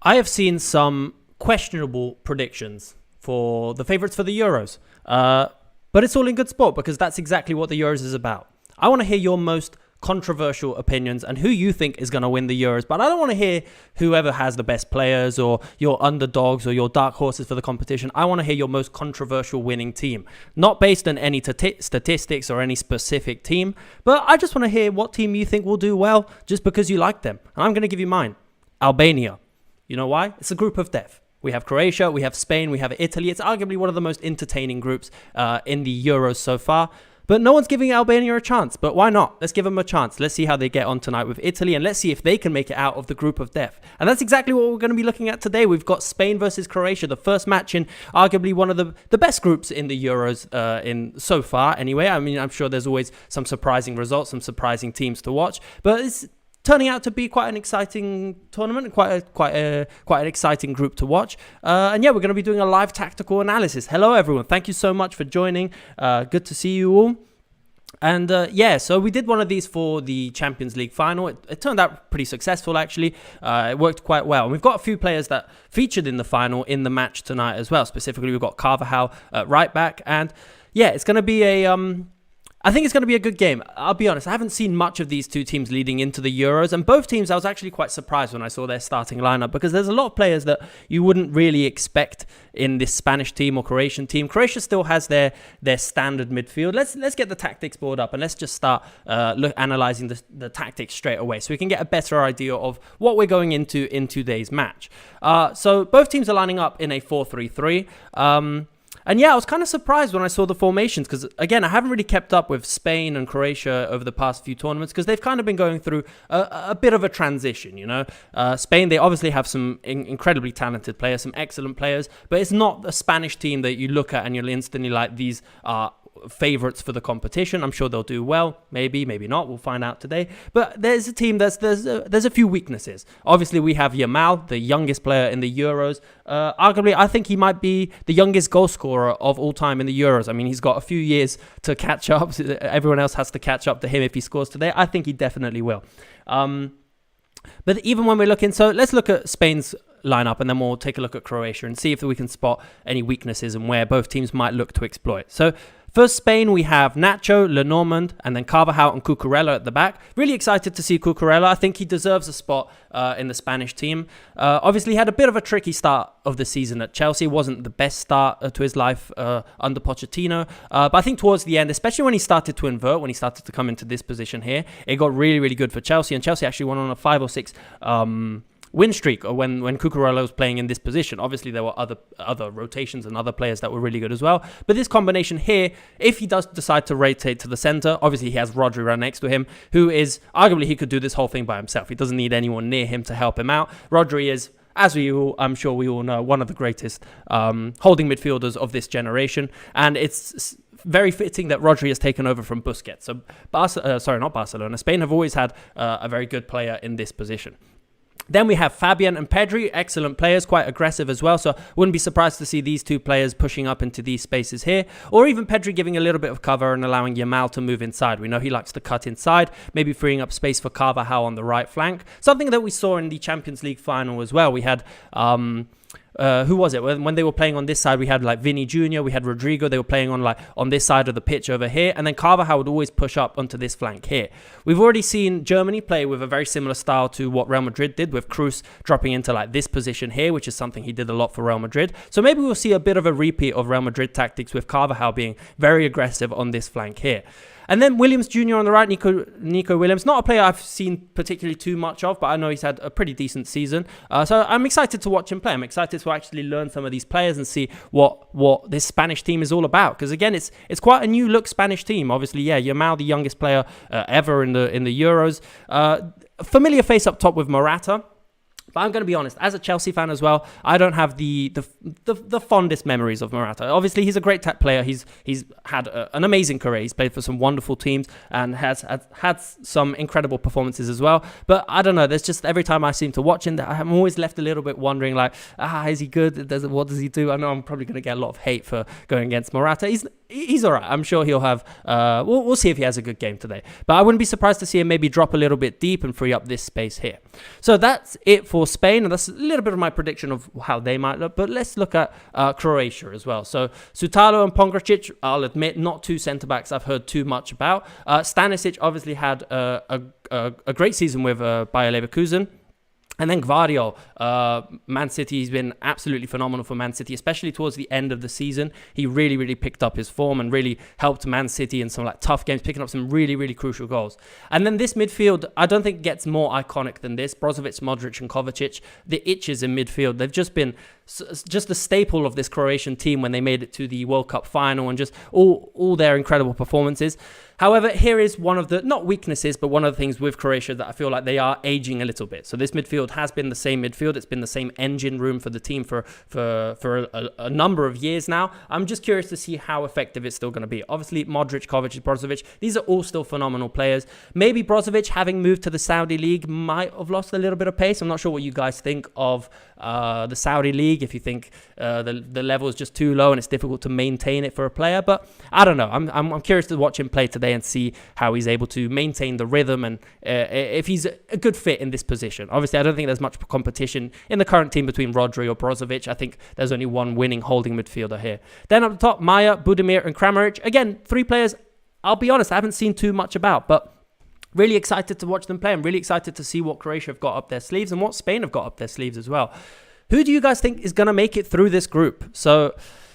I have seen some questionable predictions for the favourites for the Euros. But it's all in good sport because that's exactly what the Euros is about. I want to hear your most controversial opinions and who you think is going to win the Euros. But I don't want to hear whoever has the best players or your underdogs or your dark horses for the competition. I want to hear your most controversial winning team. Not based on any statistics or any specific team, but I just want to hear what team you think will do well just because you like them. And I'm going to give you mine. Albania. You know why? It's a group of death. We have Croatia, we have Spain, we have Italy. It's arguably one of the most entertaining groups in the Euros so far. But no one's giving Albania a chance. But why not? Let's give them a chance. Let's see how they get on tonight with Italy. And let's see if they can make it out of the group of death. And that's exactly what we're going to be looking at today. We've got Spain versus Croatia, the first match in arguably one of the best groups in the Euros in so far anyway. I mean, I'm sure there's always some surprising results, some surprising teams to watch. But it's turning out to be quite an exciting tournament, quite an exciting group to watch. And yeah, we're going to be doing a live tactical analysis. Hello, everyone. Thank you so much for joining. Good to see you all. And yeah, so we did one of these for the Champions League final. It turned out pretty successful, actually. It worked quite well. And we've got a few players that featured in the final in the match tonight as well. Specifically, we've got Carvajal at right back. And yeah, it's going to be I think it's going to be a good game. I'll be honest, I haven't seen much of these two teams leading into the Euros. And both teams, I was actually quite surprised when I saw their starting lineup because there's a lot of players that you wouldn't really expect in this Spanish team or Croatian team. Croatia still has their standard midfield. Let's get the tactics board up and let's just start analysing the tactics straight away so we can get a better idea of what we're going into in today's match. So both teams are lining up in a 4-3-3. And yeah, I was kind of surprised when I saw the formations because, again, I haven't really kept up with Spain and Croatia over the past few tournaments because they've kind of been going through a bit of a transition, you know. Spain, they obviously have some incredibly talented players, some excellent players, but it's not a Spanish team that you look at and you'll instantly like, these are favourites for the competition. I'm sure they'll do well. Maybe not. We'll find out today. But there's a team there's a few weaknesses. Obviously, we have Yamal, the youngest player in the Euros. Arguably, I think he might be the youngest goal scorer of all time in the Euros. I mean, he's got a few years to catch up. Everyone else has to catch up to him if he scores today. I think he definitely will. But even when we're looking, so let's look at Spain's lineup and then we'll take a look at Croatia and see if we can spot any weaknesses and where both teams might look to exploit. So first, Spain, we have Nacho, Lenormand, and then Carvajal and Cucurella at the back. Really excited to see Cucurella. I think he deserves a spot in the Spanish team. Obviously, he had a bit of a tricky start of the season at Chelsea. Wasn't the best start to his life under Pochettino. But I think towards the end, especially when he started to invert, when he started to come into this position here, it got really, really good for Chelsea. And Chelsea actually went on a 5 or 6 win streak or when Cucurella was playing in this position. Obviously, there were other rotations and other players that were really good as well. But this combination here, if he does decide to rotate to the centre, obviously he has Rodri right next to him, who is arguably he could do this whole thing by himself. He doesn't need anyone near him to help him out. Rodri is, as I'm sure we all know, one of the greatest holding midfielders of this generation. And it's very fitting that Rodri has taken over from Busquets. So, not Barcelona. Spain have always had a very good player in this position. Then we have Fabian and Pedri, excellent players, quite aggressive as well. So wouldn't be surprised to see these two players pushing up into these spaces here. Or even Pedri giving a little bit of cover and allowing Yamal to move inside. We know he likes to cut inside, maybe freeing up space for Carvajal on the right flank. Something that we saw in the Champions League final as well. We had who was it? When they were playing on this side, we had like Vinny Jr., we had Rodrigo. They were playing on this side of the pitch over here. And then Carvajal would always push up onto this flank here. We've already seen Germany play with a very similar style to what Real Madrid did, with Kroos dropping into like this position here, which is something he did a lot for Real Madrid. So maybe we'll see a bit of a repeat of Real Madrid tactics with Carvajal being very aggressive on this flank here. And then Williams Jr. on the right, Nico Williams. Not a player I've seen particularly too much of, but I know he's had a pretty decent season. So I'm excited to watch him play. I'm excited to actually learn some of these players and see what this Spanish team is all about. Because again, it's quite a new look Spanish team. Obviously, yeah, Yamal, the youngest player ever in the Euros. Familiar face up top with Morata. But I'm going to be honest, as a Chelsea fan as well, I don't have the fondest memories of Morata. Obviously, he's a great player. He's had an amazing career. He's played for some wonderful teams and has had some incredible performances as well. But I don't know. There's just every time I seem to watch him, I'm always left a little bit wondering, like, is he good? What does he do? I know I'm probably going to get a lot of hate for going against Morata. he's all right. I'm sure he'll have. We'll see if he has a good game today. But I wouldn't be surprised to see him maybe drop a little bit deep and free up this space here. So that's it for Spain, and that's a little bit of my prediction of how they might look. But let's look at Croatia as well. So Sutalo and Pongracic, I'll admit, not two centre backs I've heard too much about. Stanisic obviously had a great season with Bayer Leverkusen. And then Gvardiol, Man City, he's been absolutely phenomenal for Man City, especially towards the end of the season. He really, really picked up his form and really helped Man City in some like tough games, picking up some really, really crucial goals. And then this midfield, I don't think gets more iconic than this. Brozovic, Modric and Kovacic, the itches in midfield, they've just been just a staple of this Croatian team when they made it to the World Cup final and just all their incredible performances. However, here is one of the, not weaknesses, but one of the things with Croatia that I feel like they are aging a little bit. So this midfield has been the same midfield. It's been the same engine room for the team for a number of years now. I'm just curious to see how effective it's still going to be. Obviously, Modric, Kovacic, Brozovic, these are all still phenomenal players. Maybe Brozovic, having moved to the Saudi League, might have lost a little bit of pace. I'm not sure what you guys think of the Saudi League, if you think the level is just too low and it's difficult to maintain it for a player. But I don't know. I'm curious to watch him play today and see how he's able to maintain the rhythm and if he's a good fit in this position. Obviously, I don't think there's much competition in the current team between Rodri or Brozovic. I think there's only one winning holding midfielder here. Then up the top, Maya, Budimir and Kramaric. Again, three players, I'll be honest, I haven't seen too much about, but really excited to watch them play. I'm really excited to see what Croatia have got up their sleeves and what Spain have got up their sleeves as well. Who do you guys think is going to make it through this group? So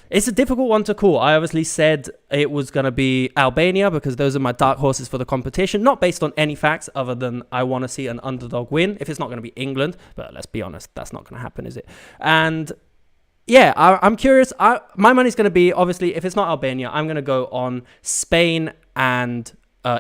it's a difficult one to call. I obviously said it was going to be Albania because those are my dark horses for the competition, not based on any facts other than I want to see an underdog win. If it's not going to be England, but let's be honest, that's not going to happen, is it? And yeah, I'm curious. My money's going to be, obviously, if it's not Albania, I'm going to go on Spain and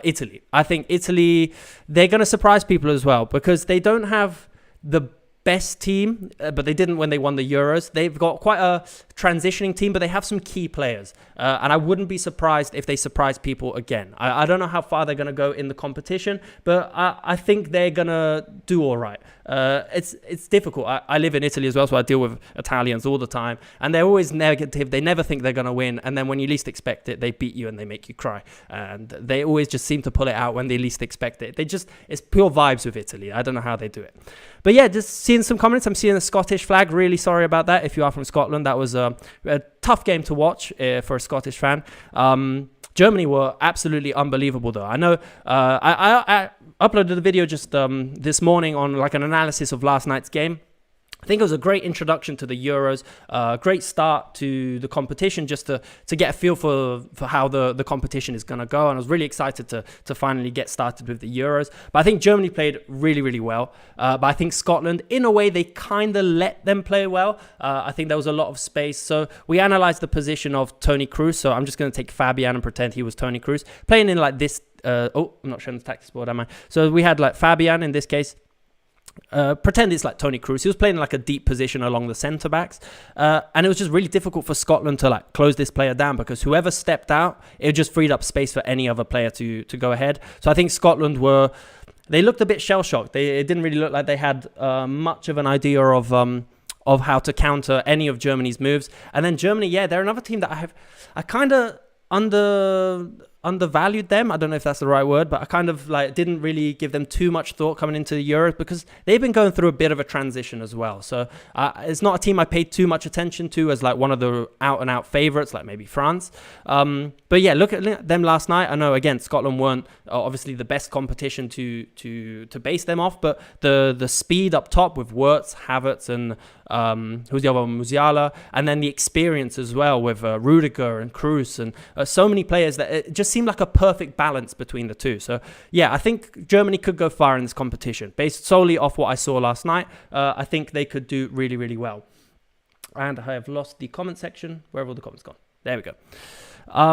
Italy. I think Italy, they're going to surprise people as well because they don't have the best team, but they didn't when they won the Euros. They've got quite a transitioning team, but they have some key players. And I wouldn't be surprised if they surprise people again. I don't know how far they're going to go in the competition, but I think they're going to do all right. It's difficult. I live in Italy as well, so I deal with Italians all the time. And they're always negative. They never think they're going to win. And then when you least expect it, they beat you and they make you cry. And they always just seem to pull it out when they least expect it. It's pure vibes with Italy. I don't know how they do it. But yeah, just seeing some comments. I'm seeing a Scottish flag. Really sorry about that. If you are from Scotland, that was a tough game to watch for a Scottish fan. Germany were absolutely unbelievable, though. I know I uploaded a video just this morning on like an analysis of last night's game. I think it was a great introduction to the Euros, great start to the competition just to get a feel for how the competition is going to go. And I was really excited to finally get started with the Euros. But I think Germany played really, really well. But I think Scotland, in a way, they kind of let them play well. I think there was a lot of space. So we analysed the position of Toni Kroos. So I'm just going to take Fabian and pretend he was Toni Kroos. Playing in like this. I'm not showing the tactics board, am I? So we had like Fabian in this case. Pretend it's like Toni Kroos. He was playing like a deep position along the centre backs, and it was just really difficult for Scotland to like close this player down because whoever stepped out, it just freed up space for any other player to go ahead. So I think Scotland they looked a bit shell shocked. It didn't really look like they had much of an idea of how to counter any of Germany's moves. And then Germany, yeah, they're another team that I kind of undervalued them. I don't know if that's the right word, but I kind of like didn't really give them too much thought coming into the Euros because they've been going through a bit of a transition as well. So it's not a team I paid too much attention to as like one of the out and out favorites, like maybe France. But yeah, look at them last night. I know again, Scotland weren't obviously the best competition to base them off, but the speed up top with Wirtz, Havertz, and who's the other one, Musiala, and then the experience as well with Rudiger and Kroos and so many players that it just seemed like a perfect balance between the two. So yeah, I think Germany could go far in this competition based solely off what I saw last night. I think they could do really, really well. And I have lost the comment section. Where have all the comments gone? There we go. So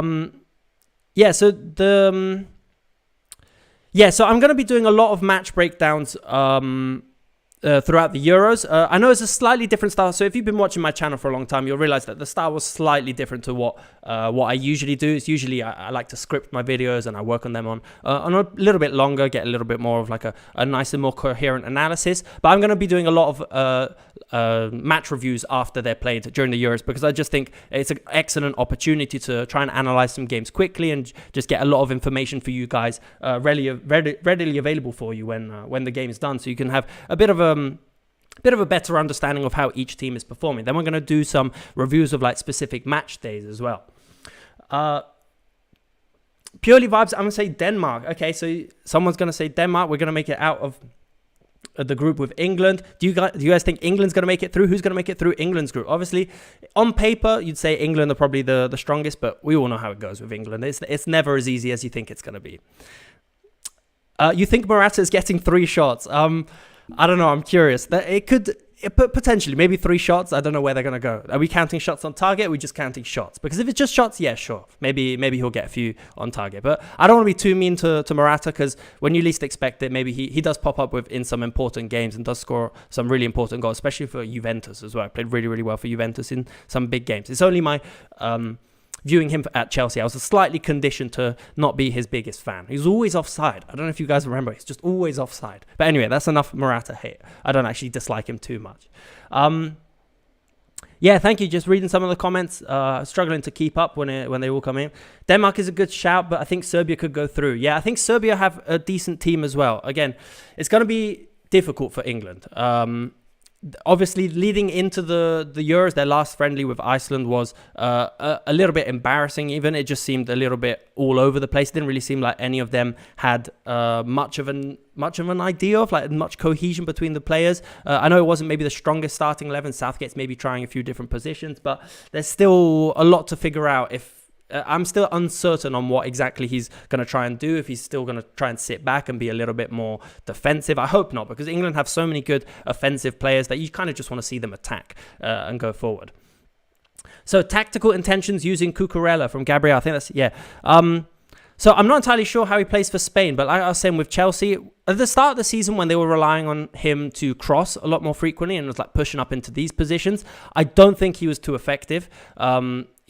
I'm going to be doing a lot of match breakdowns throughout the Euros. I know it's a slightly different style. So if you've been watching my channel for a long time, you'll realize that the style was slightly different to what I usually do. It's usually I like to script my videos and I work on them on a little bit longer, get a little bit more of like a nicer, more coherent analysis. But I'm going to be doing a lot of match reviews after they're played during the Euros, because I just think it's an excellent opportunity to try and analyze some games quickly and just get a lot of information for you guys readily available for you when the game is done, so you can have a bit of a better understanding of how each team is performing. Then we're going to do some reviews of like specific match days as well. Purely vibes, I'm going to say Denmark. Okay, so someone's going to say Denmark. We're going to make it out of the group with England. Do you guys think England's going to make it through? Who's going to make it through England's group? Obviously, on paper, you'd say England are probably the strongest, but we all know how it goes with England. It's never as easy as you think it's going to be. You think Morata is getting 3 shots? I don't know. I'm curious. That it could potentially maybe 3 shots. I don't know where they're gonna go. Are we counting shots on target? Or are we just counting shots? Because if it's just shots, yeah, sure. Maybe he'll get a few on target. But I don't want to be too mean to Morata, because when you least expect it, maybe he does pop up in some important games and does score some really important goals, especially for Juventus as well. He played really, really well for Juventus in some big games. It's only my viewing him at Chelsea, I was slightly conditioned to not be his biggest fan. He was always offside. I don't know if you guys remember. He's just always offside. But anyway, that's enough Morata hate. I don't actually dislike him too much. Yeah, thank you. Just reading some of the comments. Struggling to keep up when they all come in. Denmark is a good shout, but I think Serbia could go through. Yeah, I think Serbia have a decent team as well. Again, it's going to be difficult for England. Obviously, leading into the Euros, their last friendly with Iceland was a little bit embarrassing even. It just seemed a little bit all over the place. It didn't really seem like any of them had much of an idea of like much cohesion between the players. I know it wasn't maybe the strongest starting 11. Southgate's maybe trying a few different positions, but there's still a lot to figure out. I'm still uncertain on what exactly he's going to try and do, if he's still going to try and sit back and be a little bit more defensive. I hope not, because England have so many good offensive players that you kind of just want to see them attack and go forward. So tactical intentions using Cucurella from Gabriel. I think that's, yeah. So I'm not entirely sure how he plays for Spain, but like I was saying with Chelsea, at the start of the season when they were relying on him to cross a lot more frequently and was like pushing up into these positions, I don't think he was too effective.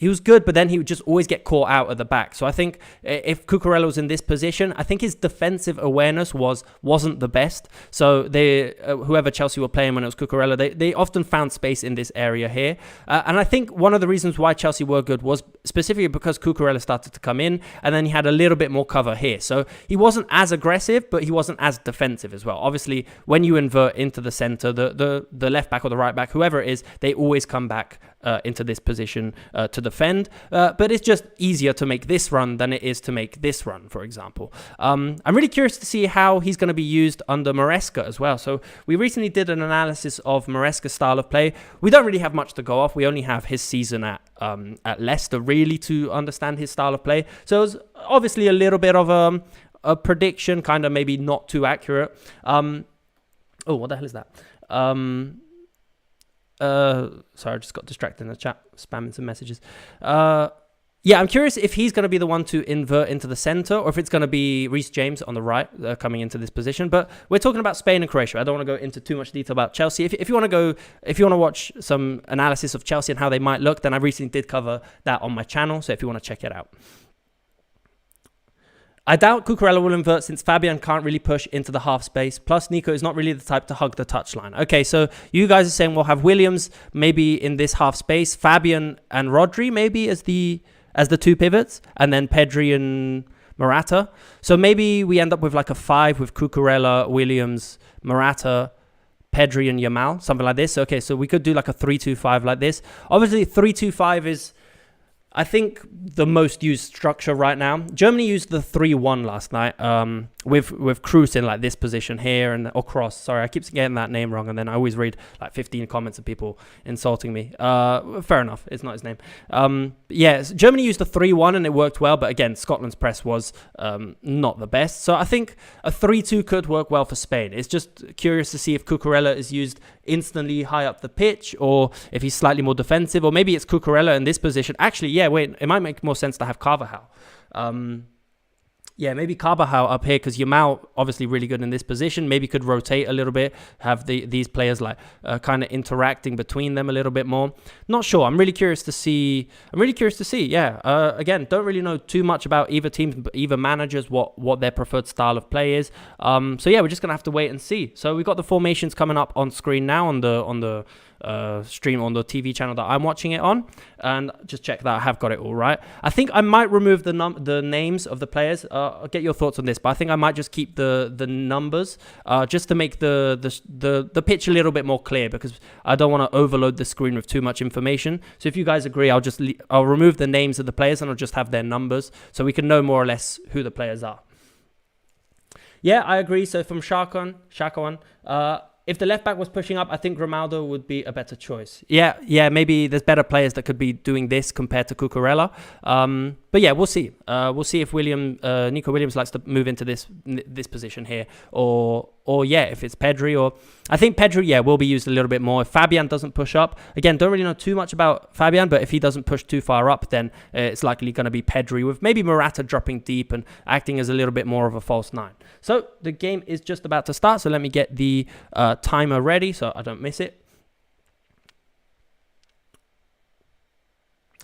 He was good, but then he would just always get caught out at the back. So I think if Cucurella was in this position, I think his defensive awareness wasn't the best. So whoever Chelsea were playing when it was Cucurella, they often found space in this area here. And I think one of the reasons why Chelsea were good was specifically because Cucurella started to come in, and then he had a little bit more cover here. So he wasn't as aggressive, but he wasn't as defensive as well. Obviously, when you invert into the center, the left back or the right back, whoever it is, they always come back into this position to defend, but it's just easier to make this run than it is to make this run, for example. I'm really curious to see how he's going to be used under Maresca as well. So we recently did an analysis of Maresca's style of play. We don't really have much to go off. We only have his season at Leicester really to understand his style of play. So it was obviously a little bit of a prediction, kind of maybe not too accurate. Oh, what the hell is that? Sorry, I just got distracted in the chat, spamming some messages. Yeah, I'm curious if he's going to be the one to invert into the center, or if it's going to be Reece James on the right coming into this position. But we're talking about Spain and Croatia. I don't want to go into too much detail about Chelsea. If you want to watch some analysis of Chelsea and how they might look, then I recently did cover that on my channel. So if you want to check it out. I doubt Cucurella will invert since Fabian can't really push into the half space. Plus, Nico is not really the type to hug the touchline. Okay, so you guys are saying we'll have Williams maybe in this half space, Fabian and Rodri maybe as the 2 pivots, and then Pedri and Morata. So maybe we end up with like a 5 with Cucurella, Williams, Morata, Pedri and Yamal, something like this. Okay, so we could do like a 3-2-5 like this. Obviously, 3-2-5 is, I think, the most used structure right now. Germany used the 3-1 last night with Kroos in like this position here, or Cross. Sorry, I keep getting that name wrong, and then I always read like 15 comments of people insulting me. Fair enough, it's not his name. Yeah, Germany used the 3-1 and it worked well, but again, Scotland's press was not the best. So I think a 3-2 could work well for Spain. It's just curious to see if Cucurella is used instantly high up the pitch, or if he's slightly more defensive, or maybe it's Cucurella in this position. Actually, yeah, wait, it might make more sense to have Carvajal. Yeah, maybe Carvajal up here because Yamal obviously really good in this position. Maybe could rotate a little bit, have these players like kind of interacting between them a little bit more. Not sure. I'm really curious to see. Yeah. Again, don't really know too much about either teams, either managers, what their preferred style of play is. So yeah, we're just gonna have to wait and see. So we've got the formations coming up on screen now on the stream on the TV channel that I'm watching it on, and just check that I have got it all right. I think I might remove the names of the players. I'll get your thoughts on this, but I think I might just keep the numbers just to make the pitch a little bit more clear, because I don't want to overload the screen with too much information. So if you guys agree, I'll remove the names of the players and I'll just have their numbers so we can know more or less who the players are. Yeah, I agree. So from Shakon, if the left back was pushing up, I think Ronaldo would be a better choice. Yeah, maybe there's better players that could be doing this compared to Cucurella. But yeah, we'll see. We'll see if Nico Williams likes to move into this position here, or yeah, if it's Pedri, or I think Pedri, yeah, will be used a little bit more. If Fabian doesn't push up, again, don't really know too much about Fabian, but if he doesn't push too far up, then it's likely going to be Pedri, with maybe Morata dropping deep and acting as a little bit more of a false nine. So the game is just about to start, so let me get the timer ready so I don't miss it.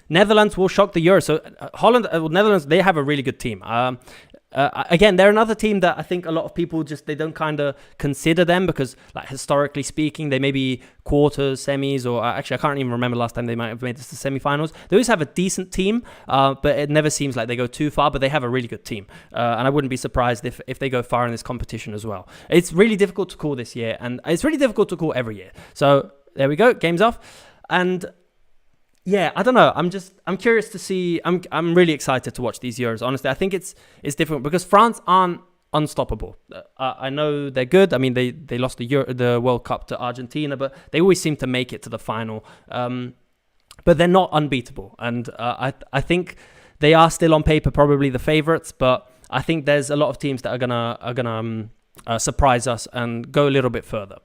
Netherlands will shock the Euro. So Netherlands, they have a really good team. Again, they're another team that I think a lot of people they don't kind of consider them, because like historically speaking, they may be quarters, semis, or actually I can't even remember the last time they might have made this to semi-finals. They always have a decent team, but it never seems like they go too far, but they have a really good team. And I wouldn't be surprised if they go far in this competition as well. It's really difficult to call this year, and it's really difficult to call every year. So there we go, game's off. And yeah, I don't know. I'm curious to see. I'm really excited to watch these Euros. Honestly, I think it's different because France aren't unstoppable. I know they're good. I mean, they lost the World Cup to Argentina, but they always seem to make it to the final. But they're not unbeatable, and I think they are still on paper probably the favorites. But I think there's a lot of teams that are gonna surprise us and go a little bit further.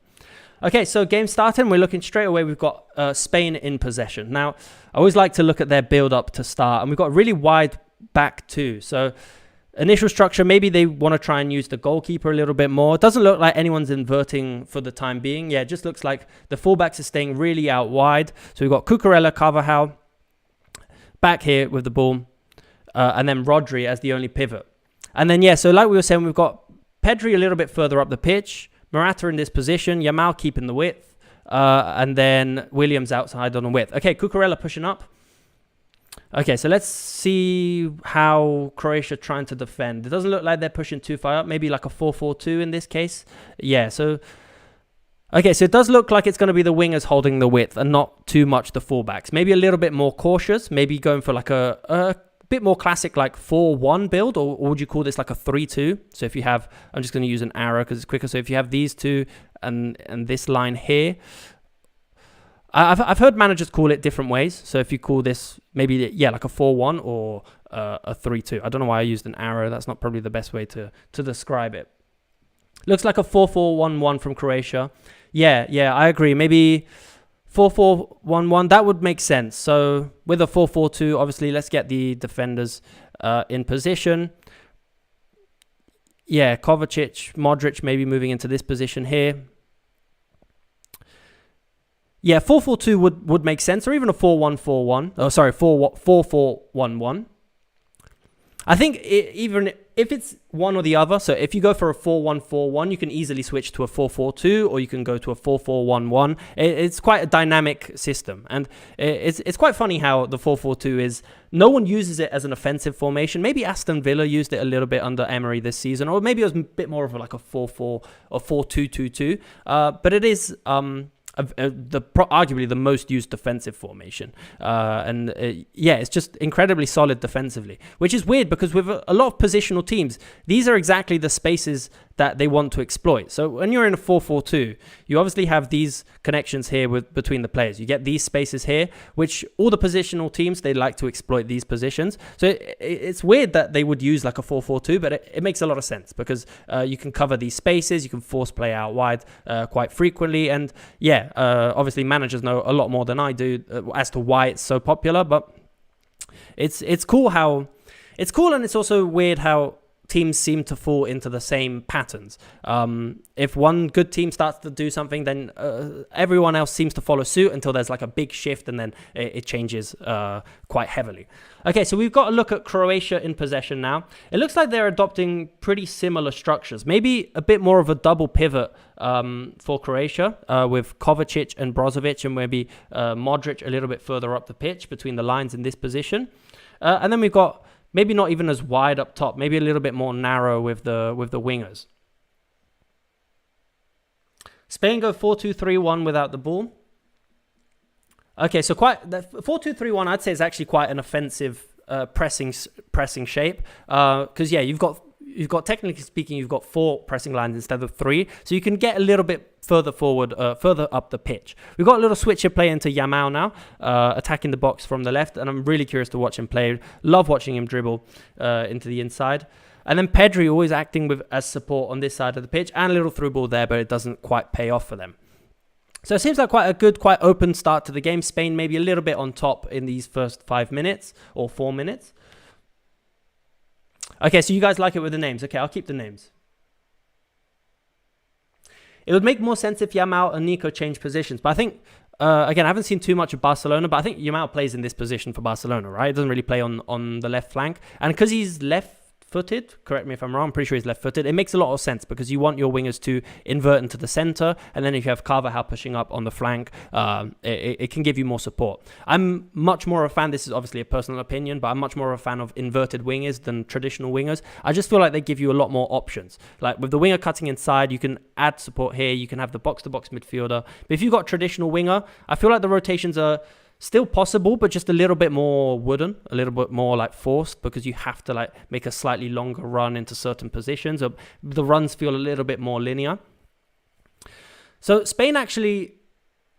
Okay, so game starting, we're looking straight away. We've got Spain in possession. Now, I always like to look at their build-up to start, and we've got a really wide back too. So initial structure, maybe they want to try and use the goalkeeper a little bit more. It doesn't look like anyone's inverting for the time being. Yeah, it just looks like the fullbacks are staying really out wide. So we've got Cucurella, Carvajal back here with the ball, and then Rodri as the only pivot. And then, yeah, so like we were saying, we've got Pedri a little bit further up the pitch, Morata in this position, Yamal keeping the width, and then Williams outside on the width. Okay, Cucurella pushing up. Okay, so let's see how Croatia trying to defend. It doesn't look like they're pushing too far up. Maybe like a 4-4-2 in this case. Yeah, so okay, so it does look like it's going to be the wingers holding the width and not too much the fullbacks. Maybe a little bit more cautious. Maybe going for like a bit more classic like 4-1 build, or would you call this like a 3-2? So if you have, I'm just going to use an arrow because it's quicker. So if you have these two and this line here, I've heard managers call it different ways. So if you call this maybe, yeah, like a 4-1 or a 3-2. I don't know why I used an arrow. That's not probably the best way to describe it. Looks like a 4-4-1-1 from Croatia. Yeah, I agree. Maybe 4-4-1-1, that would make sense. So with a 4-4-2, obviously, let's get the defenders in position. Yeah, Kovacic, Modric maybe moving into this position here. Yeah, 4-4-2 would make sense, or even a 4-1-4-1. Oh, sorry, 4-4-1-1. I think even if it's one or the other, so if you go for a 4-1-4-1, you can easily switch to a 4-4-2, or you can go to a 4-4-1-1. It's quite a dynamic system, and it's quite funny how the 4-4-2 is. No one uses it as an offensive formation. Maybe Aston Villa used it a little bit under Emery this season, or maybe it was a bit more of like a 4-4 or 4-2-2-2. But it is arguably the most used defensive formation, yeah, it's just incredibly solid defensively, which is weird because with a lot of positional teams, these are exactly the spaces that they want to exploit. So when you're in a 4-4-2, you obviously have these connections here between the players. You get these spaces here, which all the positional teams, they like to exploit these positions. So it's weird that they would use like a 4-4-2, but it makes a lot of sense because you can cover these spaces, you can force play out wide quite frequently, and yeah, obviously managers know a lot more than I do as to why it's so popular. But it's cool, and it's also weird how teams seem to fall into the same patterns. If one good team starts to do something, then everyone else seems to follow suit until there's like a big shift, and then it changes quite heavily. Okay, so we've got a look at Croatia in possession now. It looks like they're adopting pretty similar structures, maybe a bit more of a double pivot for Croatia with Kovacic and Brozovic, and maybe Modric a little bit further up the pitch between the lines in this position. And then we've got maybe not even as wide up top, maybe a little bit more narrow with the wingers. Spain go 4-2-3-1 without the ball. Okay, so quite the 4-2-3-1, I'd say, is actually quite an offensive pressing shape. Because yeah, you've got technically speaking, you've got 4 pressing lines instead of 3, so you can get a little bit further forward, further up the pitch. We've got a little switcher play into Yamal now, attacking the box from the left, and I'm really curious to watch him play. Love watching him dribble into the inside. And then Pedri always acting as support on this side of the pitch, and a little through ball there, but it doesn't quite pay off for them. So it seems like quite a good, quite open start to the game. Spain maybe a little bit on top in these first 5 minutes or 4 minutes. Okay, so you guys like it with the names. Okay, I'll keep the names. It would make more sense if Yamal and Nico change positions. But I think, again, I haven't seen too much of Barcelona, but I think Yamal plays in this position for Barcelona, right? He doesn't really play on the left flank. And because he's left-footed, correct me if I'm wrong, I'm pretty sure he's left-footed, it makes a lot of sense because you want your wingers to invert into the center, and then if you have Carvajal pushing up on the flank, it can give you more support. I'm much more a fan, this is obviously a personal opinion, but I'm much more a fan of inverted wingers than traditional wingers. I just feel like they give you a lot more options. Like with the winger cutting inside, you can add support here, you can have the box-to-box midfielder, but if you've got traditional winger, I feel like the rotations are still possible, but just a little bit more wooden, a little bit more like forced, because you have to like make a slightly longer run into certain positions. The runs feel a little bit more linear. So Spain actually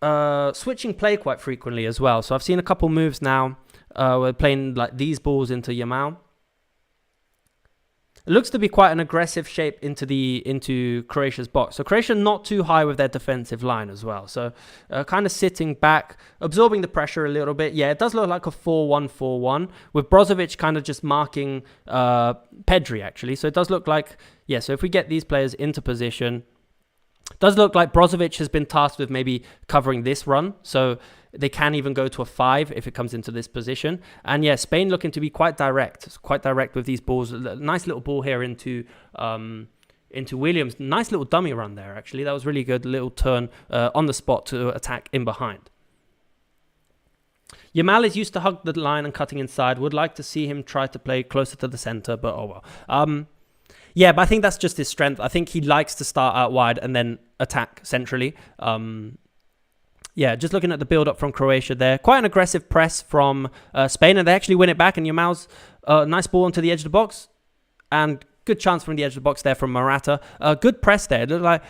switching play quite frequently as well. So I've seen a couple moves now. We're playing like these balls into Yamal. It looks to be quite an aggressive shape into Croatia's box. So Croatia not too high with their defensive line as well. So kind of sitting back, absorbing the pressure a little bit. Yeah, it does look like a 4-1-4-1 with Brozovic kind of just marking Pedri actually. So it does look like, yeah, so if we get these players into position, it does look like Brozovic has been tasked with maybe covering this run. So they can even go to a 5 if it comes into this position. And yeah, Spain looking to be quite direct with these balls. Nice little ball here into Williams. Nice little dummy run there, actually. That was really good. Little turn on the spot to attack in behind. Yamal is used to hug the line and cutting inside. Would like to see him try to play closer to the center, but oh well. Yeah, but I think that's just his strength. I think he likes to start out wide and then attack centrally. Yeah, just looking at the build-up from Croatia there. Quite an aggressive press from Spain, and they actually win it back. And Yamal's nice ball onto the edge of the box. And good chance from the edge of the box there from Morata. Good press there. It looked like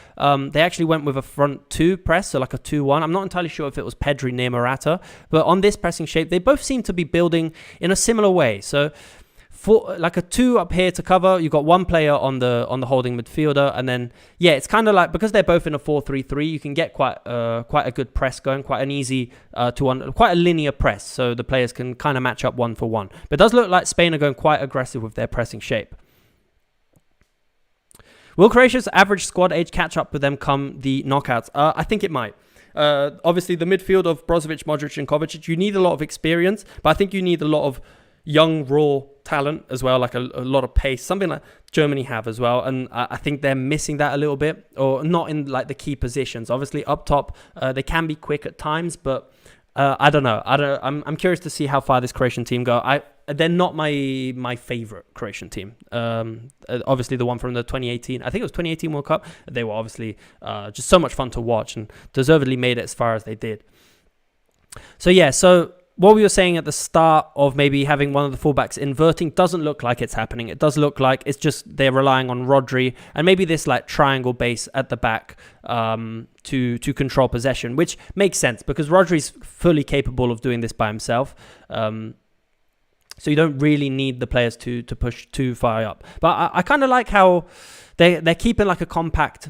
they actually went with a front 2 press, so like a 2-1. I'm not entirely sure if it was Pedri near Morata. But on this pressing shape, they both seem to be building in a similar way. So for like a 2 up here to cover, you've got 1 player on the holding midfielder, and then yeah, it's kind of like because they're both in a 4-3-3, you can get quite a good press going, quite an easy quite a linear press, so the players can kind of match up 1 for 1. But it does look like Spain are going quite aggressive with their pressing shape. Will Croatia's average squad age catch up with them come the knockouts? I think it might. Obviously, the midfield of Brozovic, Modric, and Kovacic, you need a lot of experience, but I think you need a lot of young raw talent as well, like a lot of pace, something like Germany have as well, and I think they're missing that a little bit, or not in like the key positions. Obviously up top they can be quick at times, but I don't know. I'm curious to see how far this Croatian team go. They're not my favorite Croatian team. Obviously the one from the 2018, I think it was 2018 World Cup, they were obviously just so much fun to watch and deservedly made it as far as they did. So yeah, so what we were saying at the start of maybe having one of the fullbacks inverting doesn't look like it's happening. It does look like it's just they're relying on Rodri and maybe this like triangle base at the back to control possession, which makes sense because Rodri's fully capable of doing this by himself. So you don't really need the players to push too far up. But I kind of like how they're keeping like a compact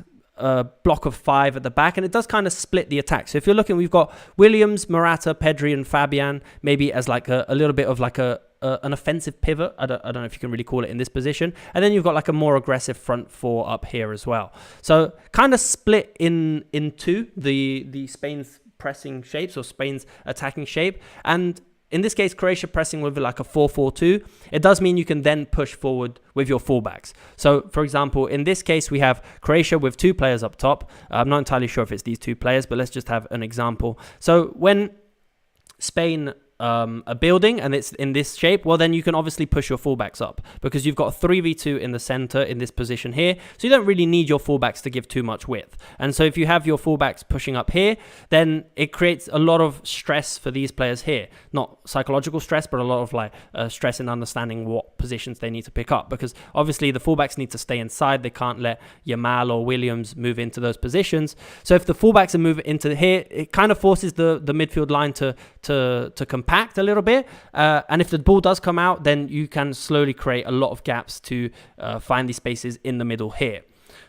block of 5 at the back, and it does kind of split the attack. So if you're looking, we've got Williams, Morata, Pedri, and Fabian maybe as like a little bit of like a an offensive pivot. I don't know if you can really call it in this position. And then you've got like a more aggressive front four up here as well. So kind of split in two, the Spain's pressing shapes or Spain's attacking shape. And in this case, Croatia pressing with like a 4-4-2. It does mean you can then push forward with your fullbacks. So, for example, in this case, we have Croatia with 2 players up top. I'm not entirely sure if it's these 2 players, but let's just have an example. So when Spain are building and it's in this shape, well, then you can obviously push your fullbacks up because you've got a 3v2 in the center in this position here. So you don't really need your fullbacks to give too much width. And so if you have your fullbacks pushing up here, then it creates a lot of stress for these players here. Not psychological stress, but a lot of like stress in understanding what positions they need to pick up, because obviously the fullbacks need to stay inside. They can't let Yamal or Williams move into those positions. So if the fullbacks are moving into here, it kind of forces the midfield line to compact a little bit, and if the ball does come out, then you can slowly create a lot of gaps to find these spaces in the middle here.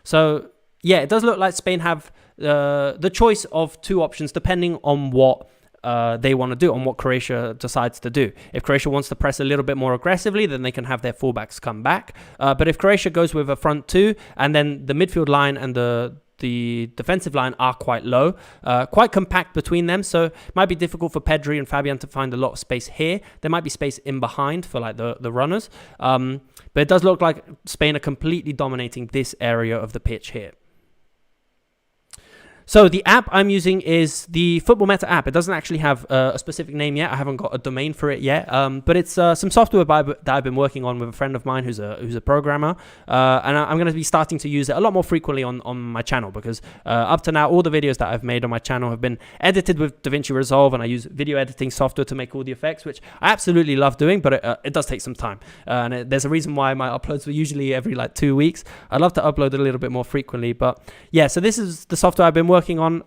So yeah, it does look like Spain have the choice of 2 options depending on what they want to do, on what Croatia decides to do. If Croatia wants to press a little bit more aggressively, then they can have their fullbacks come back. But if Croatia goes with a front 2 and then the midfield line and the defensive line are quite low, quite compact between them, so it might be difficult for Pedri and Fabian to find a lot of space here. There might be space in behind for like the runners, but it does look like Spain are completely dominating this area of the pitch here. So the app I'm using is the Football Meta app. It doesn't actually have a specific name yet. I haven't got a domain for it yet, but it's some software that I've been working on with a friend of mine who's a programmer, and I'm going to be starting to use it a lot more frequently on my channel, because up to now all the videos that I've made on my channel have been edited with DaVinci Resolve, and I use video editing software to make all the effects, which I absolutely love doing, but it does take some time, and there's a reason why my uploads were usually every like 2 weeks. I'd love to upload a little bit more frequently, but yeah, so this is the software I've been working on.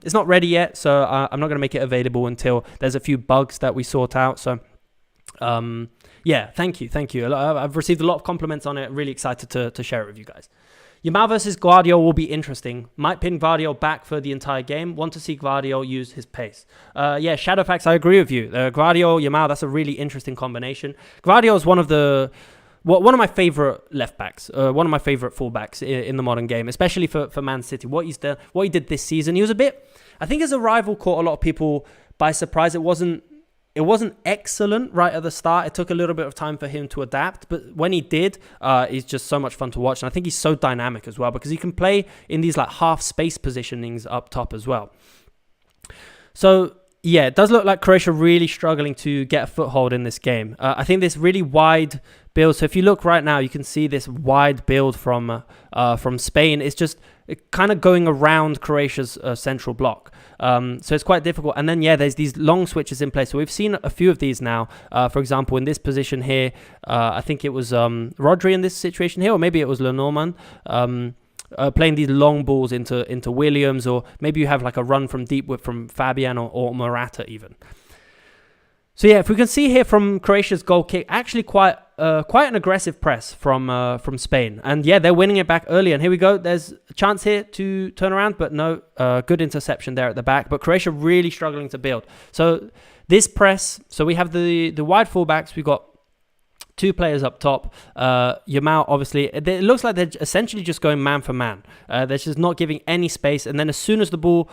It's not ready yet, so I'm not going to make it available until there's a few bugs that we sort out. So yeah, thank you. I've received a lot of compliments on it. Really excited to share it with you guys. Yamal versus Guardiola will be interesting. Might pin Guardiola back for the entire game. Want to see Guardiola use his pace. Yeah, Shadowfax, I agree with you. Guardiola, Yamal, that's a really interesting combination. Guardiola is one of my favorite left backs, one of my favorite fullbacks in the modern game, especially for Man City. What he did this season, he was I think his arrival caught a lot of people by surprise. It wasn't excellent right at the start. It took a little bit of time for him to adapt, but when he did, he's just so much fun to watch. And I think he's so dynamic as well, because he can play in these like half space positionings up top as well. So yeah, it does look like Croatia really struggling to get a foothold in this game. I think this really wide build. So if you look right now, you can see this wide build from Spain. It's just kind of going around Croatia's central block. So it's quite difficult. And then, yeah, there's these long switches in place. So we've seen a few of these now. For example, in this position here, I think it was Rodri in this situation here, or maybe it was Lenormand. Playing these long balls into Williams, or maybe you have like a run from deep from Fabian or Morata even. So yeah, if we can see here from Croatia's goal kick, actually quite an aggressive press from Spain, and yeah, they're winning it back early. And here we go. There's a chance here to turn around, but no, good interception there at the back. But Croatia really struggling to build. So this press. So we have the wide fullbacks. We've got 2 players up top. Yamal, obviously, it looks like they're essentially just going man for man. They're just not giving any space. And then as soon as the ball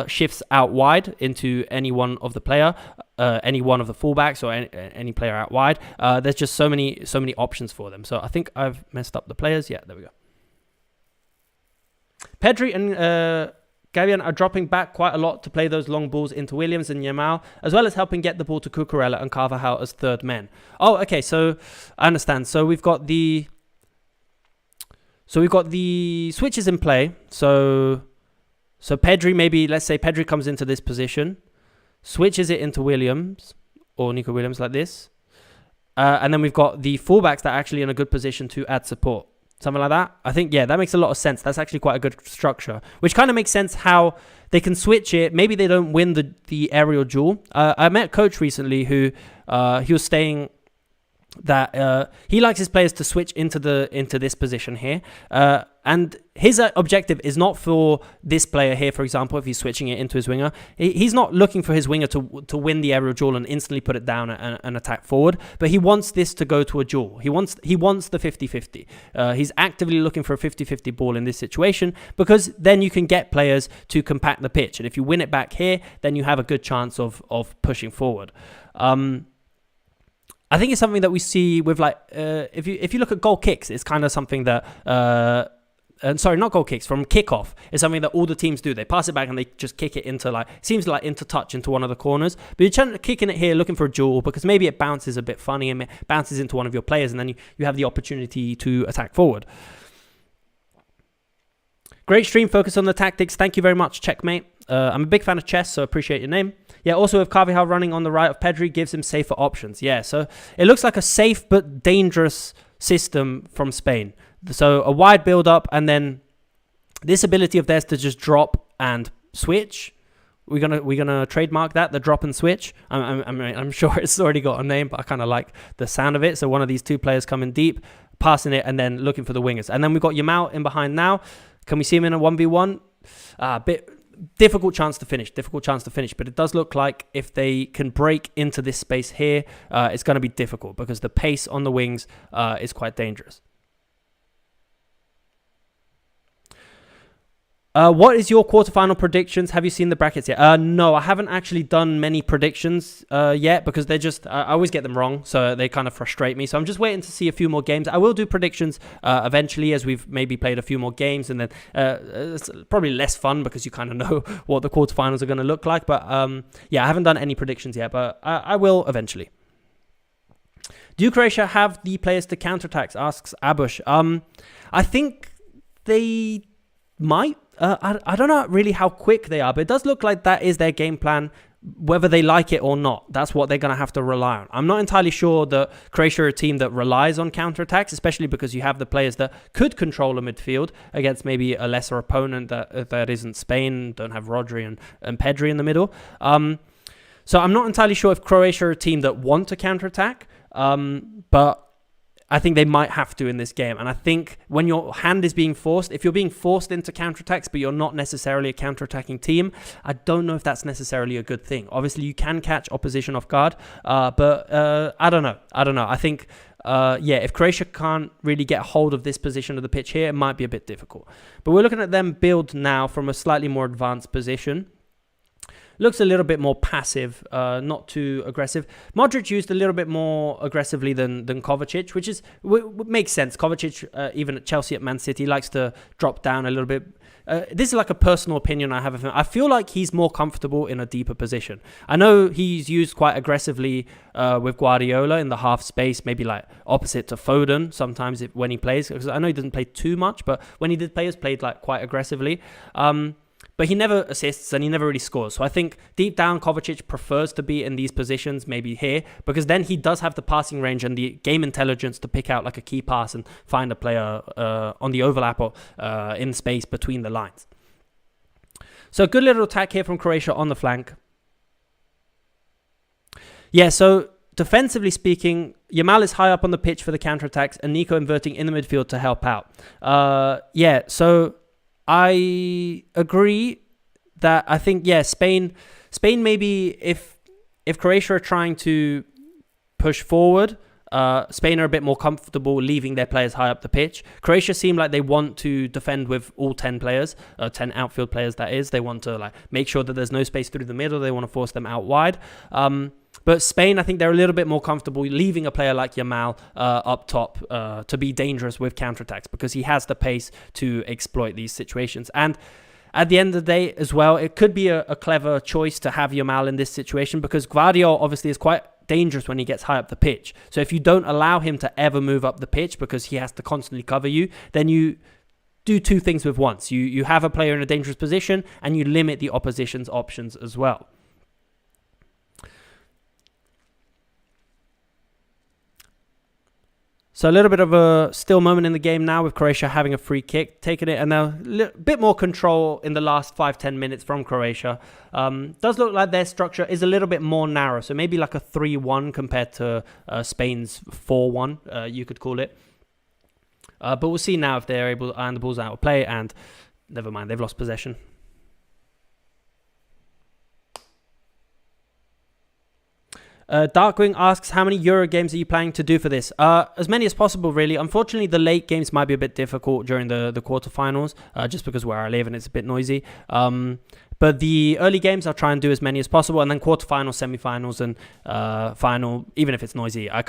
shifts out wide into any one of the fullbacks or any player out wide, there's just so many options for them. So I think I've messed up the players. Yeah, there we go. Pedri and Gavian are dropping back quite a lot to play those long balls into Williams and Yamal, as well as helping get the ball to Cucurella and Carvajal as third men. Oh, okay, so I understand. So we've got the switches in play. So Pedri, maybe let's say Pedri comes into this position, switches it into Williams or Nico Williams like this, and then we've got the fullbacks that are actually in a good position to add support. Something like that. I think, yeah, that makes a lot of sense. That's actually quite a good structure, which kind of makes sense how they can switch it. Maybe they don't win the aerial duel. I met a coach recently who he was staying that he likes his players to switch into this position here, and his objective is not for this player here, for example, if he's switching it into his winger. He's not looking for his winger to win the aerial duel and instantly put it down and attack forward, but he wants this to go to a duel. He wants the 50-50. He's actively looking for a 50-50 ball in this situation, because then you can get players to compact the pitch, and if you win it back here, then you have a good chance of pushing forward. I think it's something that we see with, like, if you look at goal kicks, it's kind of something that, sorry, not goal kicks, from kickoff. It's something that all the teams do. They pass it back and they just kick it into, like, seems like into touch into one of the corners. But you're kicking it here, looking for a duel, because maybe it bounces a bit funny and it bounces into one of your players, and then you have the opportunity to attack forward. Great stream, focus on the tactics. Thank you very much, Checkmate. I'm a big fan of chess, so appreciate your name. Yeah, also with Carvajal running on the right of Pedri gives him safer options. Yeah, so it looks like a safe but dangerous system from Spain. So a wide build-up, and then this ability of theirs to just drop and switch. We're gonna trademark that, the drop and switch. I'm sure it's already got a name, but I kind of like the sound of it. So one of these two players coming deep, passing it, and then looking for the wingers. And then we've got Yamal in behind now. Can we see him in a 1v1? Difficult chance to finish, but it does look like if they can break into this space here, it's going to be difficult, because the pace on the wings is quite dangerous. What is your quarterfinal predictions? Have you seen the brackets yet? No, I haven't actually done many predictions yet, because they're just, I always get them wrong, so they kind of frustrate me. So I'm just waiting to see a few more games. I will do predictions eventually, as we've maybe played a few more games, and then it's probably less fun because you kind of know what the quarterfinals are going to look like. But yeah, I haven't done any predictions yet, but I will eventually. Do Croatia have the players to counterattack? Asks Abush. I think they might. I don't know really how quick they are, but it does look like that is their game plan, whether they like it or not. That's what they're going to have to rely on. I'm not entirely sure that Croatia are a team that relies on counterattacks, especially because you have the players that could control a midfield against maybe a lesser opponent that isn't Spain, don't have Rodri and Pedri in the middle. So I'm not entirely sure if Croatia are a team that want to counterattack, but I think they might have to in this game. And I think when your hand is being forced, if you're being forced into counterattacks, but you're not necessarily a counterattacking team, I don't know if that's necessarily a good thing. Obviously, you can catch opposition off guard, but I don't know. I think, yeah, if Croatia can't really get a hold of this position of the pitch here, it might be a bit difficult. But we're looking at them build now from a slightly more advanced position. Looks a little bit more passive, not too aggressive. Modric used a little bit more aggressively than Kovacic, which makes sense. Kovacic, even at Chelsea, at Man City, likes to drop down a little bit. This is like a personal opinion I have of him. I feel like he's more comfortable in a deeper position. I know he's used quite aggressively with Guardiola in the half space, maybe like opposite to Foden sometimes when he plays. Because I know he doesn't play too much, but when he did play, he played like quite aggressively. But he never assists and he never really scores. So I think deep down, Kovacic prefers to be in these positions, maybe here, because then he does have the passing range and the game intelligence to pick out like a key pass and find a player on the overlap or in space between the lines. So a good little attack here from Croatia on the flank. Yeah, so defensively speaking, Yamal is high up on the pitch for the counterattacks and Nico inverting in the midfield to help out. Yeah, so I agree that I think, yeah, Spain maybe if Croatia are trying to push forward, Spain are a bit more comfortable leaving their players high up the pitch. Croatia seem like they want to defend with all 10 players, 10 outfield players that is. They want to like make sure that there's no space through the middle. They want to force them out wide. But Spain, I think they're a little bit more comfortable leaving a player like Yamal up top to be dangerous with counterattacks because he has the pace to exploit these situations. And at the end of the day as well, it could be a clever choice to have Yamal in this situation because Gvardiol obviously is quite dangerous when he gets high up the pitch. So if you don't allow him to ever move up the pitch because he has to constantly cover you, then you do two things with once. You have a player in a dangerous position and you limit the opposition's options as well. So a little bit of a still moment in the game now with Croatia having a free kick, taking it, and now a bit more control in the last 5-10 minutes from Croatia. Does look like their structure is a little bit more narrow, so maybe like a 3-1 compared to Spain's 4-1, you could call it. But we'll see now if they're able, and the ball's out of play, and never mind, they've lost possession. Darkwing asks, how many Euro games are you planning to do for this? As many as possible, really. Unfortunately, the late games might be a bit difficult during the quarterfinals, just because where I live and it's a bit noisy. But the early games, I'll try and do as many as possible, and then quarterfinals, semifinals, and final. Even if it's noisy, I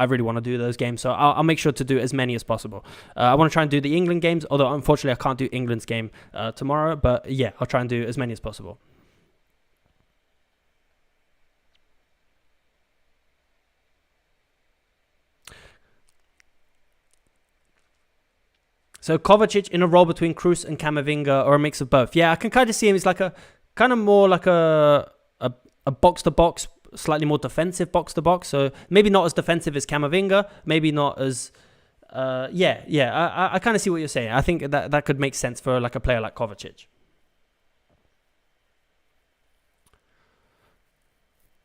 really want to do those games, so I'll make sure to do as many as possible. I want to try and do the England games, although unfortunately I can't do England's game tomorrow. But yeah, I'll try and do as many as possible. So Kovacic in a role between Kroos and Camavinga, or a mix of both. Yeah, I can kind of see him as like a kind of more like a box to box, slightly more defensive box to box. So maybe not as defensive as Camavinga, maybe not as I kind of see what you're saying. I think that could make sense for like a player like Kovacic.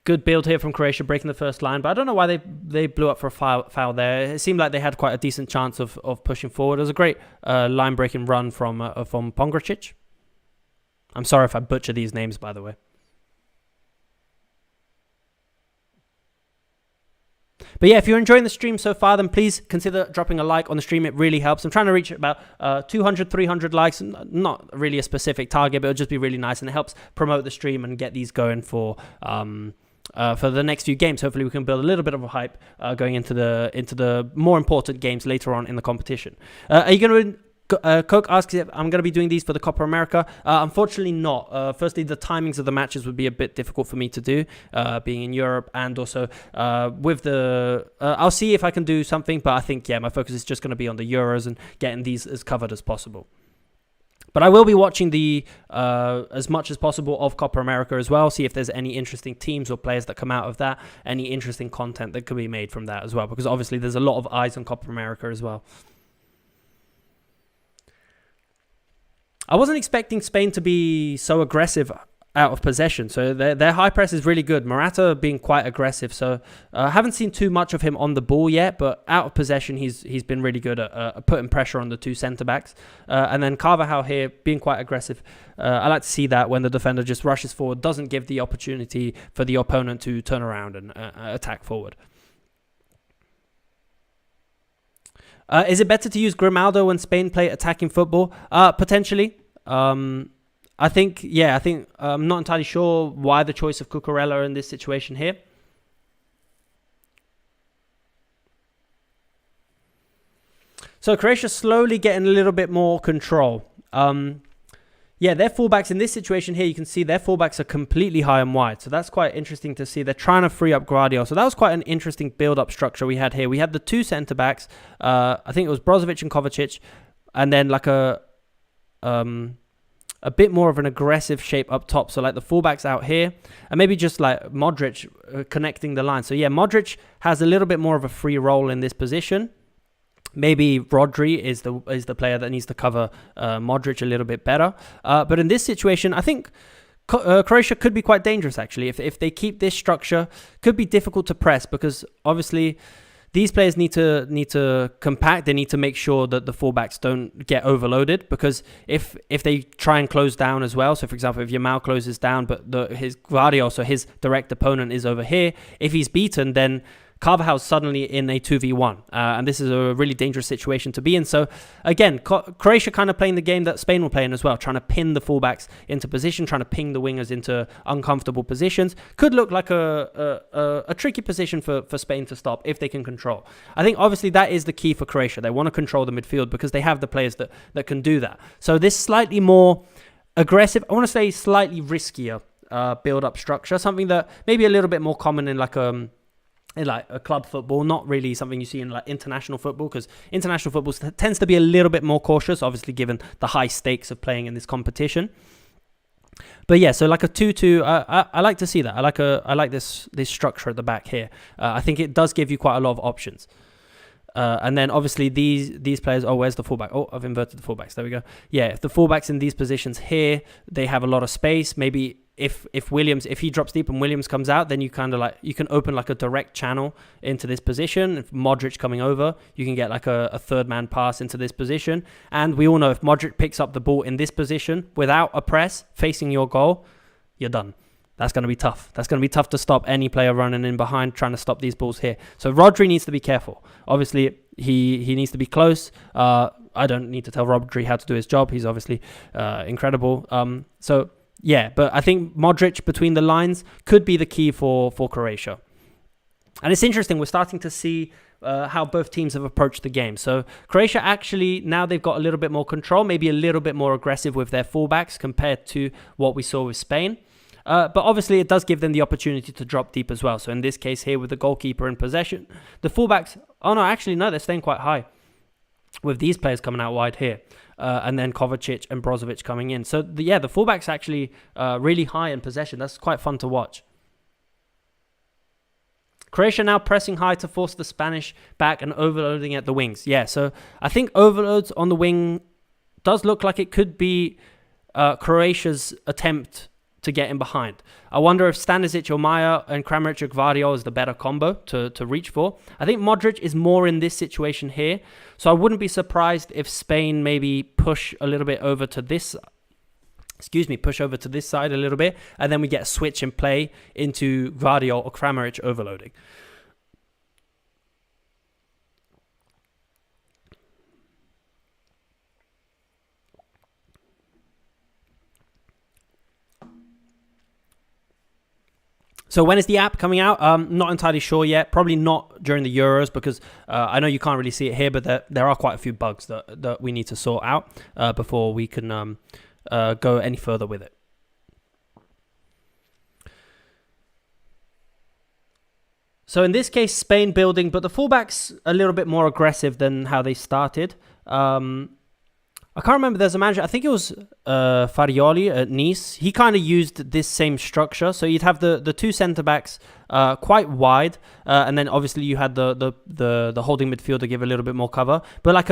Good build here from Croatia, breaking the first line, but I don't know why they blew up for a foul there. It seemed like they had quite a decent chance of pushing forward. It was a great line-breaking run from Pongracic. I'm sorry if I butcher these names, by the way. But yeah, if you're enjoying the stream so far, then please consider dropping a like on the stream. It really helps. I'm trying to reach about 200, 300 likes. Not really a specific target, but it'll just be really nice, and it helps promote the stream and get these going for the next few games. Hopefully we can build a little bit of a hype going into the more important games later on in the competition. Are you going to Coke asks if I'm going to be doing these for the Copa America. Unfortunately not. Firstly, the timings of the matches would be a bit difficult for me to do, being in Europe, and also with the I'll see if I can do something, but I think my focus is just going to be on the Euros and getting these as covered as possible. But I will be watching the as much as possible of Copa America as well, see if there's any interesting teams or players that come out of that, any interesting content that could be made from that as well, because obviously there's a lot of eyes on Copa America as well. I wasn't expecting Spain to be so aggressive out of possession. So their high press is really good. Morata being quite aggressive. So I haven't seen too much of him on the ball yet, but out of possession, he's been really good at putting pressure on the two centre-backs. And then Carvajal here being quite aggressive. I like to see that when the defender just rushes forward, doesn't give the opportunity for the opponent to turn around and attack forward. Is it better to use Grimaldo when Spain play attacking football? Potentially. I think I'm not entirely sure why the choice of Cucurella in this situation here. So Croatia slowly getting a little bit more control. Their fullbacks in this situation here, you can see their fullbacks are completely high and wide. So that's quite interesting to see. They're trying to free up Guardiola. So that was quite an interesting build-up structure we had here. We had the two centre-backs. I think it was Brozovic and Kovacic. And then like a bit more of an aggressive shape up top. So like the fullbacks out here. And maybe just like Modric connecting the line. So yeah, Modric has a little bit more of a free role in this position. Maybe Rodri is the player that needs to cover Modric a little bit better. But in this situation, I think Croatia could be quite dangerous, actually. If they keep this structure, could be difficult to press, because obviously these players need to compact. They need to make sure that the fullbacks don't get overloaded, because if they try and close down as well, so for example, if Yamal closes down, but his Guardiola, so his direct opponent, is over here, if he's beaten, then Carvajal's suddenly in a 2v1, and this is a really dangerous situation to be in. So again, Croatia kind of playing the game that Spain were playing as well, trying to pin the fullbacks into position, trying to ping the wingers into uncomfortable positions. Could look like a tricky position for Spain to stop if they can control. I think obviously that is the key for Croatia. They want to control the midfield because they have the players that can do that. So this slightly more aggressive, I want to say slightly riskier build-up structure, something that maybe a little bit more common in like a club football, not really something you see in like international football, because international football tends to be a little bit more cautious, obviously given the high stakes of playing in this competition. But yeah, so like a 2-2, I like to see that. I like this structure at the back here. I think it does give you quite a lot of options. And then obviously these players. Oh, where's the fullback? Oh, I've inverted the fullbacks. There we go. Yeah, if the fullbacks in these positions here, they have a lot of space. Maybe if Williams, if he drops deep and Williams comes out, then you kind of like, you can open like a direct channel into this position. If Modric coming over, you can get like a third man pass into this position. And we all know if Modric picks up the ball in this position without a press facing your goal, you're done. That's going to be tough. That's going to be tough to stop any player running in behind trying to stop these balls here. So Rodri needs to be careful. Obviously, he needs to be close. I don't need to tell Rodri how to do his job. He's obviously incredible. So, yeah, but I think Modric between the lines could be the key for Croatia. And it's interesting. We're starting to see how both teams have approached the game. So Croatia actually, now they've got a little bit more control, maybe a little bit more aggressive with their fullbacks compared to what we saw with Spain. But obviously, it does give them the opportunity to drop deep as well. So in this case here, with the goalkeeper in possession, the fullbacks... Oh, no, actually, no, they're staying quite high with these players coming out wide here. And then Kovacic and Brozovic coming in. So, the fullbacks actually really high in possession. That's quite fun to watch. Croatia now pressing high to force the Spanish back and overloading at the wings. Yeah, so I think overloads on the wing does look like it could be Croatia's attempt to get in behind. I wonder if Stanisic or Maya and Kramaric or Gvardiol is the better combo to reach for. I think Modric is more in this situation here. So I wouldn't be surprised if Spain maybe push a little bit over to this... push over to this side a little bit. And then we get a switch in play into Gvardiol or Kramaric overloading. So when is the app coming out? Not entirely sure yet. Probably not during the Euros because I know you can't really see it here, but there are quite a few bugs that we need to sort out before we can go any further with it. So in this case, Spain building, but the fullback's a little bit more aggressive than how they started. I can't remember. There's a manager, I think it was Farioli at Nice. He kind of used this same structure. So you'd have the two centre-backs quite wide. And then obviously you had the holding midfielder give a little bit more cover. But like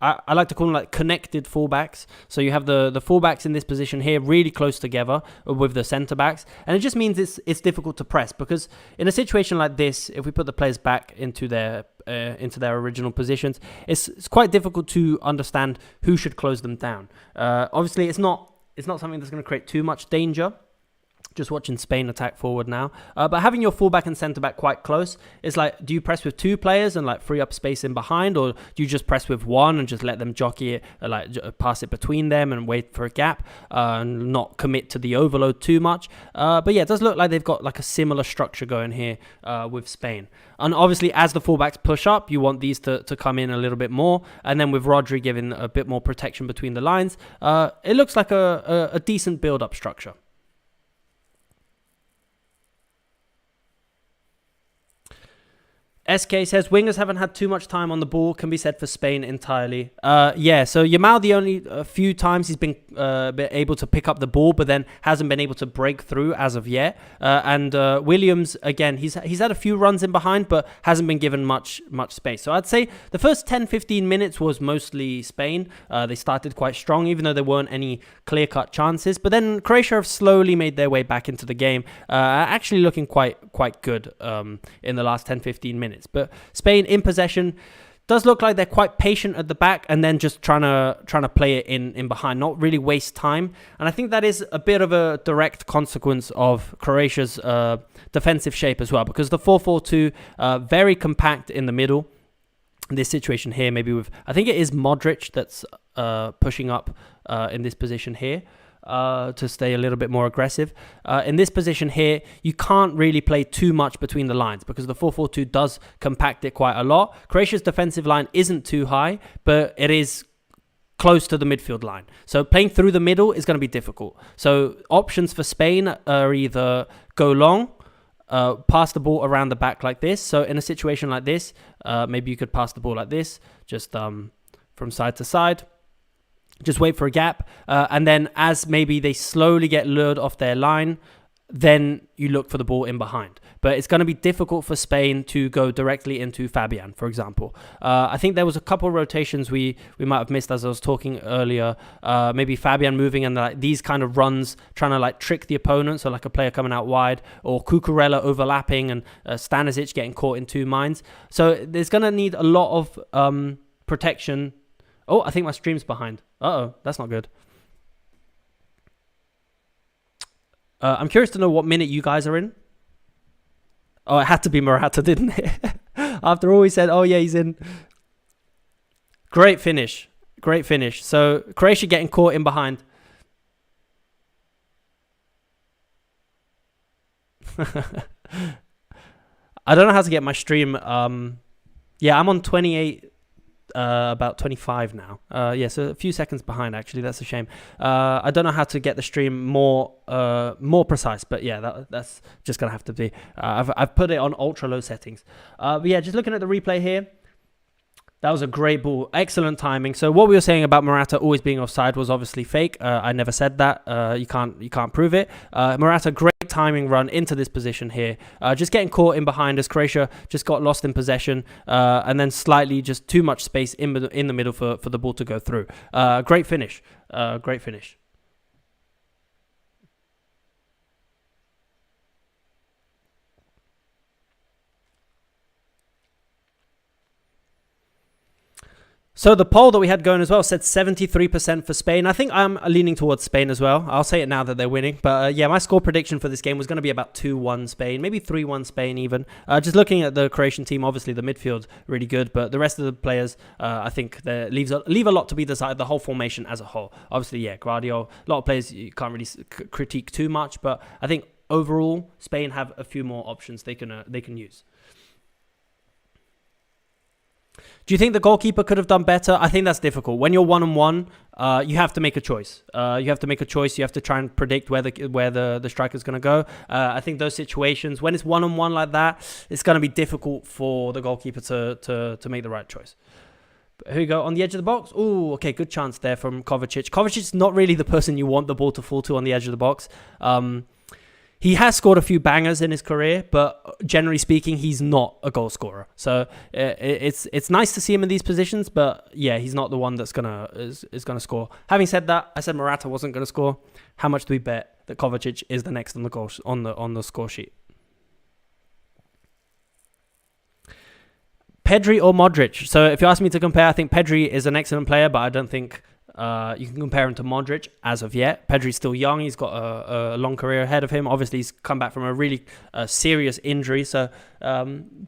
I like to call them like connected fullbacks. So you have the fullbacks in this position here really close together with the centre-backs. And it just means it's difficult to press because in a situation like this, if we put the players back into their original positions, it's quite difficult to understand who should close them down. Obviously, it's not something that's going to create too much danger. Just watching Spain attack forward now. But having your fullback and centre-back quite close, it's like, do you press with two players and like free up space in behind? Or do you just press with one and just let them jockey it, pass it between them and wait for a gap and not commit to the overload too much? But yeah, it does look like they've got like a similar structure going here with Spain. And obviously, as the fullbacks push up, you want these to come in a little bit more. And then with Rodri giving a bit more protection between the lines, it looks like a decent build-up structure. SK says, wingers haven't had too much time on the ball. Can be said for Spain entirely. Yeah, so Yamal, the only few times he's been able to pick up the ball, but then hasn't been able to break through as of yet. And Williams, again, he's had a few runs in behind, but hasn't been given much space. So I'd say the first 10-15 minutes was mostly Spain. They started quite strong, even though there weren't any clear-cut chances. But then Croatia have slowly made their way back into the game, actually looking quite good in the last 10-15 minutes. But Spain in possession does look like they're quite patient at the back and then just trying to play it in behind, not really waste time. And I think that is a bit of a direct consequence of Croatia's defensive shape as well, because the 4-4-2 very compact in the middle. In this situation here, maybe with, I think it is Modric that's pushing up in this position here. To stay a little bit more aggressive. In this position here, you can't really play too much between the lines because the 4-4-2 does compact it quite a lot. Croatia's defensive line isn't too high, but it is close to the midfield line. So playing through the middle is going to be difficult. So options for Spain are either go long, pass the ball around the back like this. So in a situation like this, maybe you could pass the ball like this, just from side to side. Just wait for a gap. And then as maybe they slowly get lured off their line, then you look for the ball in behind. But it's going to be difficult for Spain to go directly into Fabian, for example. I think there was a couple of rotations we might have missed as I was talking earlier. Maybe Fabian moving and like these kind of runs, trying to like trick the opponent, so like a player coming out wide, or Cucurella overlapping and Stanisic getting caught in two minds. So there's going to need a lot of protection. Oh, I think my stream's behind. Uh-oh, that's not good. I'm curious to know what minute you guys are in. Oh, it had to be Morata, didn't it? After all, we said, oh, yeah, he's in. Great finish. Great finish. So, Croatia getting caught in behind. I don't know how to get my stream. Yeah, I'm on 28, about 25 now. Yeah, so a few seconds behind, actually. That's a shame. I don't know how to get the stream more precise, but yeah, that's just going to have to be. I've put it on ultra low settings. But yeah, just looking at the replay here. That was a great ball. Excellent timing. So what we were saying about Morata always being offside was obviously fake. I never said that. You can't prove it. Morata, great timing run into this position here. Just getting caught in behind as Croatia just got lost in possession. And then slightly just too much space in the middle for the ball to go through. Great finish. Great finish. So the poll that we had going as well said 73% for Spain. I think I'm leaning towards Spain as well. I'll say it now that they're winning. But yeah, my score prediction for this game was going to be about 2-1 Spain, maybe 3-1 Spain even. Just looking at the Croatian team, obviously the midfield really good, but the rest of the players, I think they leave a lot to be desired, the whole formation as a whole. Obviously, yeah, Guardiola, a lot of players you can't really critique too much, but I think overall Spain have a few more options they can use. Do you think the goalkeeper could have done better? I think that's difficult. When you're 1-on-1, you have to make a choice. You have to try and predict where the striker's going to go. I think those situations, when it's 1-on-1 like that, it's going to be difficult for the goalkeeper to make the right choice. But here we go, on the edge of the box. Ooh, okay, good chance there from Kovacic. Kovacic's not really the person you want the ball to fall to on the edge of the box. He has scored a few bangers in his career, but generally speaking, he's not a goal scorer. So it's nice to see him in these positions, but yeah, he's not the one that's is gonna score. Having said that, I said Morata wasn't gonna score. How much do we bet that Kovacic is the next on the goal on the score sheet? Pedri or Modric? So if you ask me to compare, I think Pedri is an excellent player, but I don't think you can compare him to Modric as of yet. Pedri's still young. He's got a long career ahead of him. Obviously, he's come back from a really serious injury, so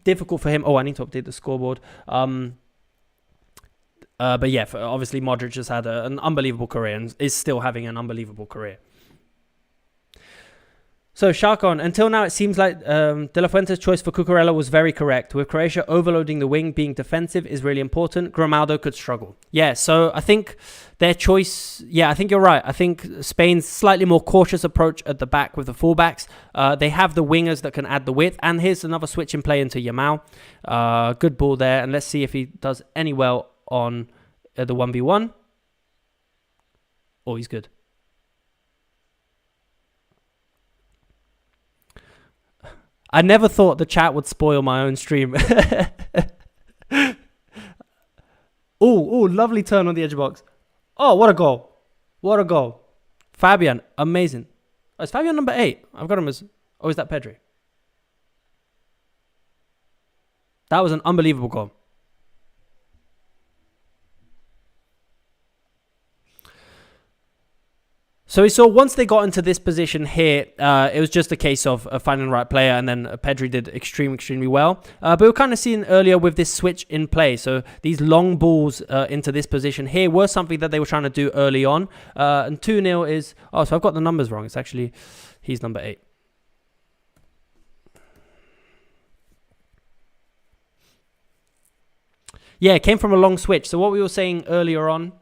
difficult for him. Oh, I need to update the scoreboard. But yeah, obviously, Modric has had an unbelievable career and is still having an unbelievable career. So, Sharkon, until now, it seems like De La Fuente's choice for Cucurella was very correct. With Croatia overloading the wing, being defensive is really important. Grimaldo could struggle. Yeah, so I think their choice... Yeah, I think you're right. I think Spain's slightly more cautious approach at the back with the fullbacks. They have the wingers that can add the width. And here's another switch in play into Yamal. Good ball there. And let's see if he does any well on the 1v1. Oh, he's good. I never thought the chat would spoil my own stream. Oh, lovely turn on the edge of the box. Oh, what a goal. What a goal. Fabian, amazing. Oh, is Fabian number 8? I've got him as... Oh, is that Pedri? That was an unbelievable goal. So we saw once they got into this position here, it was just a case of finding the right player, and then Pedri did extremely well. But we were kind of seeing earlier with this switch in play. So these long balls into this position here were something that they were trying to do early on. And 2-0 is... Oh, so I've got the numbers wrong. It's actually... He's number 8. Yeah, it came from a long switch. So what we were saying earlier on...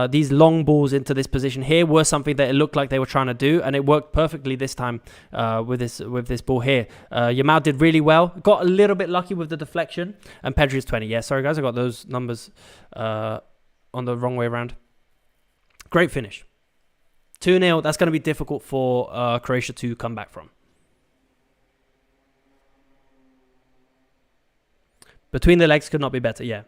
these long balls into this position here were something that it looked like they were trying to do, and it worked perfectly this time with this ball here. Yamal did really well, got a little bit lucky with the deflection, and Pedri is 20. Yeah, sorry guys, I got those numbers on the wrong way around. Great finish. 2-0, that's going to be difficult for Croatia to come back from. Between the legs could not be better, yeah.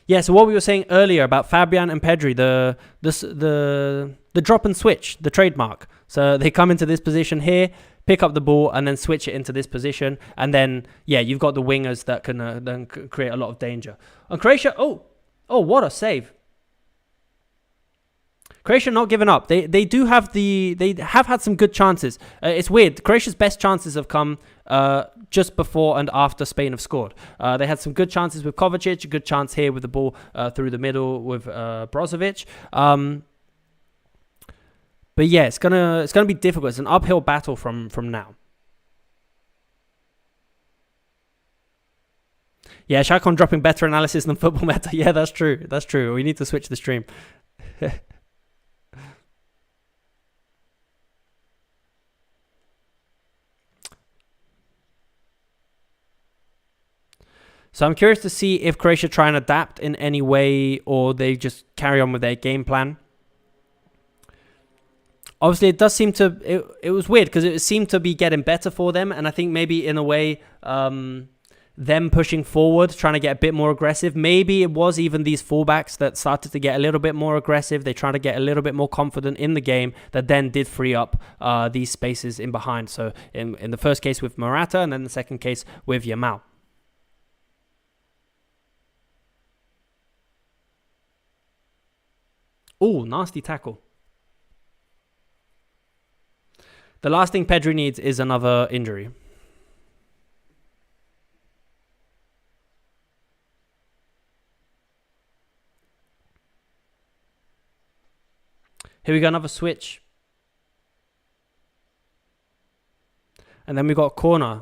Yeah, so what we were saying earlier about Fabian and Pedri, the drop and switch, the trademark. So they come into this position here, pick up the ball, and then switch it into this position. And then, yeah, you've got the wingers that can then create a lot of danger. And Croatia, oh, what a save. Croatia not giving up. They have had some good chances. It's weird. Croatia's best chances have come just before and after Spain have scored. They had some good chances with Kovacic, a good chance here with the ball through the middle with Brozovic. But yeah, it's gonna be difficult. It's an uphill battle from now. Yeah, Shakon dropping better analysis than football meta. Yeah, that's true. That's true. We need to switch the stream. So I'm curious to see if Croatia try and adapt in any way or they just carry on with their game plan. Obviously, it does seem to... It was weird because it seemed to be getting better for them. And I think maybe in a way, them pushing forward, trying to get a bit more aggressive. Maybe it was even these fullbacks that started to get a little bit more aggressive. They tried to get a little bit more confident in the game that then did free up these spaces in behind. So in the first case with Morata and then the second case with Yamal. Oh, nasty tackle. The last thing Pedri needs is another injury. Here we go, another switch. And then we got a corner.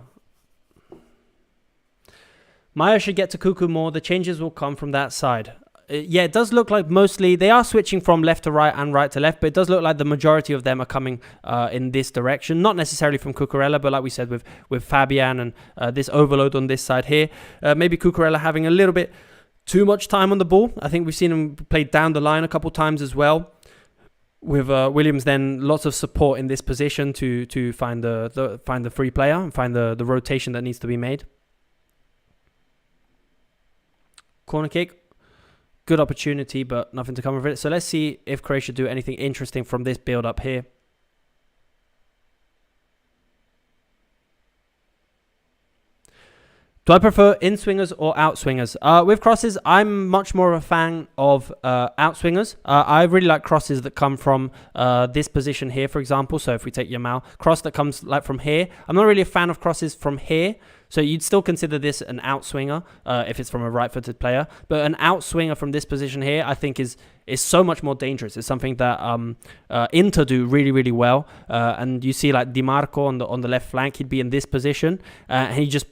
Maya should get to Cuckoo more. The changes will come from that side. Yeah, it does look like mostly they are switching from left to right and right to left, but it does look like the majority of them are coming in this direction. Not necessarily from Cucurella, but like we said with Fabian and this overload on this side here. Maybe Cucurella having a little bit too much time on the ball. I think we've seen him play down the line a couple times as well. With Williams then lots of support in this position to find the free player and find the rotation that needs to be made. Corner kick. Good opportunity, but nothing to come of it. So let's see if Croatia do anything interesting from this build-up here. Do I prefer in-swingers or out-swingers? With crosses, I'm much more of a fan of out-swingers. I really like crosses that come from this position here, for example. So if we take Yamal, cross that comes like from here. I'm not really a fan of crosses from here. So you'd still consider this an outswinger if it's from a right-footed player. But an outswinger from this position here, I think is so much more dangerous. It's something that Inter do really, really well. And you see like Di Marco on the left flank, he'd be in this position. And he just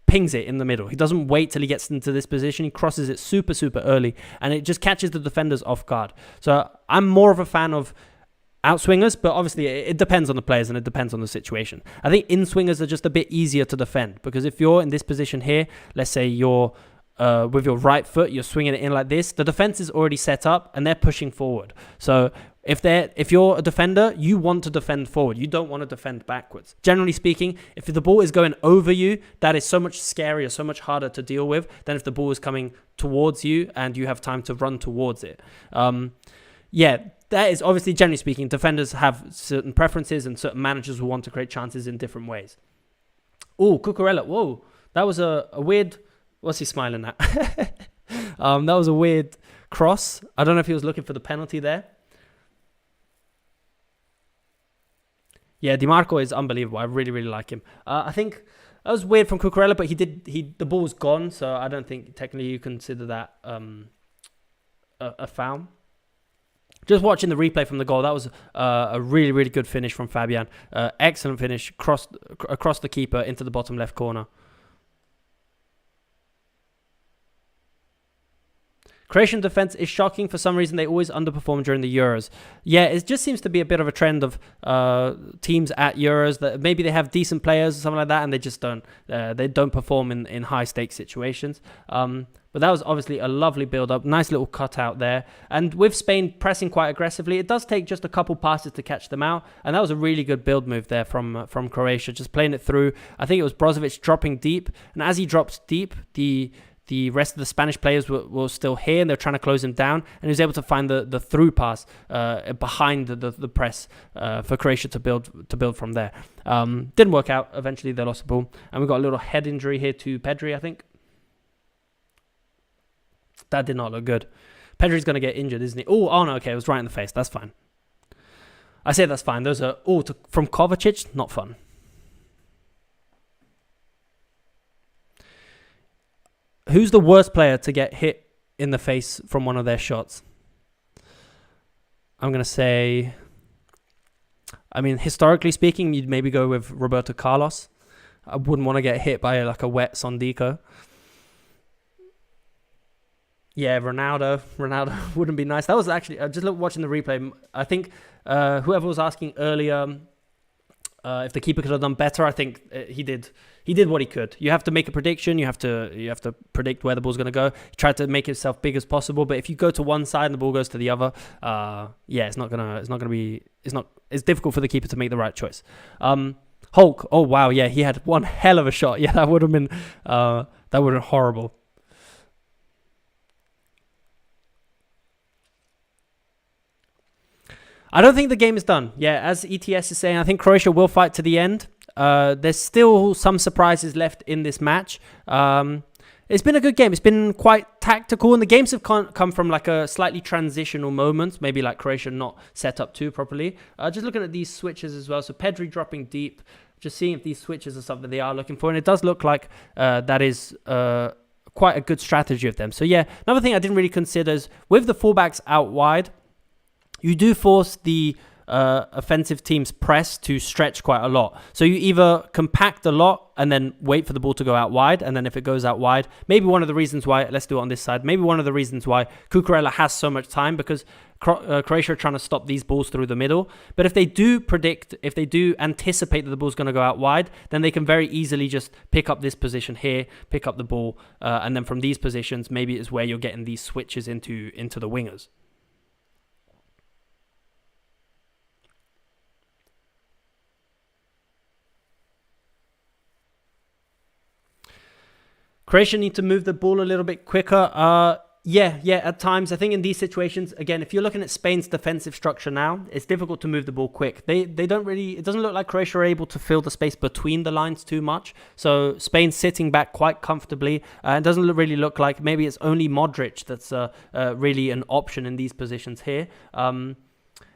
pings it in the middle. He doesn't wait till he gets into this position. He crosses it super, super early. And it just catches the defenders off guard. So I'm more of a fan of outswingers, but obviously it depends on the players and it depends on the situation. I think in-swingers are just a bit easier to defend because if you're in this position here, let's say you're with your right foot, you're swinging it in like this, the defense is already set up and they're pushing forward. So if you're a defender, you want to defend forward. You don't want to defend backwards. Generally speaking, if the ball is going over you, that is so much scarier, so much harder to deal with than if the ball is coming towards you and you have time to run towards it. Yeah, that is obviously, generally speaking, defenders have certain preferences and certain managers will want to create chances in different ways. Oh, Cucurella. Whoa, that was a weird... What's he smiling at? That was a weird cross. I don't know if he was looking for the penalty there. Yeah, Di Marco is unbelievable. I really, really like him. I think that was weird from Cucurella, but the ball was gone, so I don't think technically you consider that a foul. Just watching the replay from the goal, that was a really, really good finish from Fabian. Excellent finish across the keeper into the bottom left corner. Croatian defense is shocking. For some reason, they always underperform during the Euros. Yeah, it just seems to be a bit of a trend of teams at Euros that maybe they have decent players or something like that, and they just don't perform in high stakes situations. But that was obviously a lovely build-up, nice little cutout there. And with Spain pressing quite aggressively, it does take just a couple passes to catch them out. And that was a really good build move there from Croatia, just playing it through. I think it was Brozovic dropping deep. And as he drops deep, the rest of the Spanish players were still here, and they're trying to close him down. And he was able to find the through pass behind the press for Croatia to build from there. Didn't work out. Eventually, they lost the ball. And we got a little head injury here to Pedri, I think. That did not look good. Pedri's going to get injured, isn't he? Oh, no, okay, it was right in the face. That's fine. I say that's fine. Those are, from Kovacic, not fun. Who's the worst player to get hit in the face from one of their shots? I'm going to say, historically speaking, you'd maybe go with Roberto Carlos. I wouldn't want to get hit by like a wet Sondico. Yeah, Ronaldo wouldn't be nice. That was actually, I just watching the replay. I think whoever was asking earlier if the keeper could have done better, I think he did what he could. You have to make a prediction. You have to predict where the ball's going to go. Try to make yourself big as possible. But if you go to one side and the ball goes to the other, it's difficult for the keeper to make the right choice. Hulk, oh wow, yeah, he had one hell of a shot. Yeah, that would have been horrible. I don't think the game is done. Yeah, as ETS is saying, I think Croatia will fight to the end. There's still some surprises left in this match. It's been a good game. It's been quite tactical, and the games have come from like a slightly transitional moment, maybe like Croatia not set up too properly. Just looking at these switches as well. So Pedri dropping deep, just seeing if these switches are something they are looking for, and it does look like that is quite a good strategy of them. So yeah, another thing I didn't really consider is with the fullbacks out wide, you do force the offensive team's press to stretch quite a lot. So you either compact a lot and then wait for the ball to go out wide, and then if it goes out wide, maybe one of the reasons why, let's do it on this side, maybe one of the reasons why Cucurella has so much time, because Croatia are trying to stop these balls through the middle. But if they do anticipate that the ball's going to go out wide, then they can very easily just pick up this position here, pick up the ball, and then from these positions, maybe it's where you're getting these switches into the wingers. Croatia need to move the ball a little bit quicker. Yeah, at times. I think in these situations, again, if you're looking at Spain's defensive structure now, it's difficult to move the ball quick. They don't really, it doesn't look like Croatia are able to fill the space between the lines too much. So Spain's sitting back quite comfortably. It doesn't really look like maybe it's only Modric that's really an option in these positions here.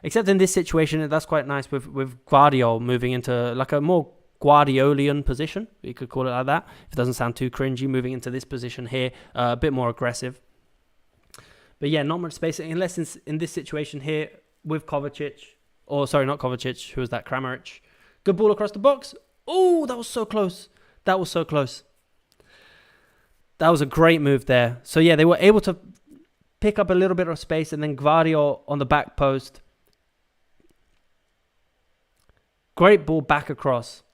Except in this situation, that's quite nice with Guardiola moving into like a more Guardiolian position, you could call it like that, if it doesn't sound too cringy, moving into this position here, a bit more aggressive. But yeah, not much space, unless in this situation here with Kovacic, or sorry, not Kovacic, who was that, Kramaric. Good ball across the box. Oh, that was so close. That was so close. That was a great move there. So yeah, they were able to pick up a little bit of space, and then Guardiola on the back post. Great ball back across.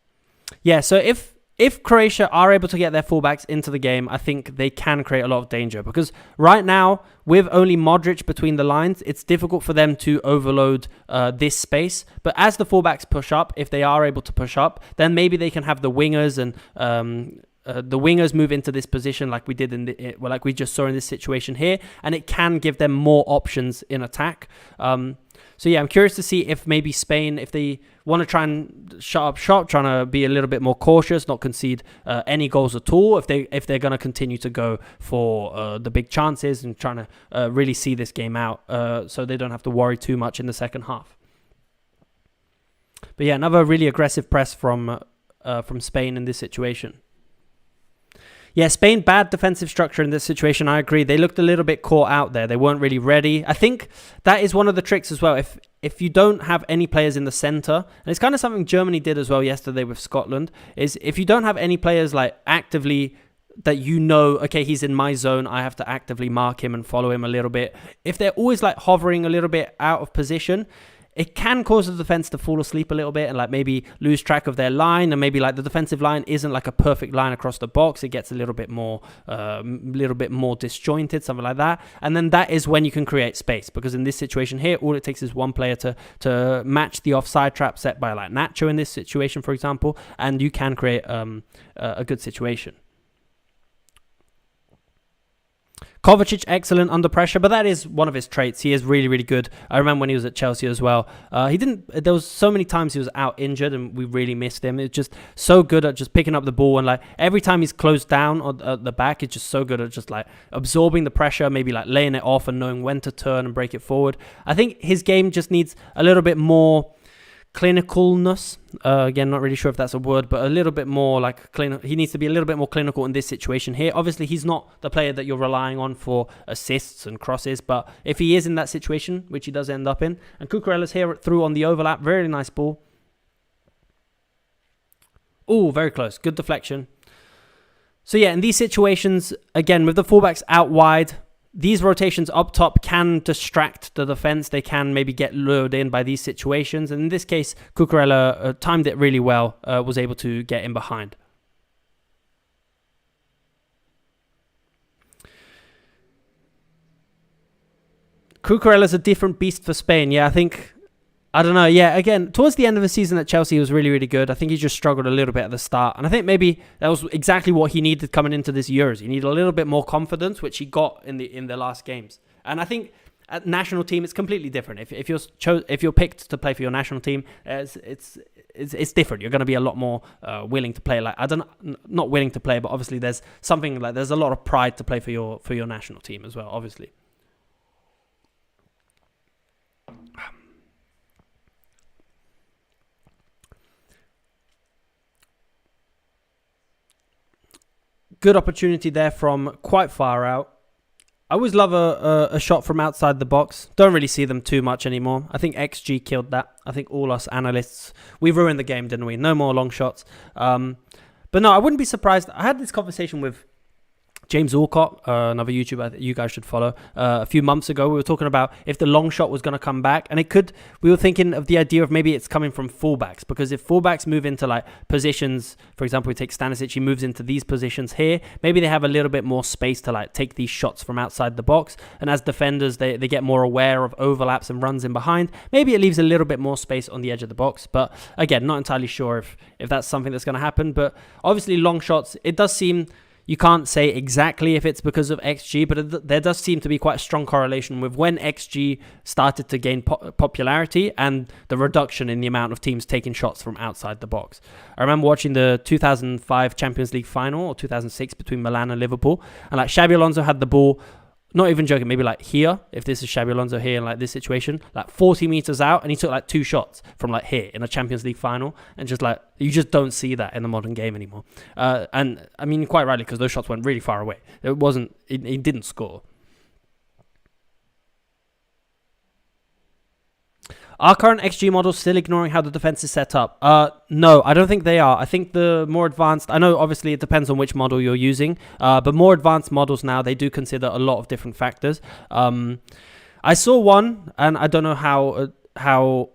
Yeah, so if Croatia are able to get their fullbacks into the game, I think they can create a lot of danger, because right now, with only Modric between the lines, it's difficult for them to overload this space. But as the fullbacks push up, if they are able to push up, then maybe they can have the wingers and the wingers move into this position like we did like we just saw in this situation here, and it can give them more options in attack. So yeah, I'm curious to see if maybe Spain, if they want to try and shut up shop, trying to be a little bit more cautious, not concede any goals at all, if they're going to continue to go for the big chances and trying to really see this game out, so they don't have to worry too much in the second half. But yeah, another really aggressive press from Spain in this situation. Yeah, Spain, bad defensive structure in this situation. I agree. They looked a little bit caught out there. They weren't really ready. I think that is one of the tricks as well. If you don't have any players in the center, and it's kind of something Germany did as well yesterday with Scotland, is if you don't have any players like actively that you know, okay, he's in my zone, I have to actively mark him and follow him a little bit. If they're always like hovering a little bit out of position, it can cause the defense to fall asleep a little bit and like maybe lose track of their line, and maybe like the defensive line isn't like a perfect line across the box. It gets a little bit more disjointed, something like that. And then that is when you can create space, because in this situation here, all it takes is one player to match the offside trap set by like Nacho in this situation, for example, and you can create a good situation. Kovacic, excellent under pressure, but that is one of his traits. He is really, really good. I remember when he was at Chelsea as well. There was so many times he was out injured and we really missed him. It's just so good at just picking up the ball, and like every time he's closed down at the back, it's just so good at just like absorbing the pressure, maybe like laying it off and knowing when to turn and break it forward. I think his game just needs a little bit more clinicalness. Again, not really sure if that's a word, but a little bit more like clinical. He needs to be a little bit more clinical in this situation here. Obviously, he's not the player that you're relying on for assists and crosses, but if he is in that situation, which he does end up in, and Cucurella's here through on the overlap, very nice ball. Oh, very close. Good deflection. So yeah, in these situations, again, with the fullbacks out wide, these rotations up top can distract the defense. They can maybe get lured in by these situations. And in this case, Cucurella timed it really well, was able to get in behind. Cucurella's a different beast for Spain. Yeah, I don't know. Yeah, again, towards the end of the season at Chelsea, he was really, really good. I think he just struggled a little bit at the start. And I think maybe that was exactly what he needed coming into this Euros. He needed a little bit more confidence, which he got in the last games. And I think at national team, it's completely different. If you're picked to play for your national team, it's different. You're going to be a lot more willing to play. Like not willing to play, but obviously there's something like there's a lot of pride to play for your national team as well, obviously. Good opportunity there from quite far out. I always love a shot from outside the box. Don't really see them too much anymore. I think XG killed that. I think all us analysts, we ruined the game, didn't we? No more long shots. But no, I wouldn't be surprised. I had this conversation with James Alcott, another YouTuber that you guys should follow, a few months ago. We were talking about if the long shot was going to come back, and we were thinking of the idea of maybe it's coming from fullbacks, because if fullbacks move into like positions, for example, we take Stanisic, he moves into these positions here, maybe they have a little bit more space to like take these shots from outside the box, and as defenders, they get more aware of overlaps and runs in behind. Maybe it leaves a little bit more space on the edge of the box, but again, not entirely sure if that's something that's going to happen. But obviously long shots, it does seem, you can't say exactly if it's because of XG, but there does seem to be quite a strong correlation with when XG started to gain popularity and the reduction in the amount of teams taking shots from outside the box. I remember watching the 2005 Champions League final, or 2006, between Milan and Liverpool, and like Xabi Alonso had the ball, not even joking, maybe like here, if this is Xabi Alonso here in like this situation, like 40 meters out, and he took like 2 shots from like here in a Champions League final, and just like, you just don't see that in the modern game anymore. And I mean, quite rightly, because those shots went really far away. He didn't score. Are current XG models still ignoring how the defense is set up? No, I don't think they are. I think the more advanced, I know obviously it depends on which model you're using, but more advanced models now, they do consider a lot of different factors. I saw one, and I don't know how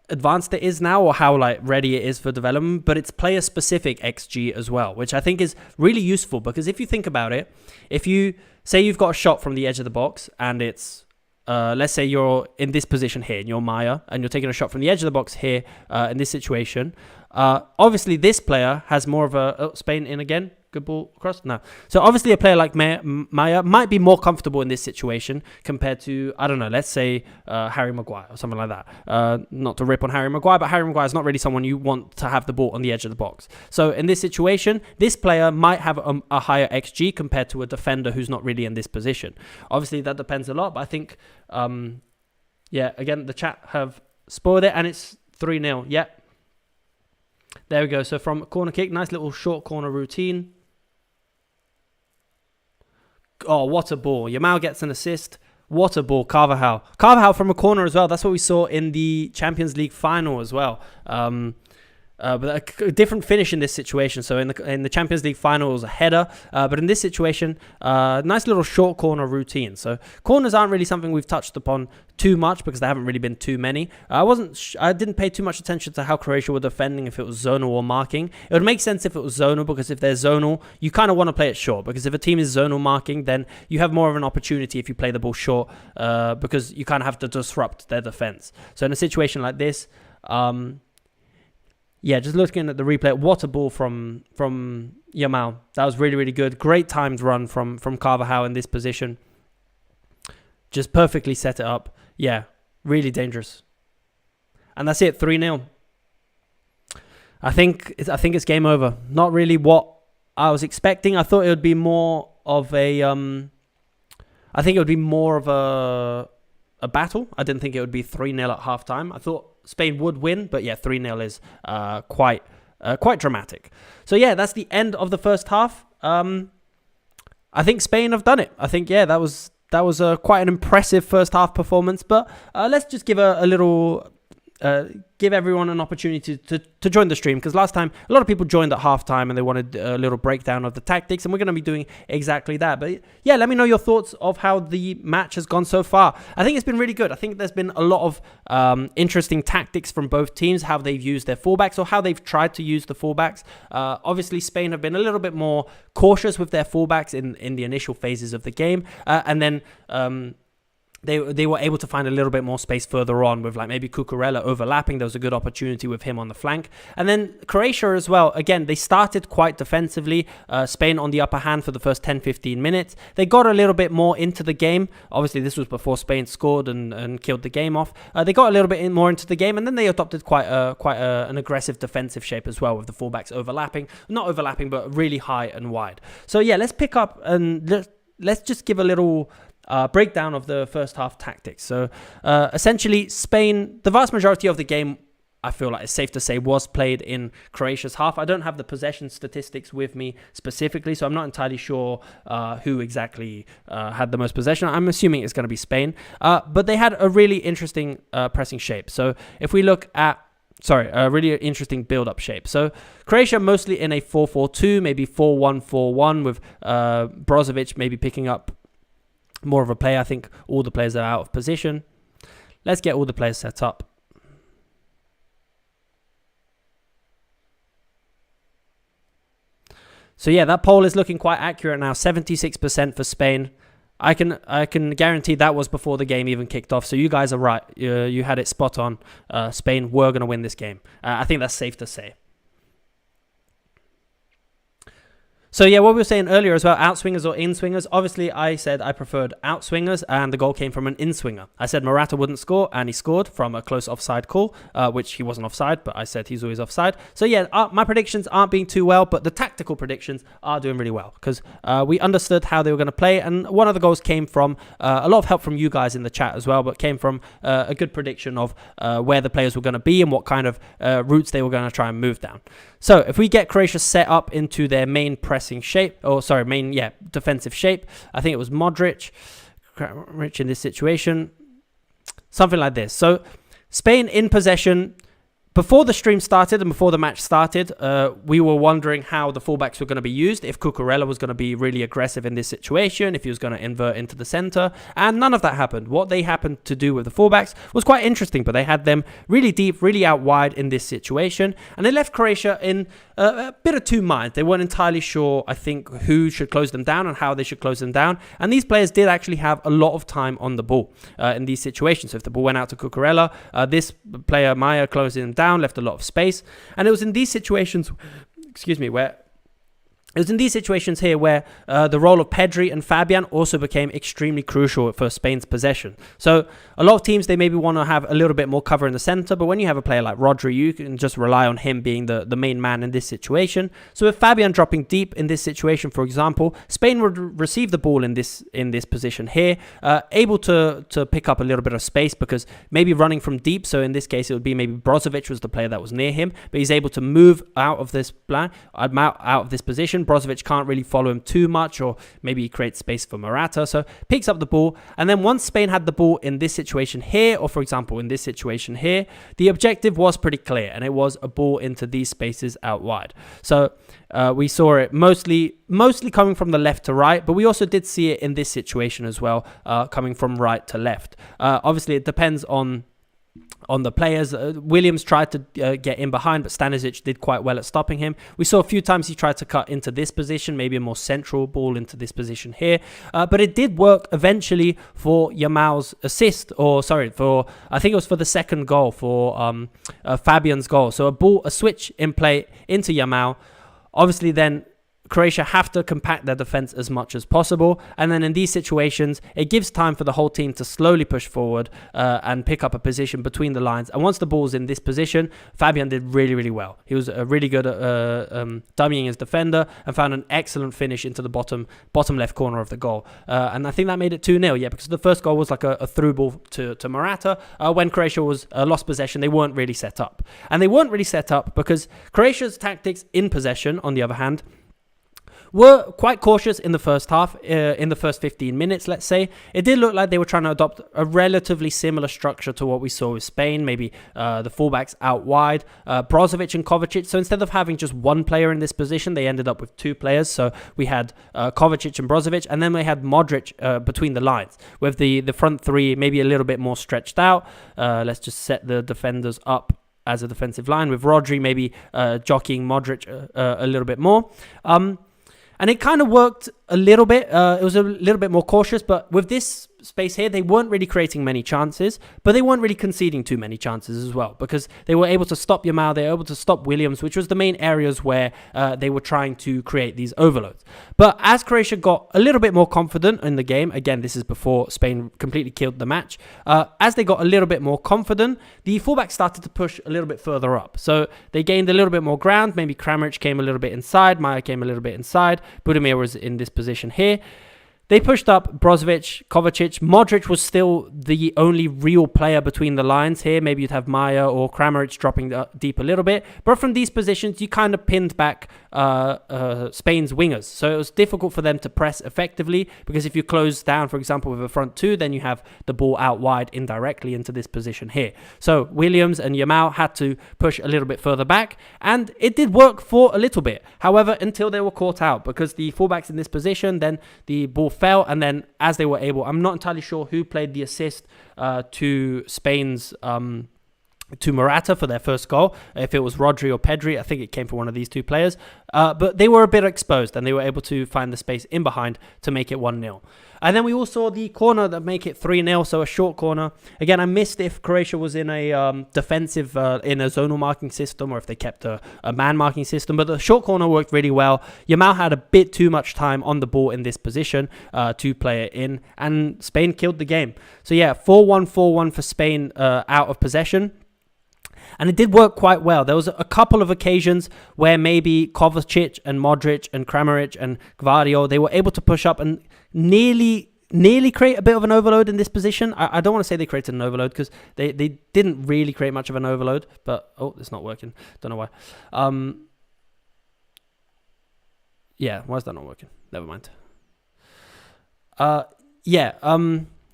advanced it is now or how like ready it is for development, but it's player specific XG as well, which I think is really useful, because if you think about it, if you say you've got a shot from the edge of the box and it's let's say you're in this position here and you're Maya and you're taking a shot from the edge of the box here in this situation. Obviously, this player has more of a... Spain in again. Good ball across? No. So obviously a player like Maya might be more comfortable in this situation compared to, I don't know, let's say Harry Maguire or something like that. Not to rip on Harry Maguire, but Harry Maguire is not really someone you want to have the ball on the edge of the box. So in this situation, this player might have a higher XG compared to a defender who's not really in this position. Obviously, that depends a lot, but I think, yeah, again, the chat have spoiled it, and it's 3-0. Yeah. There we go. So from corner kick, nice little short corner routine. Oh, what a ball. Yamal gets an assist. What a ball. Carvajal from a corner as well. That's what we saw in the Champions League final as well. but a different finish in this situation. So in the Champions League final, it was a header. But in this situation, nice little short corner routine. So corners aren't really something we've touched upon too much because there haven't really been too many. I didn't pay too much attention to how Croatia were defending, if it was zonal or marking. It would make sense if it was zonal, because if they're zonal, you kind of want to play it short, because if a team is zonal marking, then you have more of an opportunity if you play the ball short, because you kind of have to disrupt their defense. So in a situation like this, just looking at the replay, what a ball from Yamal. That was really, really good. Great timed run from Carvajal in this position. Just perfectly set it up. Yeah, really dangerous. And that's it, 3-0. I think it's game over. Not really what I was expecting. I thought it would be more of a battle. I didn't think it would be 3-0 at halftime. I thought Spain would win, but yeah, 3-0 is quite dramatic. So yeah, that's the end of the first half. I think Spain have done it. I think, yeah, that was quite an impressive first half performance. But let's just give a little give everyone an opportunity to join the stream, because last time a lot of people joined at halftime and they wanted a little breakdown of the tactics, and we're going to be doing exactly that. But yeah, let me know your thoughts of how the match has gone so far. I think it's been really good. I think there's been a lot of interesting tactics from both teams, how they've used their fullbacks or how they've tried to use the fullbacks. Obviously, Spain have been a little bit more cautious with their fullbacks in the initial phases of the game, and then they were able to find a little bit more space further on with like maybe Cucurella overlapping. There was a good opportunity with him on the flank. And then Croatia as well. Again, they started quite defensively. Spain on the upper hand for the first 10-15 minutes. They got a little bit more into the game. Obviously, this was before Spain scored and killed the game off. They got a little bit more into the game, and then they adopted quite an aggressive defensive shape as well, with the fullbacks overlapping. Not overlapping, but really high and wide. So yeah, let's pick up and let's just give a little breakdown of the first half tactics. So essentially, Spain, the vast majority of the game, I feel like it's safe to say, was played in Croatia's half. I don't have the possession statistics with me specifically, so I'm not entirely sure who exactly had the most possession. I'm assuming it's going to be Spain. But they had a really interesting pressing shape. So if we look at a really interesting build-up shape. So Croatia mostly in a 4-4-2, maybe 4-1-4-1, with Brozovic maybe picking up more of a play. I think all the players are out of position. Let's get all the players set up. So yeah, that poll is looking quite accurate now. 76% for Spain. I can guarantee that was before the game even kicked off. So you guys are right. You had it spot on. Spain were going to win this game. I think that's safe to say. So yeah, what we were saying earlier as well, outswingers or in-swingers. Obviously, I said I preferred outswingers, and the goal came from an in-swinger. I said Morata wouldn't score, and he scored from a close offside call, which he wasn't offside, but I said he's always offside. So yeah, my predictions aren't being too well, but the tactical predictions are doing really well, because we understood how they were going to play, and one of the goals came from a lot of help from you guys in the chat as well, but came from a good prediction of where the players were going to be and what kind of routes they were going to try and move down. So if we get Croatia set up into their main pressing shape, defensive shape, I think it was Modric in this situation, something like this. So Spain in possession. Before the stream started and before the match started, we were wondering how the fullbacks were going to be used, if Cucurella was going to be really aggressive in this situation, if he was going to invert into the center, and none of that happened. What they happened to do with the fullbacks was quite interesting, but they had them really deep, really out wide in this situation, and they left Croatia in a bit of two minds. They weren't entirely sure, I think, who should close them down and how they should close them down, and these players did actually have a lot of time on the ball in these situations. So if the ball went out to Cucurella, this player, Maya, closing them down, left a lot of space. And it was in these situations, where the role of Pedri and Fabian also became extremely crucial for Spain's possession. So a lot of teams, they maybe want to have a little bit more cover in the center, but when you have a player like Rodri, you can just rely on him being the main man in this situation. So with Fabian dropping deep in this situation, for example, Spain would receive the ball in this position here, able to pick up a little bit of space, because maybe running from deep, so in this case it would be maybe Brozovic was the player that was near him, but he's able to move out of this position, position. Brozovic can't really follow him too much, or maybe he creates space for Morata. So picks up the ball. And then once Spain had the ball in this situation here, or for example, in this situation here, the objective was pretty clear, and it was a ball into these spaces out wide. So we saw it mostly coming from the left to right, but we also did see it in this situation as well, coming from right to left. Obviously, it depends on the players. Williams tried to get in behind, but Stanisic did quite well at stopping him. We saw a few times he tried to cut into this position, maybe a more central ball into this position here. But it did work eventually for Yamal's assist, I think it was for the second goal, for Fabian's goal. So a switch in play into Yamal. Obviously then Croatia have to compact their defense as much as possible, and then in these situations it gives time for the whole team to slowly push forward and pick up a position between the lines. And once the ball's in this position, Fabian did really well. He was really good at dummying his defender and found an excellent finish into the bottom left corner of the goal, and I think that made it 2-0, because the first goal was like a through ball to Morata. When Croatia was lost possession, they weren't really set up, and they weren't really set up because Croatia's tactics in possession, on the other hand, were quite cautious in the first half, in the first 15 minutes, let's say. It did look like they were trying to adopt a relatively similar structure to what we saw with Spain, maybe the fullbacks out wide, Brozovic and Kovacic. So instead of having just one player in this position, they ended up with two players. So we had Kovacic and Brozovic, and then they had Modric between the lines, with the front three maybe a little bit more stretched out. Let's just set the defenders up as a defensive line, with Rodri maybe jockeying Modric a little bit more. And it kind of worked a little bit. It was a little bit more cautious, but with this space here, they weren't really creating many chances, but they weren't really conceding too many chances as well, because they were able to stop Yamal, they were able to stop Williams, which was the main areas where they were trying to create these overloads. But as Croatia got a little bit more confident in the game, again, this is before Spain completely killed the match, as they got a little bit more confident, the fullbacks started to push a little bit further up. So they gained a little bit more ground. Maybe Kramaric came a little bit inside, Maya came a little bit inside, Budimir was in this position here. They pushed up Brozovic, Kovacic. Modric was still the only real player between the lines here. Maybe you'd have Maya or Kramaric dropping deep a little bit. But from these positions, you kind of pinned back Spain's wingers. So it was difficult for them to press effectively, because if you close down, for example, with a front two, then you have the ball out wide indirectly into this position here. So Williams and Yamal had to push a little bit further back, and it did work for a little bit. However, until they were caught out, because the fullbacks in this position, then the ball fell, and then as they were able, I'm not entirely sure who played the assist to Spain's to Morata for their first goal, if it was Rodri or Pedri. I think it came from one of these two players, but they were a bit exposed, and they were able to find the space in behind to make it 1-0. And then we all saw the corner that make it 3-0, so a short corner. Again, I missed if Croatia was in a defensive, in a zonal marking system, or if they kept a man marking system, but the short corner worked really well. Yamal had a bit too much time on the ball in this position to play it in, and Spain killed the game. So yeah, 4-1 for Spain out of possession. And it did work quite well. There was a couple of occasions where maybe Kovacic and Modric and Kramaric and Gvardiol, they were able to push up and nearly create a bit of an overload in this position. I don't want to say they created an overload, because they didn't really create much of an overload. But, oh, it's not working. Don't know why. Yeah, why is that not working? Never mind.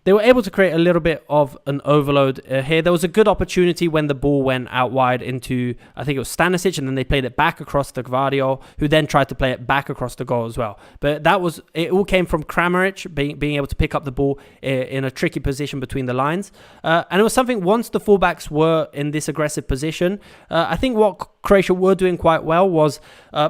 They were able to create a little bit of an overload here. There was a good opportunity when the ball went out wide into, I think it was Stanisic, and then they played it back across to Gvardiol, who then tried to play it back across the goal as well. But it all came from Kramaric being able to pick up the ball in a tricky position between the lines. And it was something, once the fullbacks were in this aggressive position, I think what Croatia were doing quite well was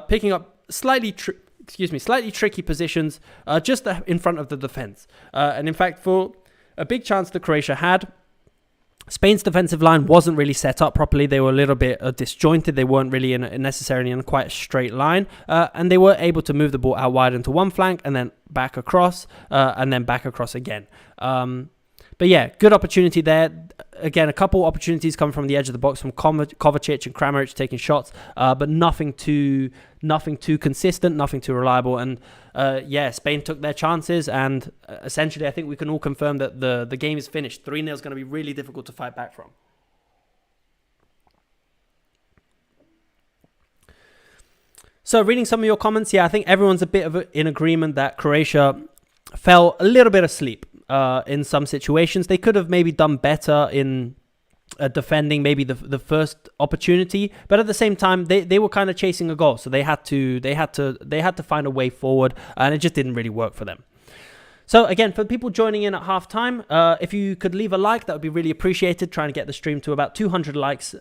picking up slightly tricky positions just in front of the defense. And in fact, for a big chance that Croatia had, Spain's defensive line wasn't really set up properly. They were a little bit disjointed. They weren't really necessarily in quite a straight line. And they were able to move the ball out wide into one flank, and then back across, and then back across again. But yeah, good opportunity there. Again, a couple opportunities coming from the edge of the box from Kovacic and Kramaric taking shots, but nothing too consistent, nothing too reliable. And Spain took their chances, and essentially I think we can all confirm that the game is finished. 3-0 is going to be really difficult to fight back from. So reading some of your comments, yeah, I think everyone's a bit in agreement that Croatia fell a little bit asleep in some situations. They could have maybe done better in defending maybe the first opportunity, but at the same time they were kind of chasing a goal, so they had to find a way forward, and it just didn't really work for them. So again, for people joining in at halftime, if you could leave a like, that would be really appreciated. Trying to get the stream to about 200 likes,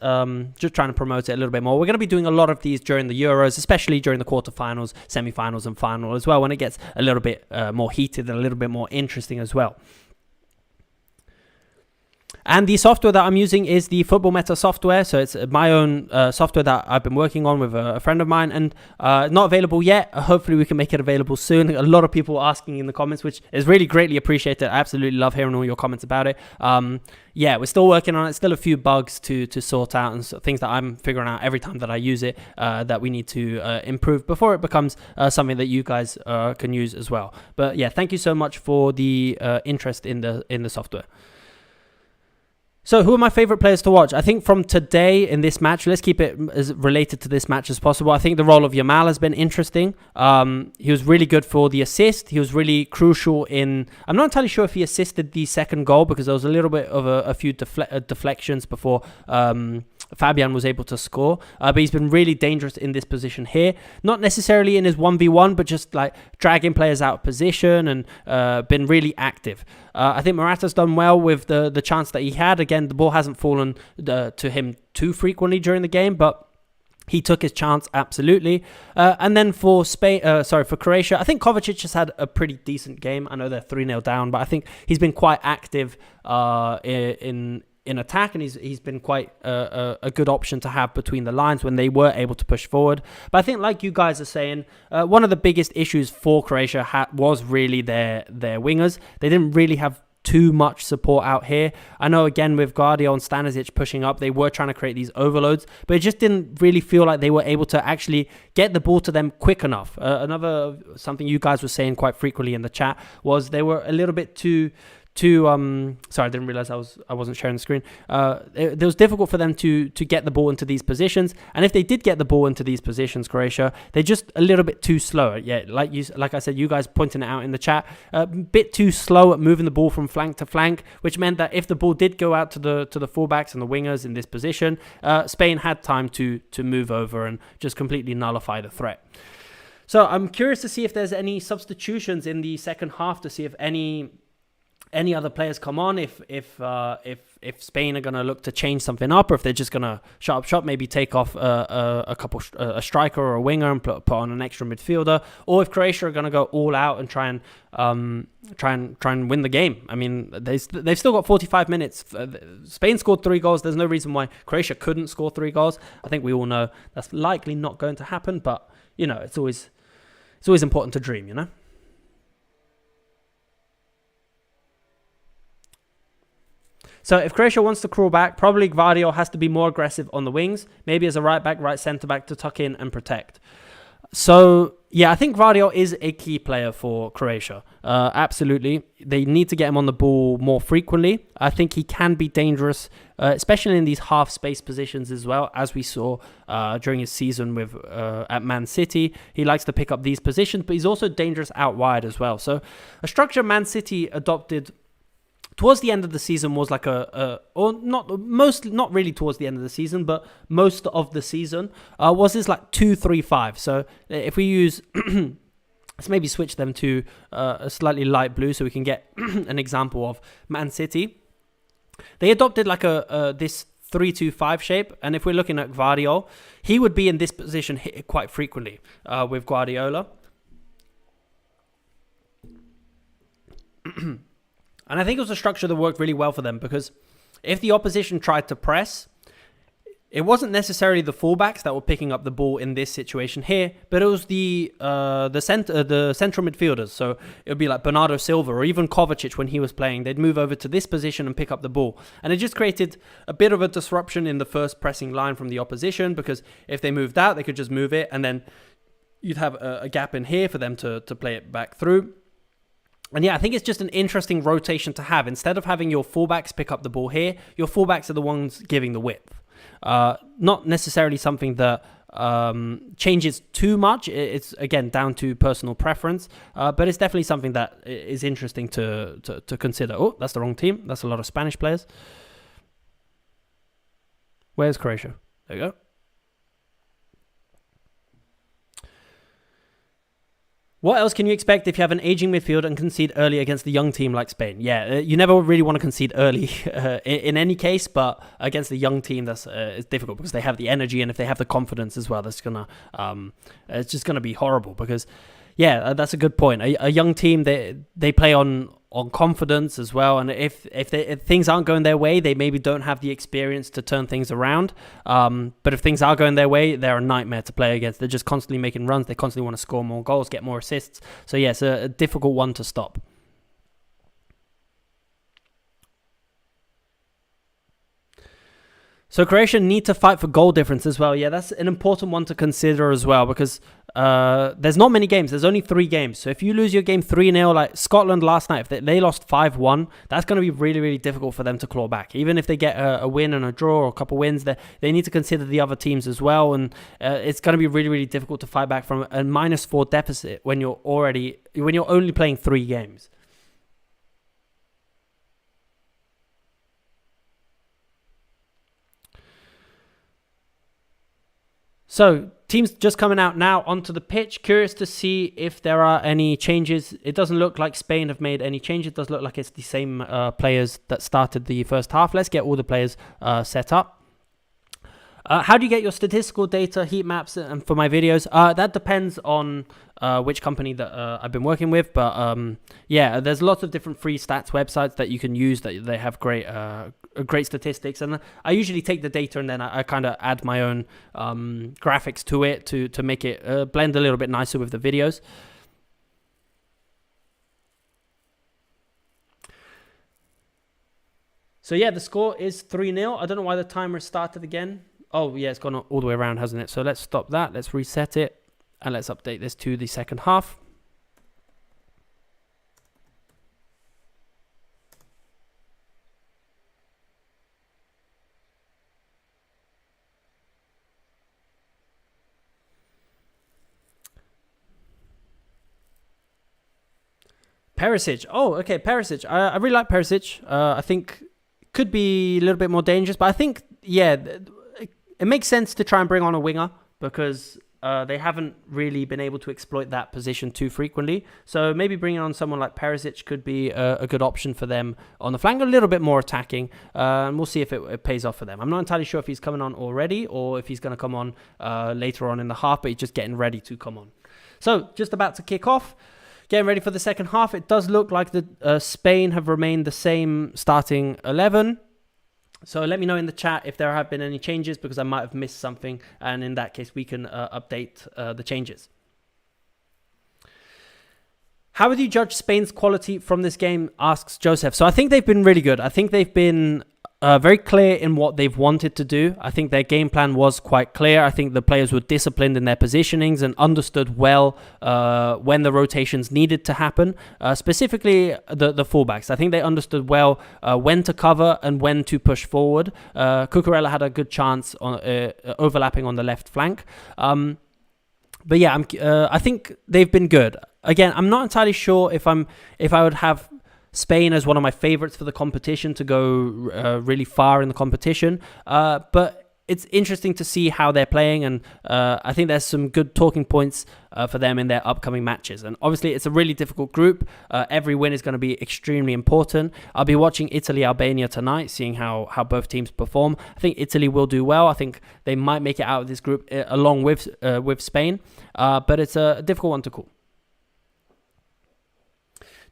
just trying to promote it a little bit more. We're going to be doing a lot of these during the Euros, especially during the quarterfinals, semi-finals and final as well, when it gets a little bit more heated and a little bit more interesting as well. And the software that I'm using is the Football Meta software. So it's my own software that I've been working on with a friend of mine, and not available yet. Hopefully we can make it available soon. A lot of people asking in the comments, which is really greatly appreciated. I absolutely love hearing all your comments about it. Yeah, we're still working on it. Still a few bugs to sort out, and things that I'm figuring out every time that I use it that we need to improve before it becomes something that you guys can use as well. But yeah, thank you so much for the interest in the software. So who are my favorite players to watch? I think from today in this match, let's keep it as related to this match as possible. I think the role of Yamal has been interesting. He was really good for the assist. He was really crucial in... I'm not entirely sure if he assisted the second goal, because there was a little bit of a few deflections before Fabian was able to score. But he's been really dangerous in this position here. Not necessarily in his 1v1, but just like dragging players out of position and been really active. I think Morata's done well with the chance that he had. Again, the ball hasn't fallen to him too frequently during the game, but he took his chance, absolutely. And then for Croatia, I think Kovacic has had a pretty decent game. I know they're 3-0 down, but I think he's been quite active in attack, and he's been quite a good option to have between the lines when they were able to push forward. But I think, like you guys are saying, one of the biggest issues for Croatia was really their wingers. They didn't really have too much support out here. I know, again, with Guardiola and Stanisic pushing up, they were trying to create these overloads, but it just didn't really feel like they were able to actually get the ball to them quick enough. Something you guys were saying quite frequently in the chat was they were a little bit too sorry, I didn't realize I wasn't sharing the screen. It was difficult for them to get the ball into these positions, and if they did get the ball into these positions, Croatia, they're just a little bit too slow. Yeah, like I said, you guys pointing it out in the chat, a bit too slow at moving the ball from flank to flank, which meant that if the ball did go out to the fullbacks and the wingers in this position, Spain had time to move over and just completely nullify the threat. So I'm curious to see if there's any substitutions in the second half, to see if any other players come on, if Spain are going to look to change something up, or if they're just going to shut up shop, maybe take off a striker or a winger and put on an extra midfielder, or if Croatia are going to go all out and try and win the game. I mean, they've still got 45 minutes. Spain scored 3 goals. There's no reason why Croatia couldn't score 3 goals. I think we all know that's likely not going to happen, but you know, it's always important to dream, you know. So if Croatia wants to crawl back, probably Gvardiol has to be more aggressive on the wings, maybe as a right back, right centre back to tuck in and protect. So yeah, I think Gvardiol is a key player for Croatia. Absolutely. They need to get him on the ball more frequently. I think he can be dangerous, especially in these half space positions as well, as we saw during his season with at Man City. He likes to pick up these positions, but he's also dangerous out wide as well. So a structure Man City adopted towards the end of the season was like not really towards the end of the season, but most of the season was this like 2-3-5. So if we use, let's maybe switch them to a slightly light blue so we can get an example of Man City. They adopted like this 3-2-5 shape, and if we're looking at Gvardiol, he would be in this position quite frequently with Guardiola. And I think it was a structure that worked really well for them, because if the opposition tried to press, it wasn't necessarily the fullbacks that were picking up the ball in this situation here, but it was the central midfielders. So it would be like Bernardo Silva or even Kovacic when he was playing. They'd move over to this position and pick up the ball. And it just created a bit of a disruption in the first pressing line from the opposition, because if they moved out, they could just move it, and then you'd have a gap in here for them to play it back through. And yeah, I think it's just an interesting rotation to have. Instead of having your fullbacks pick up the ball here, your fullbacks are the ones giving the width. Not necessarily something that changes too much. It's again down to personal preference, but it's definitely something that is interesting to consider. Oh, that's the wrong team. That's a lot of Spanish players. Where's Croatia? There you go. What else can you expect if you have an aging midfield and concede early against a young team like Spain? Yeah, you never really want to concede early in any case, but against a young team, that's it's difficult because they have the energy, and if they have the confidence as well, that's gonna it's just gonna be horrible. Because yeah, that's a good point. A young team, they play on confidence as well, and if things aren't going their way, they maybe don't have the experience to turn things around. But if things are going their way, they're a nightmare to play against. They're just constantly making runs. They constantly want to score more goals, get more assists. So yeah, it's a difficult one to stop. So Croatia need to fight for goal difference as well. Yeah, that's an important one to consider as well, because there's not many games. There's only 3 games. So if you lose your game 3-0, like Scotland last night, if they lost 5-1, that's going to be really, really difficult for them to claw back. Even if they get a win and a draw or a couple wins, they need to consider the other teams as well. And it's going to be really, really difficult to fight back from a -4 deficit when you're only playing 3 games. So, teams just coming out now onto the pitch. Curious to see if there are any changes. It doesn't look like Spain have made any changes. It does look like it's the same players that started the first half. Let's get all the players set up. How do you get your statistical data, heat maps, and for my videos? That depends on which company that I've been working with. But yeah, there's lots of different free stats websites that you can use that they have great statistics. And I usually take the data and then I kind of add my own graphics to it to make it blend a little bit nicer with the videos. So yeah, the score is 3-0. I don't know why the timer started again. Oh, yeah, it's gone all the way around, hasn't it? So let's stop that. Let's reset it. And let's update this to the second half. Perisic. Oh, okay, Perisic. I really like Perisic. I think could be a little bit more dangerous. But I think, yeah, it makes sense to try and bring on a winger because they haven't really been able to exploit that position too frequently. So maybe bringing on someone like Perisic could be a good option for them on the flank, a little bit more attacking. And we'll see if it pays off for them. I'm not entirely sure if he's coming on already or if he's going to come on later on in the half, but he's just getting ready to come on. So just about to kick off. Getting ready for the second half. It does look like Spain have remained the same starting 11. So let me know in the chat if there have been any changes because I might have missed something. And in that case, we can update the changes. How would you judge Spain's quality from this game, asks Joseph. So I think they've been really good. I think they've been very clear in what they've wanted to do. I think their game plan was quite clear. I think the players were disciplined in their positionings and understood well when the rotations needed to happen. Specifically, the fullbacks. I think they understood well when to cover and when to push forward. Cucurella had a good chance on overlapping on the left flank. But yeah, I think they've been good. Again, I'm not entirely sure if I would have Spain as one of my favorites for the competition to go really far in the competition. But it's interesting to see how they're playing, and I think there's some good talking points for them in their upcoming matches. And obviously, it's a really difficult group. Every win is going to be extremely important. I'll be watching Italy-Albania tonight, seeing how both teams perform. I think Italy will do well. I think they might make it out of this group along with Spain, but it's a difficult one to call.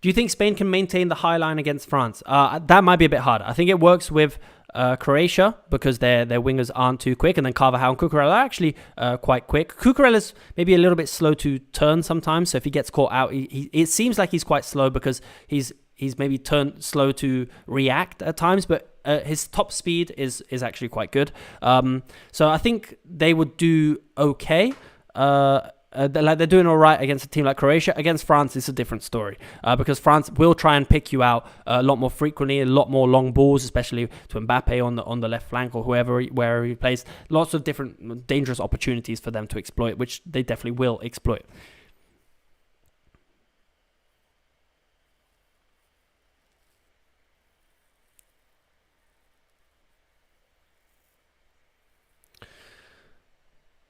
Do you think Spain can maintain the high line against France? That might be a bit harder. I think it works with Croatia because their wingers aren't too quick, and then Carvajal and Cucurella are actually quite quick. Cucurella's maybe a little bit slow to turn sometimes, so if he gets caught out, it seems like he's quite slow because he's maybe turned slow to react at times, but his top speed is actually quite good. So I think they would do okay. they're doing all right against a team like Croatia. Against France, it's a different story because France will try and pick you out a lot more frequently, a lot more long balls, especially to Mbappe on the left flank or wherever he plays. Lots of different dangerous opportunities for them to exploit, which they definitely will exploit.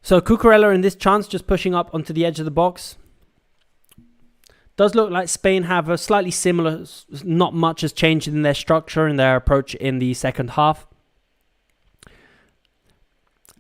So Cucurella in this chance, just pushing up onto the edge of the box. Does look like Spain have a slightly similar, not much has changed in their structure and their approach in the second half.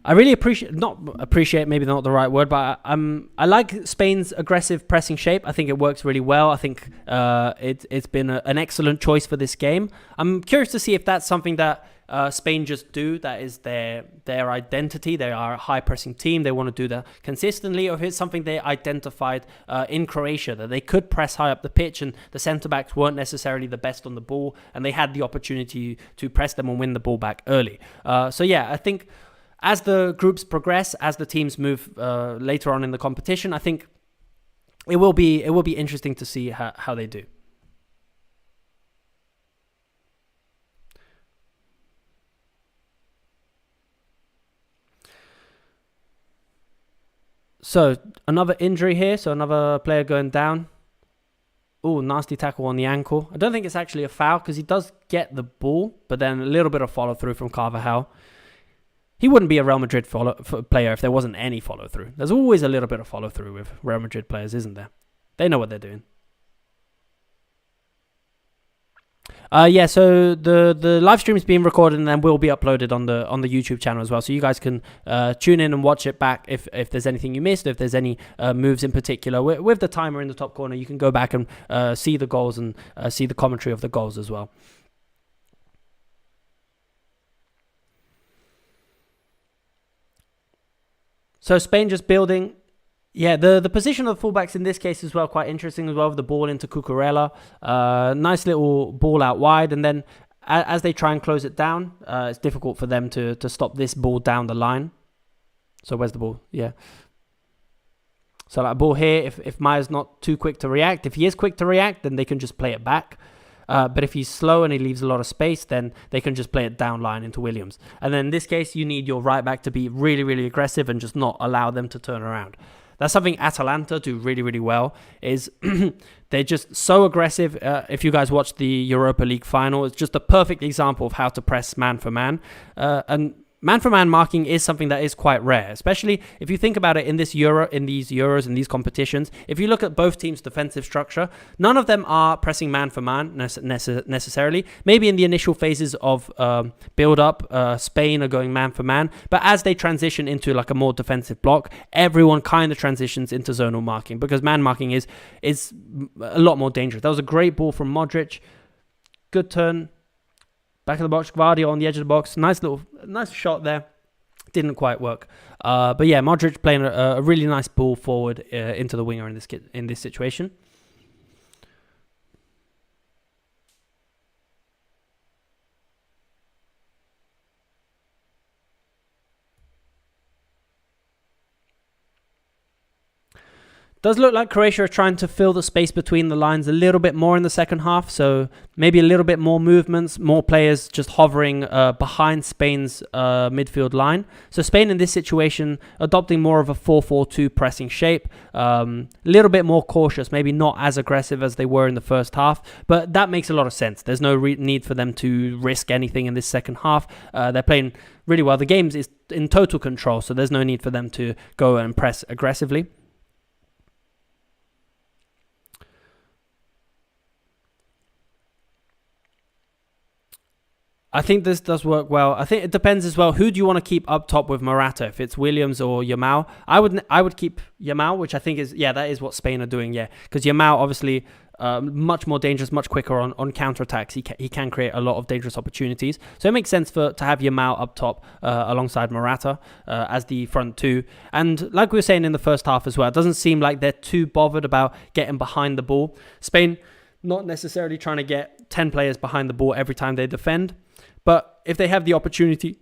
I really appreciate, maybe not the right word, but I like Spain's aggressive pressing shape. I think it works really well. I think it's been an excellent choice for this game. I'm curious to see if that's something that Spain just do, that is their identity. They are a high pressing team. They want to do that consistently, or if it's something they identified in Croatia, that they could press high up the pitch and the centre backs weren't necessarily the best on the ball and they had the opportunity to press them and win the ball back early. So yeah, I think as the groups progress, as the teams move later on in the competition, I think it will be interesting to see how they do. So another injury here. So another player going down. Oh, nasty tackle on the ankle. I don't think it's actually a foul because he does get the ball, but then a little bit of follow through from Carvajal. He wouldn't be a Real Madrid player if there wasn't any follow through. There's always a little bit of follow through with Real Madrid players, isn't there? They know what they're doing. Yeah, so the live stream is being recorded and then will be uploaded on the YouTube channel as well. So you guys can tune in and watch it back if there's anything you missed, if there's any moves in particular. With the timer in the top corner, you can go back and see the goals and see the commentary of the goals as well. So Spain just building. Yeah, the position of the fullbacks in this case as well, quite interesting as well, with the ball into Cucurella. Nice little ball out wide, and then as they try and close it down, it's difficult for them to stop this ball down the line. So where's the ball? Yeah. So that ball here, if Maya's not too quick to react, if he is quick to react, then they can just play it back. But if he's slow and he leaves a lot of space, then they can just play it down line into Williams. And then in this case, you need your right back to be really, really aggressive and just not allow them to turn around. That's something Atalanta do really, really well, is they're just so aggressive. If you guys watch the Europa League final, it's just a perfect example of how to press man for man. And man-for-man marking is something that is quite rare, especially if you think about it in these Euros, in these competitions. If you look at both teams' defensive structure, none of them are pressing man-for-man necessarily. Maybe in the initial phases of build-up, Spain are going man-for-man, but as they transition into like a more defensive block, everyone kind of transitions into zonal marking because man marking is a lot more dangerous. That was a great ball from Modric. Good turn. Back of the box, Gvardiol on the edge of the box. Nice shot there. Didn't quite work. But yeah, Modric playing a really nice ball forward into the winger in this situation. Does look like Croatia are trying to fill the space between the lines a little bit more in the second half. So maybe a little bit more movements, more players just hovering behind Spain's midfield line. So Spain in this situation adopting more of a 4-4-2 pressing shape. A little bit more cautious, maybe not as aggressive as they were in the first half. But that makes a lot of sense. There's no need for them to risk anything in this second half. They're playing really well. The game is in total control, so there's no need for them to go and press aggressively. I think this does work well. I think it depends as well. Who do you want to keep up top with Morata? If it's Williams or Yamal, I would keep Yamal, which I think is that is what Spain are doing. Yeah, because Yamal obviously much more dangerous, much quicker on counter-attacks. He can create a lot of dangerous opportunities. So it makes sense to have Yamal up top alongside Morata as the front two. And like we were saying in the first half as well, it doesn't seem like they're too bothered about getting behind the ball. Spain not necessarily trying to get 10 players behind the ball every time they defend. But if they have the opportunity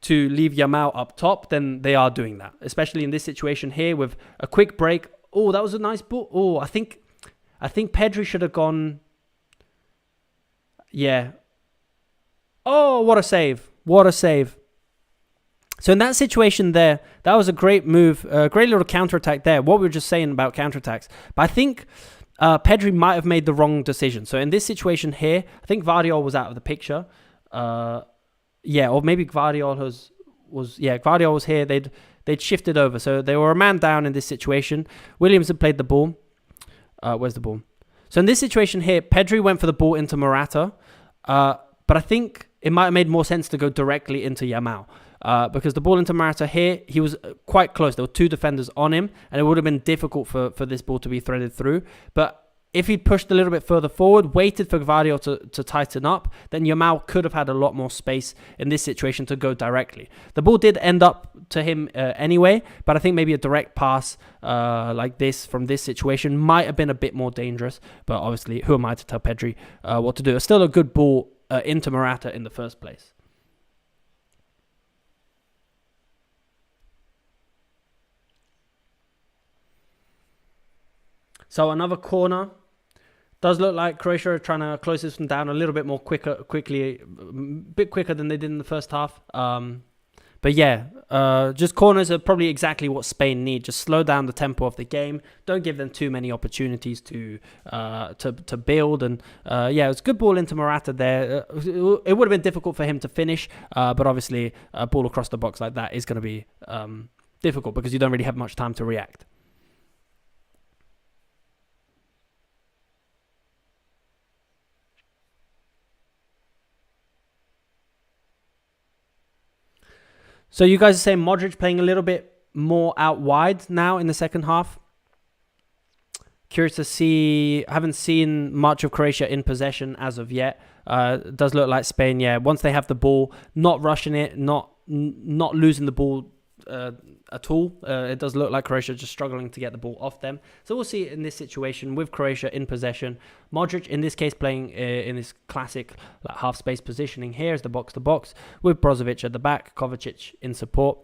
to leave Yamal up top, then they are doing that. Especially in this situation here with a quick break. Oh, that was a nice ball. Oh, I think Pedri should have gone. Yeah. Oh, what a save. What a save. So in that situation there, that was a great move, a great little counter-attack there. What we were just saying about counter-attacks. But I think Pedri might have made the wrong decision. So in this situation here, I think Gvardiol was out of the picture. Yeah, or maybe Gvardiol Gvardiol was here. They'd shifted over. So they were a man down in this situation. Williams had played the ball. Where's the ball? So in this situation here, Pedri went for the ball into Morata. But I think it might have made more sense to go directly into Yamal. Because the ball into Morata here, he was quite close. There were two defenders on him, and it would have been difficult for this ball to be threaded through. But if he'd pushed a little bit further forward, waited for Gvardiol to tighten up, then Yamal could have had a lot more space in this situation to go directly. The ball did end up to him anyway, but I think maybe a direct pass like this from this situation might have been a bit more dangerous. But obviously, who am I to tell Pedri what to do? It's still a good ball into Morata in the first place. So another corner. Does look like Croatia are trying to close this one down a little bit more quickly, a bit quicker than they did in the first half. But yeah, just corners are probably exactly what Spain need. Just slow down the tempo of the game. Don't give them too many opportunities to build. And yeah, it was a good ball into Morata there. It would have been difficult for him to finish, but obviously a ball across the box like that is going to be difficult because you don't really have much time to react. So you guys are saying Modric playing a little bit more out wide now in the second half. Curious to see. I haven't seen much of Croatia in possession as of yet. It does look like Spain, yeah. Once they have the ball, not rushing it, not losing the ball at all. It does look like Croatia just struggling to get the ball off them. So we'll see in this situation with Croatia in possession. Modric, in this case, playing in this classic like half-space positioning here as the box-to-box with Brozovic at the back, Kovacic in support.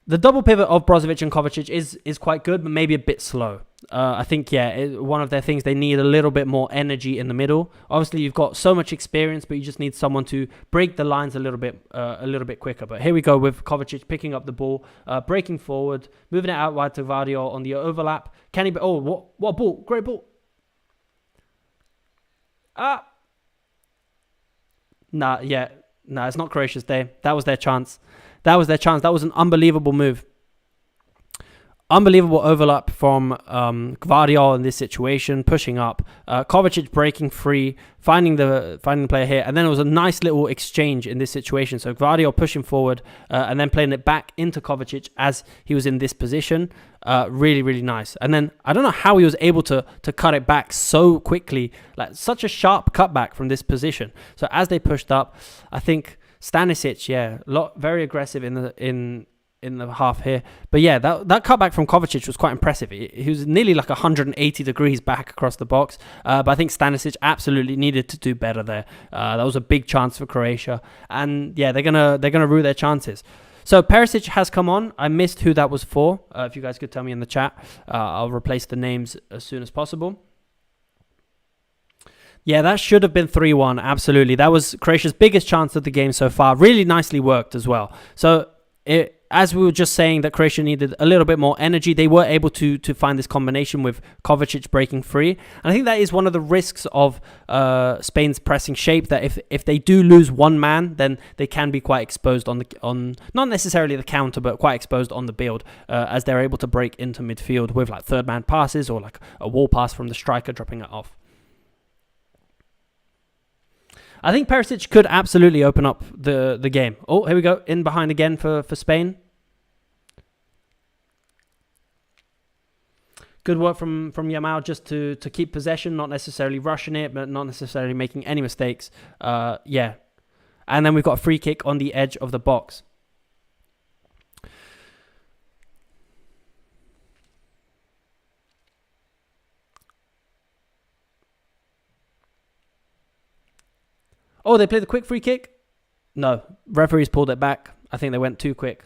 The double pivot of Brozovic and Kovacic is quite good, but maybe a bit slow. I think, yeah, one of their things, they need a little bit more energy in the middle. Obviously, you've got so much experience, but you just need someone to break the lines a little bit quicker. But here we go with Kovacic picking up the ball, breaking forward, moving it out wide to Gvardiol on the overlap. Can he? Oh, what ball! Great ball! It's not Croatia's day. That was their chance. That was an unbelievable move. Unbelievable overlap from Gvardiol in this situation, pushing up. Kovacic breaking free, finding the player here. And then it was a nice little exchange in this situation. So Gvardiol pushing forward and then playing it back into Kovacic as he was in this position. Really, really nice. And then I don't know how he was able to cut it back so quickly. Like such a sharp cutback from this position. So as they pushed up, I think Stanisic, very aggressive in the half here. But yeah, that cutback from Kovacic was quite impressive. He was nearly like 180 degrees back across the box. But I think Stanisic absolutely needed to do better there. That was a big chance for Croatia. And yeah, they're gonna rue their chances. So Perisic has come on. I missed who that was for. If you guys could tell me in the chat, I'll replace the names as soon as possible. Yeah, that should have been 3-1. Absolutely. That was Croatia's biggest chance of the game so far. Really nicely worked as well. So as we were just saying that Croatia needed a little bit more energy, they were able to find this combination with Kovacic breaking free. And I think that is one of the risks of Spain's pressing shape, that if they do lose one man, then they can be quite exposed on not necessarily the counter, but quite exposed on the build, as they're able to break into midfield with like third man passes or like a wall pass from the striker dropping it off. I think Perisic could absolutely open up the game. Oh, here we go. In behind again for Spain. Good work from Yamal just to keep possession, not necessarily rushing it, but not necessarily making any mistakes. Yeah. And then we've got a free kick on the edge of the box. Oh, they play the quick free kick. No, referees pulled it back. I think they went too quick.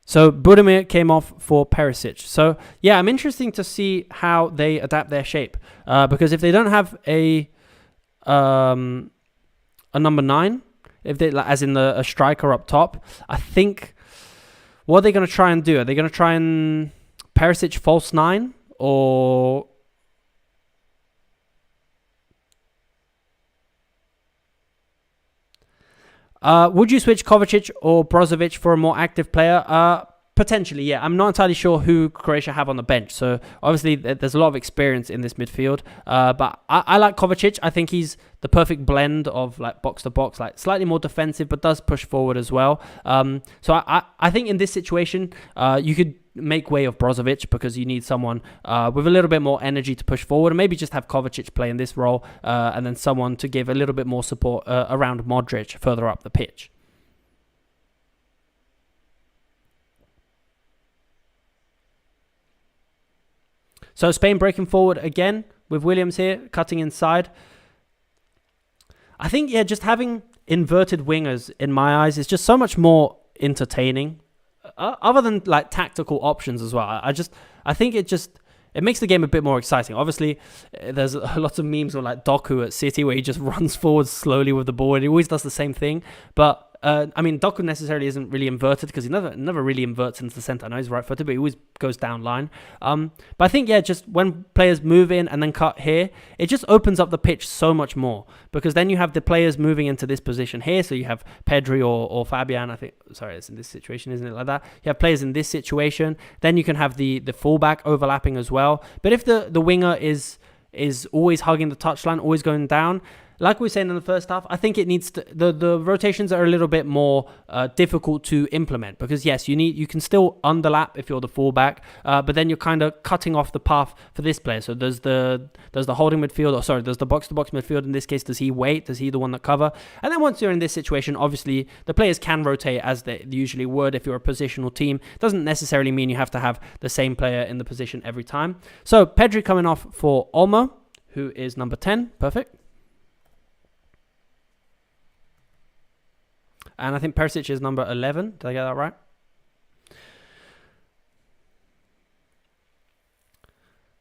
So Budimir came off for Perisic. So yeah, I'm interested to see how they adapt their shape. Because if they don't have a number 9, if they, as in a striker up top, I think what are they going to try and do? Are they going to try and Perisic false 9, or would you switch Kovacic or Brozovic for a more active player? Potentially, yeah. I'm not entirely sure who Croatia have on the bench. So obviously, there's a lot of experience in this midfield. But I like Kovacic. I think he's the perfect blend of like box to box, like slightly more defensive, but does push forward as well. So I think in this situation, you could make way of Brozovic because you need someone with a little bit more energy to push forward, and maybe just have Kovacic play in this role, and then someone to give a little bit more support around Modric further up the pitch. So Spain breaking forward again with Williams here, cutting inside. I think, yeah, just having inverted wingers, in my eyes, is just so much more entertaining. Other than like tactical options as well. I think it makes the game a bit more exciting. Obviously, there's lots of memes of like Doku at City where he just runs forward slowly with the ball and he always does the same thing. But I mean, Doku necessarily isn't really inverted because he never really inverts into the centre. I know he's right-footed, but he always goes down line. But I think, yeah, just when players move in and then cut here, it just opens up the pitch so much more because then you have the players moving into this position here. So you have Pedri or Fabian, I think. Sorry, it's in this situation, isn't it like that? You have players in this situation. Then you can have the fullback overlapping as well. But if the winger is always hugging the touchline, always going down, like we were saying in the first half, I think it needs to, the rotations are a little bit more difficult to implement because yes, you can still underlap if you're the fullback, but then you're kind of cutting off the path for this player. So there's the holding midfield, or sorry, there's the box to box midfield. In this case, does he wait? Does he the one that cover? And then once you're in this situation, obviously the players can rotate as they usually would if you're a positional team. Doesn't necessarily mean you have to have the same player in the position every time. So Pedri coming off for Olmo, who is number 10. Perfect. And I think Perisic is number 11. Did I get that right?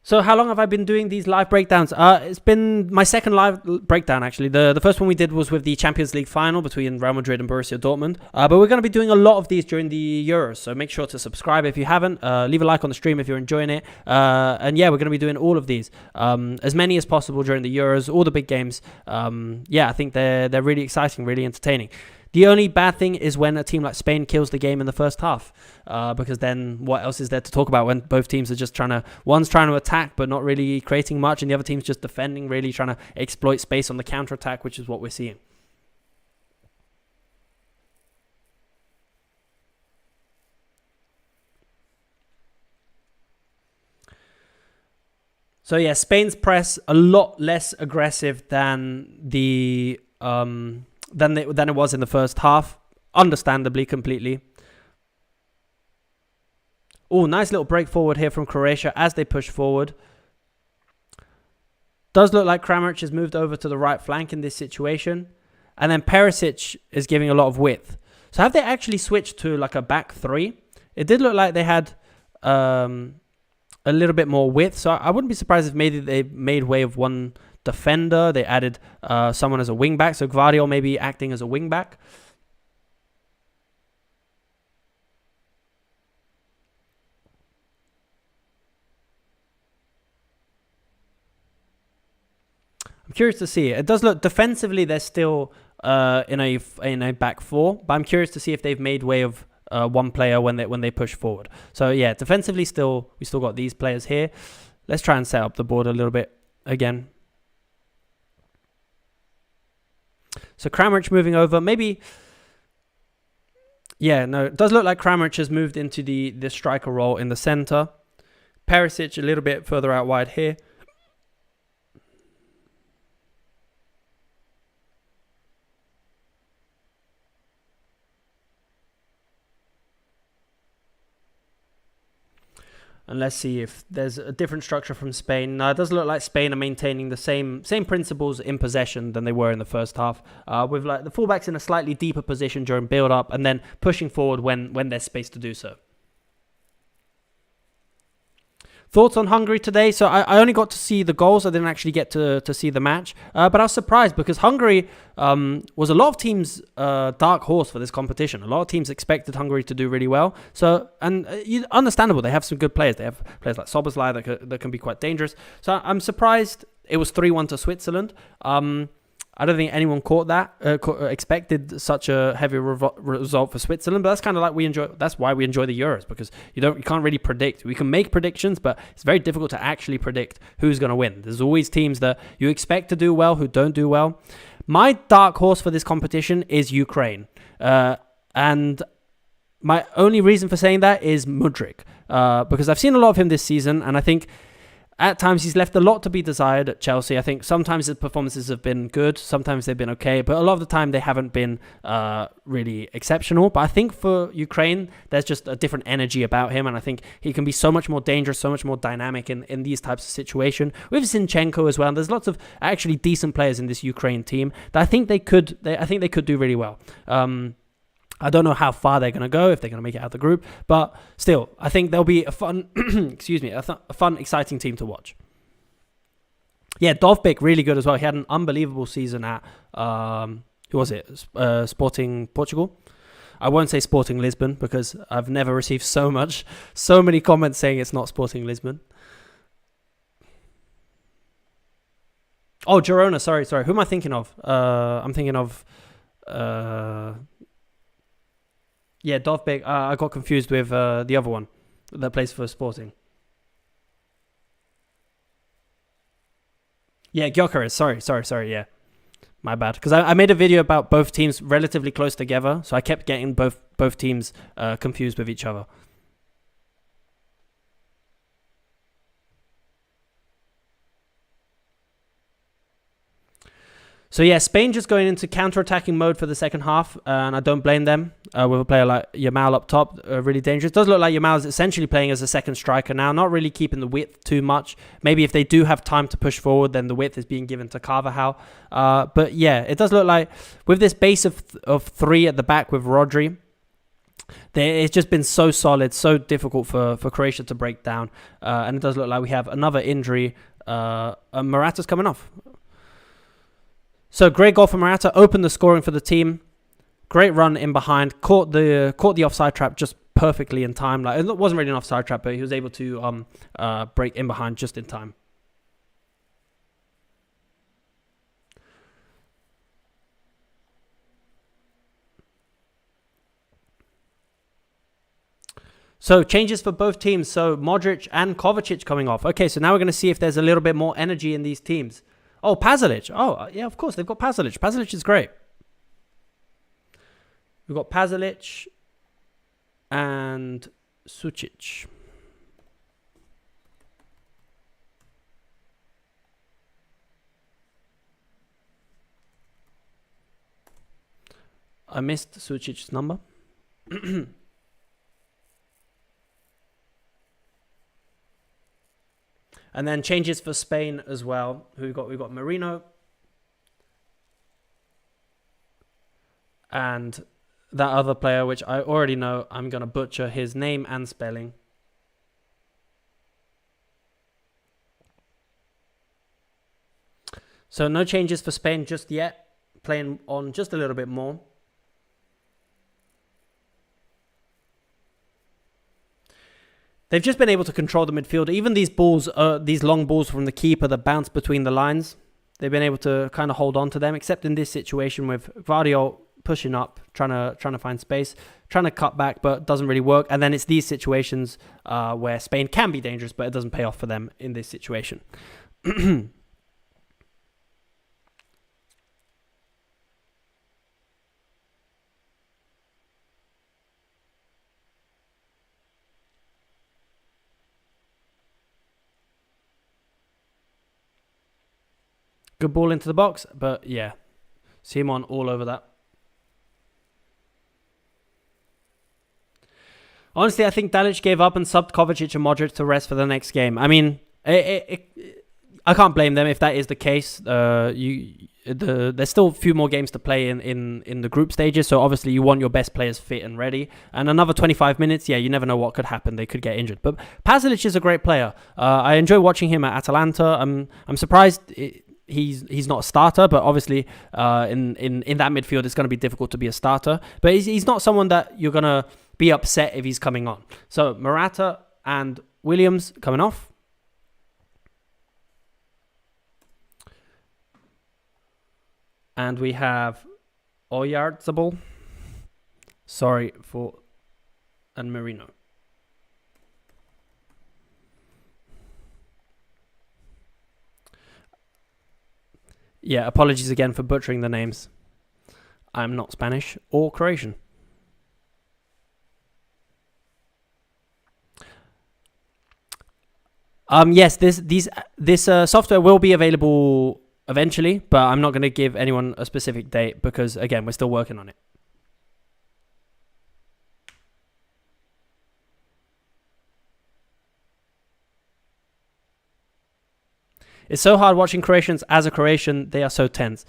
So how long have I been doing these live breakdowns? It's been my second live breakdown, actually. The first one we did was with the Champions League final between Real Madrid and Borussia Dortmund. But we're going to be doing a lot of these during the Euros. So make sure to subscribe if you haven't. Leave a like on the stream if you're enjoying it. And yeah, we're going to be doing all of these. As many as possible during the Euros, all the big games. Yeah, I think they're really exciting, really entertaining. The only bad thing is when a team like Spain kills the game in the first half, because then what else is there to talk about when both teams are just one's trying to attack but not really creating much, and the other team's just defending, really trying to exploit space on the counter-attack, which is what we're seeing. So yeah, Spain's press a lot less aggressive than than it was in the first half, understandably, completely. Oh, nice little break forward here from Croatia as they push forward. Does look like Kramaric has moved over to the right flank in this situation. And then Perisic is giving a lot of width. So have they actually switched to like a back three? It did look like they had a little bit more width. So I wouldn't be surprised if maybe they made way of one defender. They added someone as a wing back, so Gvardiol maybe acting as a wing back. I'm curious to see. It does look defensively they're still in a back four, but I'm curious to see if they've made way of one player when they push forward. So yeah, defensively we still got these players here. Let's try and set up the board a little bit again. So Kramaric moving over, maybe. Yeah, no, it does look like Kramaric has moved into the striker role in the center. Perisic a little bit further out wide here. And let's see if there's a different structure from Spain. Now, it does look like Spain are maintaining the same principles in possession than they were in the first half, with like the fullbacks in a slightly deeper position during build-up and then pushing forward when there's space to do so. Thoughts on Hungary today? So I only got to see the goals. I didn't actually get to see the match. But I was surprised because Hungary was a lot of teams' dark horse for this competition. A lot of teams expected Hungary to do really well. So, and understandable, they have some good players. They have players like Szoboszlai that can be quite dangerous. So I'm surprised it was 3-1 to Switzerland. I don't think anyone caught that, expected such a heavy result for Switzerland, but that's kind of like that's why we enjoy the Euros, because you can't really predict. We can make predictions, but it's very difficult to actually predict who's going to win. There's always teams that you expect to do well who don't do well. My dark horse for this competition is Ukraine. And my only reason for saying that is Mudryk, because I've seen a lot of him this season, and I think at times he's left a lot to be desired at Chelsea. I think sometimes his performances have been good, sometimes they've been okay, but a lot of the time they haven't been really exceptional. But I think for Ukraine, there's just a different energy about him, and I think he can be so much more dangerous, so much more dynamic in these types of situations. With Zinchenko as well, and there's lots of actually decent players in this Ukraine team that I think they could do really well. I don't know how far they're going to go, if they're going to make it out of the group, but still, I think they'll be a fun, a fun, exciting team to watch. Yeah, Dovbyk, really good as well. He had an unbelievable season at, who was it? Sporting Portugal. I won't say Sporting Lisbon because I've never received so many comments saying it's not Sporting Lisbon. Oh, Girona, sorry. Who am I thinking of? I'm thinking of... Yeah, Dovbyk. I got confused with the other one that plays for Sporting. Yeah, Gyökeres. Sorry. Yeah, my bad. Because I made a video about both teams relatively close together, so I kept getting both teams confused with each other. So yeah, Spain just going into counter-attacking mode for the second half, and I don't blame them. With a player like Yamal up top, really dangerous. It does look like Yamal is essentially playing as a second striker now, not really keeping the width too much. Maybe if they do have time to push forward, then the width is being given to Carvajal. But yeah, it does look like with this base of three at the back with Rodri, it's just been so solid, so difficult for Croatia to break down. And it does look like we have another injury. Morata's coming off. So great goal for Morata, opened the scoring for the team. Great run in behind, caught the offside trap just perfectly in time. Like, it wasn't really an offside trap, but he was able to break in behind just in time. So changes for both teams. So Modric and Kovacic coming off. Okay, so now we're going to see if there's a little bit more energy in these teams. Oh, Pasalic. Oh, yeah, of course. They've got Pasalic. Pasalic is great. We've got Pasalic and Sucic. I missed Sucic's number. And then changes for Spain as well. We've got Marino and that other player, which I already know. I'm going to butcher his name and spelling. So no changes for Spain just yet. Playing on just a little bit more. They've just been able to control the midfield. Even these balls, these long balls from the keeper that bounce between the lines, they've been able to kind of hold on to them. Except in this situation with Gvardiol pushing up, trying to find space, trying to cut back, but doesn't really work. And then it's these situations where Spain can be dangerous, but it doesn't pay off for them in this situation. Good ball into the box, but yeah, see him on all over that. Honestly, I think Dalic gave up and subbed Kovacic and Modric to rest for the next game. I mean, I can't blame them if that is the case. There's still a few more games to play in the group stages, so obviously you want your best players fit and ready. And another 25 minutes, yeah, you never know what could happen. They could get injured. But Pasalic is a great player. I enjoy watching him at Atalanta. I'm surprised he's not a starter, but obviously in that midfield it's going to be difficult to be a starter. But he's not someone that you're going to be upset if he's coming on. So Morata and Williams coming off. And we have Oyarzabal. Sorry for... And Merino. Yeah, apologies again for butchering the names. I'm not Spanish or Croatian. Yes, this software will be available eventually, but I'm not going to give anyone a specific date because, again, we're still working on it. It's so hard watching Croatians. As a Croatian, they are so tense.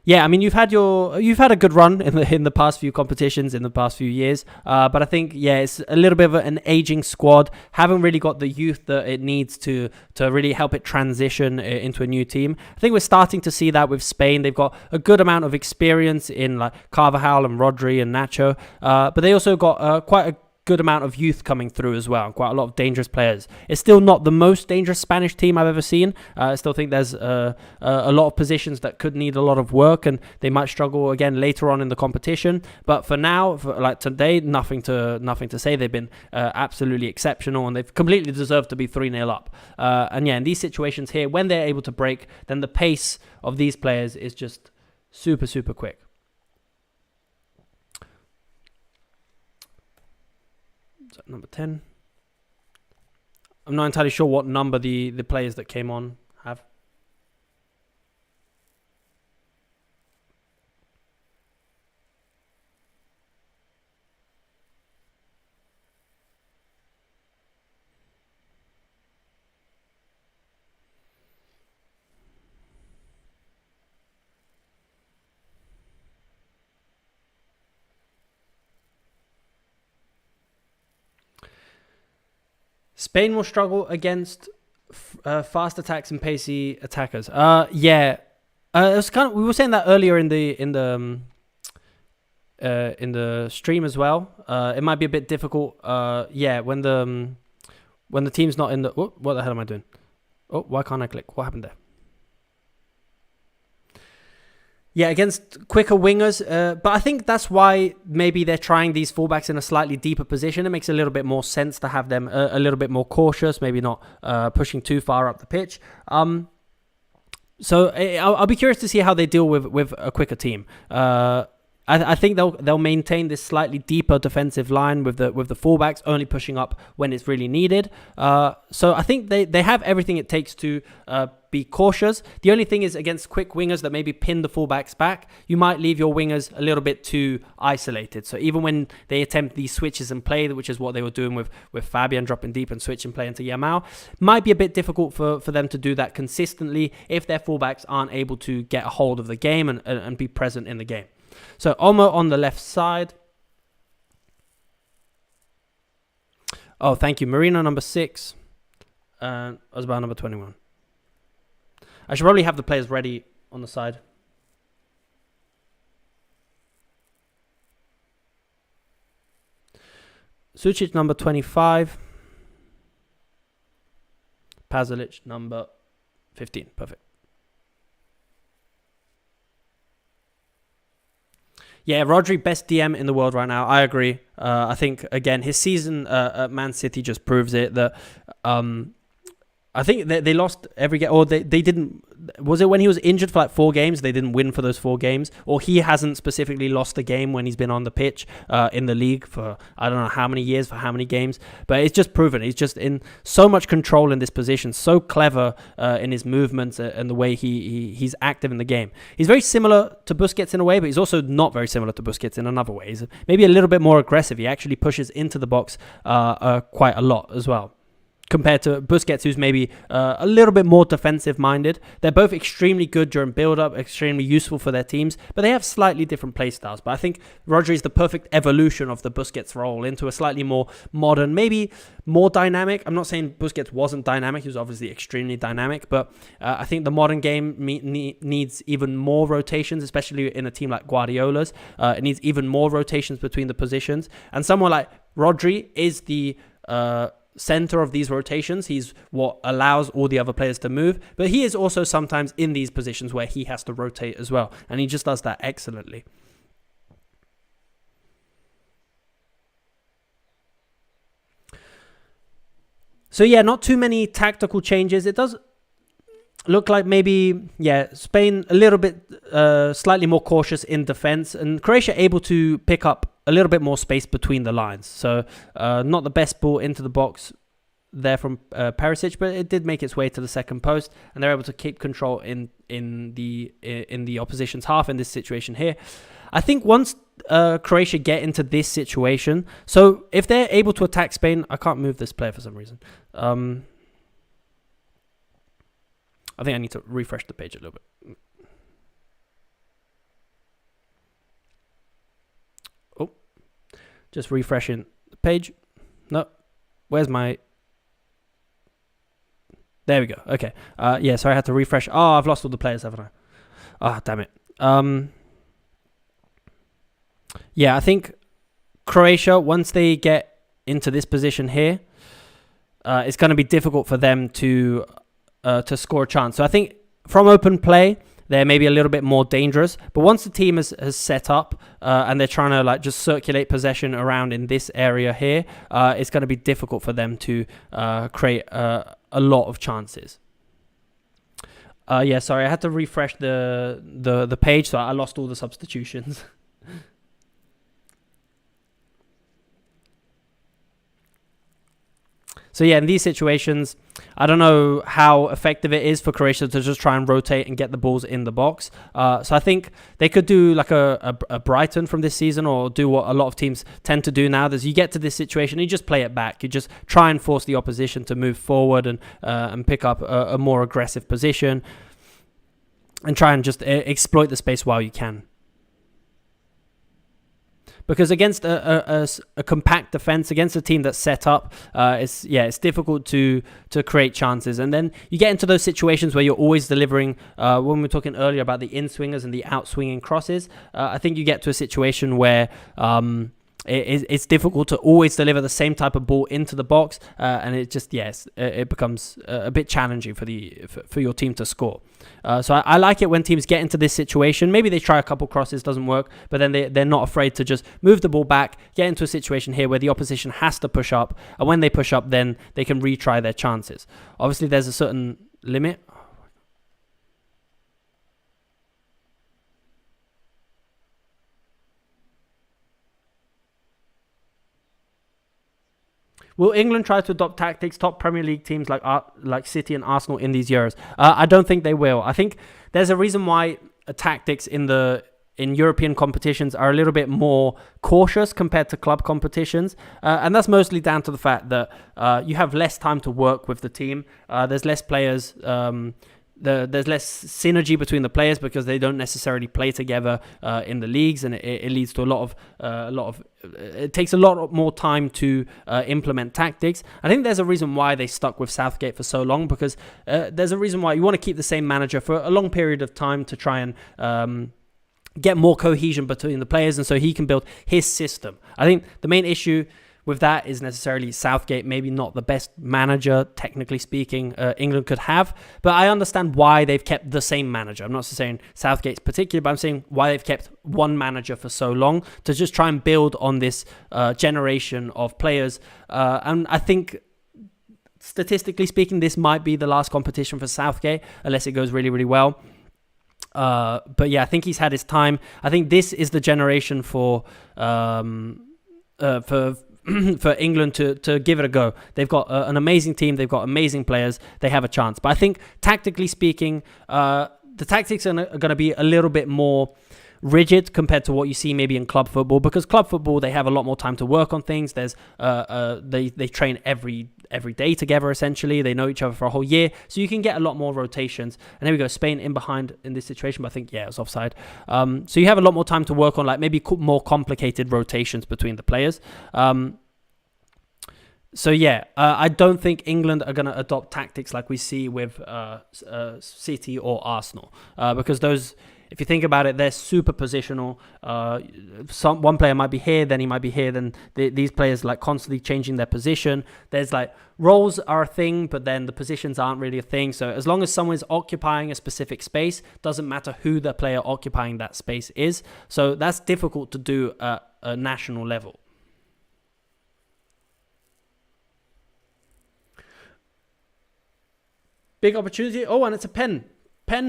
Yeah, I mean, you've had a good run in the past few competitions in the past few years, but I think it's a little bit of an aging squad. Haven't really got the youth that it needs to really help it transition into a new team. I think we're starting to see that with Spain. They've got a good amount of experience in like Carvajal and Rodri and Nacho, but they also got quite a good amount of youth coming through as well, and quite a lot of dangerous players. It's still not the most dangerous Spanish team I've ever seen. I still think there's a lot of positions that could need a lot of work, and they might struggle again later on in the competition. But for now, like today, nothing to say. They've been absolutely exceptional, and they've completely deserved to be 3-0 up. And yeah, in these situations here, when they're able to break, then the pace of these players is just super, super quick. Number 10. I'm not entirely sure what number the players that came on have. Spain will struggle against fast attacks and pacey attackers. Yeah, it was we were saying that earlier in the stream as well. It might be a bit difficult. Yeah, when the team's not in the. Oh, what the hell am I doing? Oh, why can't I click? What happened there? Yeah, against quicker wingers. But I think that's why maybe they're trying these fullbacks in a slightly deeper position. It makes a little bit more sense to have them a little bit more cautious, maybe not pushing too far up the pitch. So I'll be curious to see how they deal with a quicker team. I think they'll maintain this slightly deeper defensive line with the fullbacks only pushing up when it's really needed. So I think they have everything it takes to be cautious. The only thing is against quick wingers that maybe pin the fullbacks back, you might leave your wingers a little bit too isolated. So even when they attempt these switches and play, which is what they were doing with Fabian dropping deep and switch and play into Yamal, might be a bit difficult for them to do that consistently if their fullbacks aren't able to get a hold of the game and be present in the game. So Omo on the left side. Oh, thank you. Marino number 6. And Osbar number 21. I should probably have the players ready on the side. Sucic number 25. Pasalic number 15. Perfect. Yeah, Rodri, best DM in the world right now. I agree. I think, again, his season at Man City just proves it. That I I think they lost every game, or they didn't. Was it when he was injured for like 4 games? They didn't win for those 4 games, or he hasn't specifically lost a game when he's been on the pitch in the league for I don't know how many years, for how many games. But it's just proven he's just in so much control in this position, so clever in his movements and the way he's active in the game. He's very similar to Busquets in a way, but he's also not very similar to Busquets in another way. He's maybe a little bit more aggressive. He actually pushes into the box quite a lot as well, compared to Busquets, who's maybe a little bit more defensive-minded. They're both extremely good during build-up, extremely useful for their teams, but they have slightly different play styles. But I think Rodri is the perfect evolution of the Busquets role into a slightly more modern, maybe more dynamic. I'm not saying Busquets wasn't dynamic. He was obviously extremely dynamic, but I think the modern game needs even more rotations, especially in a team like Guardiola's. It needs even more rotations between the positions. And someone like Rodri is the center of these rotations. He's what allows all the other players to move, but he is also sometimes in these positions where he has to rotate as well, and he just does that excellently. So yeah, not too many tactical changes. It does look like maybe, Spain a little bit slightly more cautious in defense, and Croatia able to pick up a little bit more space between the lines. So not the best ball into the box there from Perisic, but it did make its way to the second post, and they're able to keep control in the opposition's half in this situation here. I think once Croatia get into this situation, so if they're able to attack Spain, I can't move this player for some reason. I think I need to refresh the page a little bit. Oh, just refreshing the page. No, where's my... There we go. Okay. Sorry, I had to refresh. Oh, I've lost all the players, haven't I? Ah, damn it. I think Croatia, once they get into this position here, it's going to be difficult for them to score a chance. So I think from open play, they're maybe a little bit more dangerous. But once the team has set up and they're trying to like just circulate possession around in this area here, it's going to be difficult for them to create a lot of chances. Sorry, I had to refresh the page, so I lost all the substitutions. So yeah, in these situations, I don't know how effective it is for Croatia to just try and rotate and get the balls in the box. So I think they could do like a Brighton from this season, or do what a lot of teams tend to do now. Is you get to this situation, you just play it back. You just try and force the opposition to move forward and pick up a more aggressive position, and try and just exploit the space while you can. Because against a compact defense, against a team that's set up, it's difficult to create chances. And then you get into those situations where you're always delivering. When we were talking earlier about the in-swingers and the out-swinging crosses, I think you get to a situation where it's difficult to always deliver the same type of ball into the box, and it just it becomes a bit challenging for your team to score. So I like it when teams get into this situation. Maybe they try a couple crosses, doesn't work, but then they're not afraid to just move the ball back, get into a situation here where the opposition has to push up, and when they push up, then they can retry their chances. Obviously, there's a certain limit. Will England try to adopt tactics top Premier League teams like City and Arsenal in these Euros? I don't think they will. I think there's a reason why tactics in European competitions are a little bit more cautious compared to club competitions, and that's mostly down to the fact that you have less time to work with the team. There's less players. There's less synergy between the players because they don't necessarily play together in the leagues, and it leads to a lot of. It takes a lot more time to implement tactics. I think there's a reason why they stuck with Southgate for so long, because there's a reason why you want to keep the same manager for a long period of time to try and get more cohesion between the players, and so he can build his system. I think the main issue with that is necessarily Southgate, maybe not the best manager, technically speaking, England could have. But I understand why they've kept the same manager. I'm not saying Southgate's particular, but I'm saying why they've kept one manager for so long, to just try and build on this generation of players. And I think statistically speaking, this might be the last competition for Southgate unless it goes really, really well. But yeah, I think he's had his time. I think this is the generation for for England to give it a go. They've got an amazing team. They've got amazing players. They have a chance. But I think tactically speaking, the tactics are going to be a little bit more rigid compared to what you see maybe in club football, because club football, they have a lot more time to work on things. There's they train every day together, essentially. They know each other for a whole year, so you can get a lot more rotations. And there we go, Spain in behind in this situation, but I think, yeah, it was offside. So you have a lot more time to work on, like, maybe more complicated rotations between the players. So yeah, I don't think England are going to adopt tactics like we see with City or Arsenal, because those, if you think about it, they're super positional. One player might be here, then he might be here, then these players like constantly changing their position. There's like roles are a thing, but then the positions aren't really a thing. So as long as someone's occupying a specific space, doesn't matter who the player occupying that space is. So that's difficult to do at a national level. Big opportunity. Oh, and it's a pen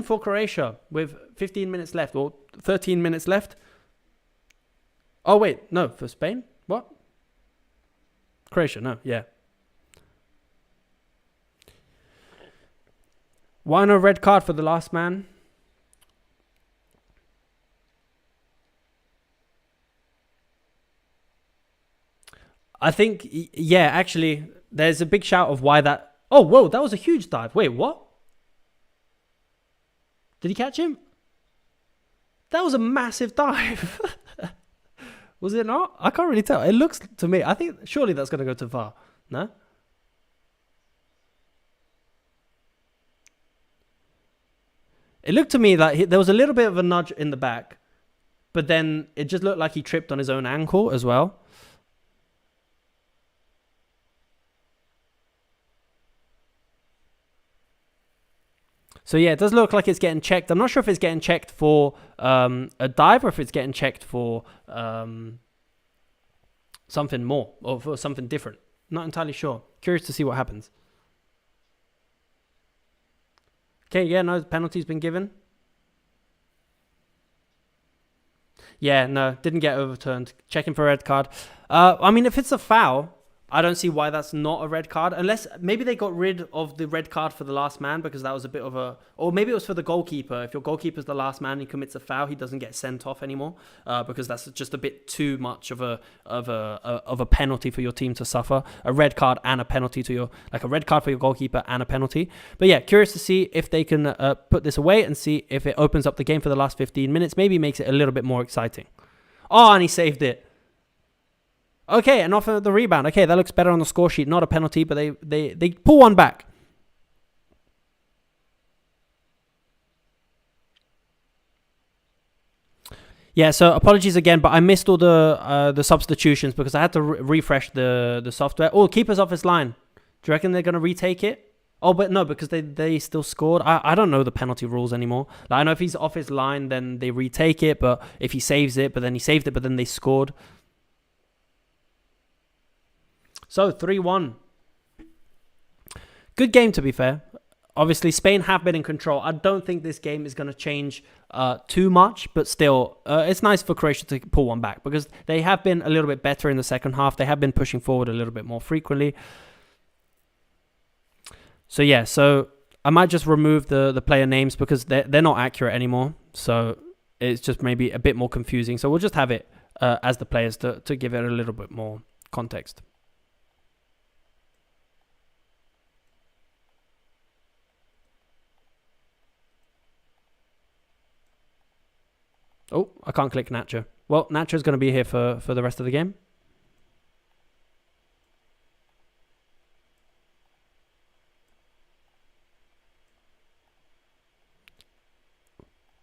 for Croatia with 15 minutes left, or 13 minutes left. Oh, wait. No, for Spain? What? Croatia, no. Yeah. Why no red card for the last man? I think, yeah, actually, there's a big shout of why that... Oh, whoa, that was a huge dive. Wait, what? Did he catch him? That was a massive dive. Was it not? I can't really tell. It looks to me, I think surely that's going to go to VAR. No? It looked to me like there was a little bit of a nudge in the back, but then it just looked like he tripped on his own ankle as well. So yeah, it does look like it's getting checked. I'm not sure if it's getting checked for a dive or if it's getting checked for something more or for something different. Not entirely sure. Curious to see what happens. Okay, yeah, no, the penalty's been given. Yeah, no, didn't get overturned. Checking for a red card. I mean, if it's a foul, I don't see why that's not a red card, unless maybe they got rid of the red card for the last man because that was a bit of a, or maybe it was for the goalkeeper. If your goalkeeper's the last man, he commits a foul, he doesn't get sent off anymore, because that's just a bit too much of a penalty for your team to suffer. A red card and a penalty to your, like a red card for your goalkeeper and a penalty. But yeah, curious to see if they can put this away and see if it opens up the game for the last 15 minutes. Maybe makes it a little bit more exciting. Oh, and he saved it. Okay, and off of the rebound. Okay, that looks better on the score sheet. Not a penalty, but they pull one back. Yeah, so apologies again, but I missed all the substitutions because I had to refresh the software. Oh, keeper's off his line. Do you reckon they're going to retake it? Oh, but no, because they still scored. I don't know the penalty rules anymore. Like, I know if he's off his line, then they retake it, but if he saves it, but then he saved it, but then they scored. So, 3-1. Good game, to be fair. Obviously, Spain have been in control. I don't think this game is going to change too much, but still, it's nice for Croatia to pull one back because they have been a little bit better in the second half. They have been pushing forward a little bit more frequently. So, yeah, so I might just remove the player names because they're not accurate anymore. So, it's just maybe a bit more confusing. So, we'll just have it as the players to give it a little bit more context. Oh, I can't click Nacho. Well, Nacho's going to be here for the rest of the game.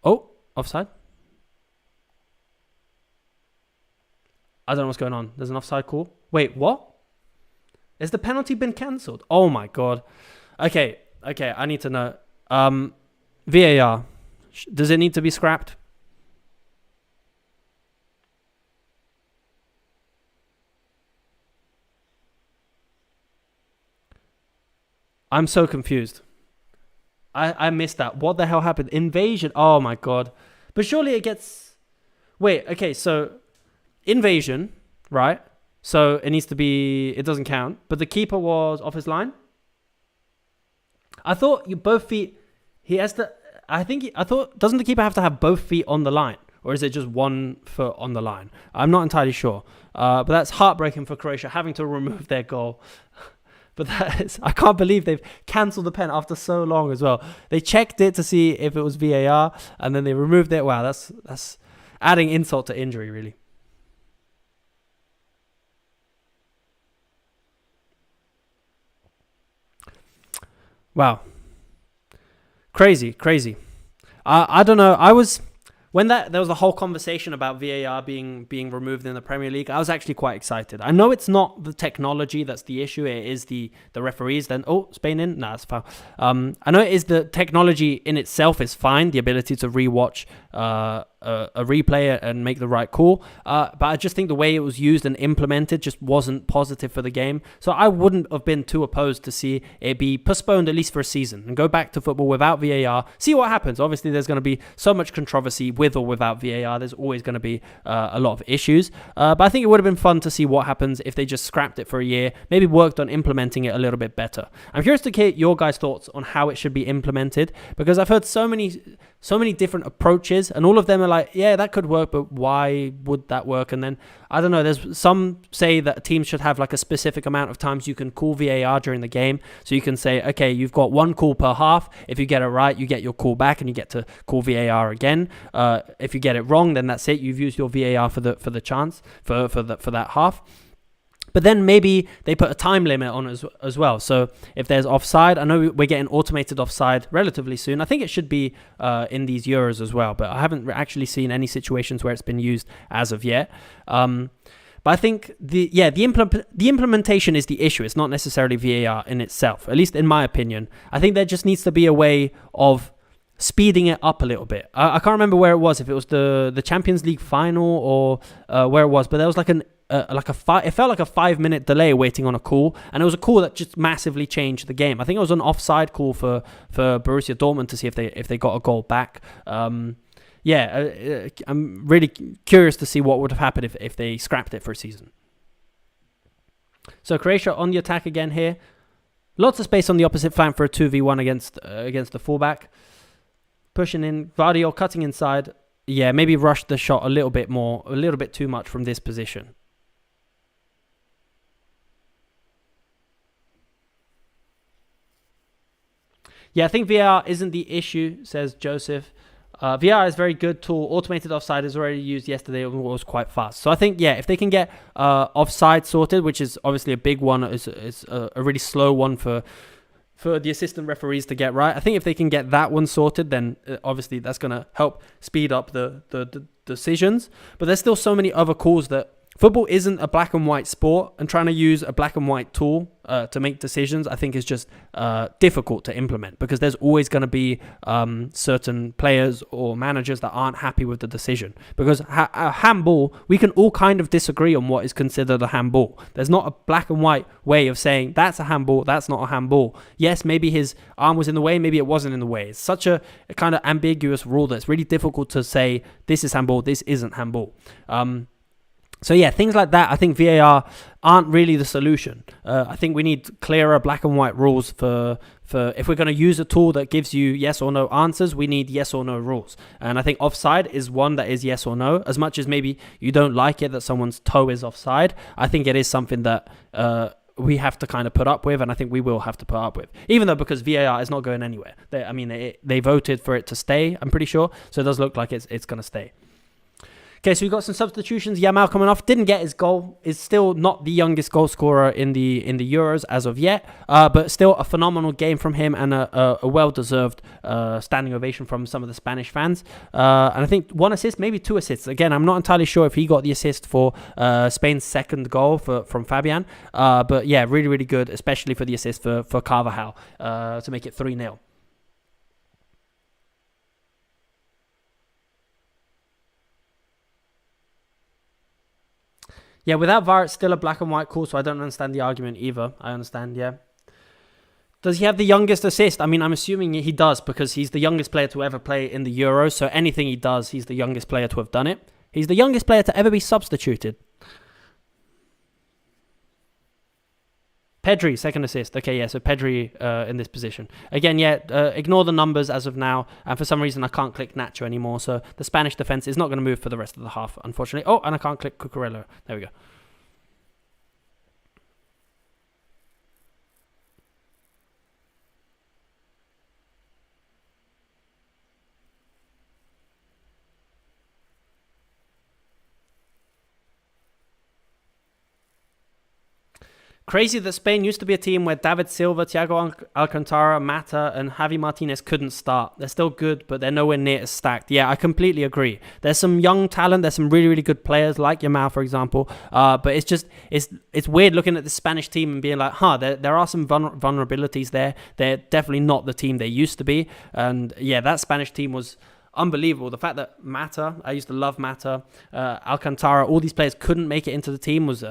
Oh, offside. I don't know what's going on. There's an offside call. Wait, what? Has the penalty been cancelled? Oh my god. Okay, I need to know. VAR. Does it need to be scrapped? I'm so confused. I missed that. What the hell happened? Invasion. Oh my god. But surely it gets. Wait. Okay. So invasion, right? So it needs to be. It doesn't count. But the keeper was off his line. I thought you both feet. He has to. I thought. Doesn't the keeper have to have both feet on the line, or is it just one foot on the line? I'm not entirely sure. But that's heartbreaking for Croatia having to remove their goal. But that is, I can't believe they've cancelled the pen after so long as well. They checked it to see if it was VAR, and then they removed it. Wow, that's adding insult to injury, really. Wow, crazy, crazy. I don't know. I was when there was a whole conversation about VAR being removed in the Premier League. I was actually quite excited. I know it's not the technology that's the issue. It is the referees. Then Spain in? Nah, it's foul. I know it is the technology in itself is fine. The ability to rewatch a replay and make the right call. But I just think the way it was used and implemented just wasn't positive for the game. So I wouldn't have been too opposed to see it be postponed at least for a season and go back to football without VAR. See what happens. Obviously, there's going to be so much controversy with or without VAR. There's always going to be a lot of issues. But I think it would have been fun to see what happens if they just scrapped it for a year, maybe worked on implementing it a little bit better. I'm curious to hear your guys' thoughts on how it should be implemented, because I've heard so many different approaches, and all of them are like, yeah, that could work, but why would that work? And then I don't know, there's some say that teams should have like a specific amount of times you can call VAR during the game. So you can say, okay, you've got one call per half. If you get it right, you get your call back and you get to call VAR again. If you get it wrong, then that's it. You've used your VAR for the chance for that half. But then maybe they put a time limit on as well. So if there's offside, I know we're getting automated offside relatively soon. I think it should be in these Euros as well, but I haven't actually seen any situations where it's been used as of yet. But I think the implementation is the issue. It's not necessarily VAR in itself, at least in my opinion. I think there just needs to be a way of speeding it up a little bit. I can't remember where it was, if it was the Champions League final or where it was, but there was like it felt like a 5-minute delay waiting on a call, and it was a call that just massively changed the game. I think it was an offside call for Borussia Dortmund to see if they got a goal back. I'm really curious to see what would have happened if they scrapped it for a season. So Croatia on the attack again here. Lots of space on the opposite flank for a 2v1 against the fullback. Pushing in, Vardiol cutting inside. Yeah, maybe rushed the shot a little bit too much from this position. Yeah, I think VAR isn't the issue, says Joseph. VAR is a very good tool. Automated offside is already used yesterday. It was quite fast. So I think, yeah, if they can get offside sorted, which is obviously a big one, is a really slow one for the assistant referees to get right. I think if they can get that one sorted, then obviously that's going to help speed up the decisions. But there's still so many other calls that football isn't a black and white sport, and trying to use a black and white tool to make decisions, I think, is just difficult to implement, because there's always going to be certain players or managers that aren't happy with the decision. Because a handball, we can all kind of disagree on what is considered a handball. There's not a black and white way of saying that's a handball, that's not a handball. Yes, maybe his arm was in the way, maybe it wasn't in the way. It's such a kind of ambiguous rule that it's really difficult to say this is handball, this isn't handball. So yeah, things like that, I think VAR aren't really the solution. I think we need clearer black and white rules for if we're going to use a tool that gives you yes or no answers, we need yes or no rules. And I think offside is one that is yes or no. As much as maybe you don't like it that someone's toe is offside, I think it is something that we have to kind of put up with, and I think we will have to put up with. Even though, because VAR is not going anywhere. They voted for it to stay, I'm pretty sure. So it does look like it's going to stay. Okay, so we've got some substitutions. Yamal coming off, didn't get his goal. Is still not the youngest goal scorer in the Euros as of yet, but still a phenomenal game from him, and a well-deserved standing ovation from some of the Spanish fans. And I think 1 assist, maybe 2 assists. Again, I'm not entirely sure if he got the assist for Spain's second goal from Fabian. But yeah, really, really good, especially for the assist for Carvajal to make it 3-0. Yeah, without VAR, it's still a black and white call, so I don't understand the argument either. I understand, yeah. Does he have the youngest assist? I mean, I'm assuming he does because he's the youngest player to ever play in the Euros. So anything he does, he's the youngest player to have done it. He's the youngest player to ever be substituted. Pedri, second assist. Okay, yeah, so Pedri in this position. Again, yeah, ignore the numbers as of now. And for some reason, I can't click Nacho anymore. So the Spanish defense is not going to move for the rest of the half, unfortunately. Oh, and I can't click Cucurella. There we go. Crazy that Spain used to be a team where David Silva, Thiago Alcantara, Mata, and Javi Martinez couldn't start. They're still good, but they're nowhere near as stacked. Yeah, I completely agree. There's some young talent. There's some really, really good players like Yamal, for example. But it's weird looking at the Spanish team and being like, there are some vulnerabilities there. They're definitely not the team they used to be. And yeah, that Spanish team was unbelievable. The fact that Mata, I used to love Mata, Alcantara, all these players couldn't make it into the team was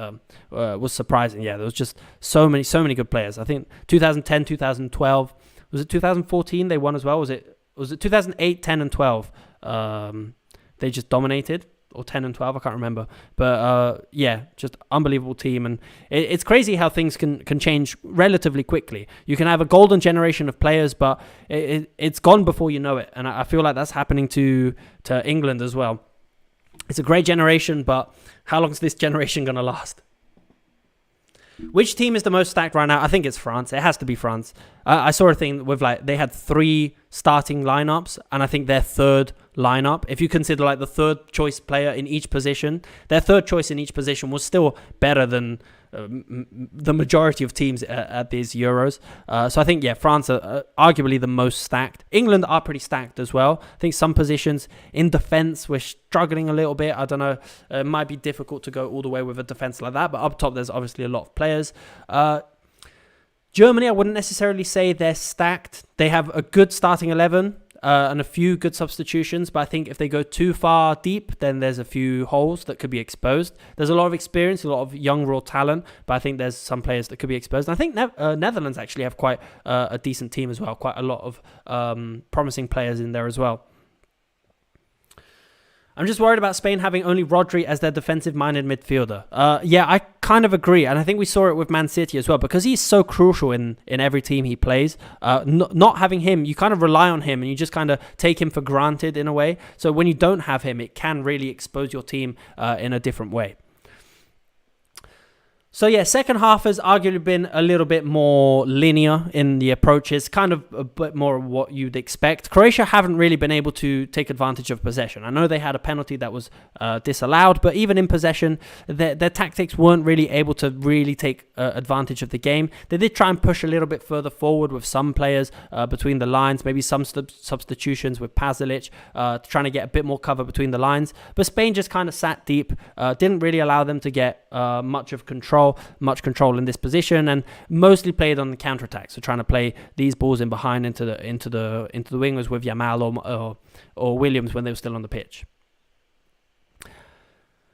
surprising. Yeah, there was just so many good players. I think 2010, 2012, was it 2014 they won as well? Was it 2008, 10 and 12? They just dominated. Or 10 and 12, I can't remember. But yeah, just unbelievable team. And it's crazy how things can change relatively quickly. You can have a golden generation of players, but it's gone before you know it. And I feel like that's happening to England as well. It's a great generation, but how long is this generation going to last? Which team is the most stacked right now? I think it's France. It has to be France. I saw a thing with they had 3 starting lineups, and I think their third lineup, if you consider the third choice player in each position, their third choice in each position was still better than the majority of teams at these Euros. So I think, yeah, France are arguably the most stacked. England are pretty stacked as well. I think some positions in defence we're struggling a little bit. I don't know. It might be difficult to go all the way with a defence like that, but up top there's obviously a lot of players. Germany, I wouldn't necessarily say they're stacked. They have a good starting 11 and a few good substitutions, but I think if they go too far deep, then there's a few holes that could be exposed. There's a lot of experience, a lot of young raw talent, but I think there's some players that could be exposed. And I think Netherlands actually have quite a decent team as well, quite a lot of promising players in there as well. I'm just worried about Spain having only Rodri as their defensive-minded midfielder. Yeah, I kind of agree, and I think we saw it with Man City as well, because he's so crucial in every team he plays. Not having him, you kind of rely on him, and you just kind of take him for granted in a way. So when you don't have him, it can really expose your team in a different way. So yeah, second half has arguably been a little bit more linear in the approaches, kind of a bit more of what you'd expect. Croatia haven't really been able to take advantage of possession. I know they had a penalty that was disallowed, but even in possession, their tactics weren't really able to really take advantage of the game. They did try and push a little bit further forward with some players between the lines, maybe some substitutions with Pasalic, trying to get a bit more cover between the lines. But Spain just kind of sat deep, didn't really allow them to get much control in this position, and mostly played on the counter-attack. So trying to play these balls in behind into the wingers with Yamal or Williams when they were still on the pitch.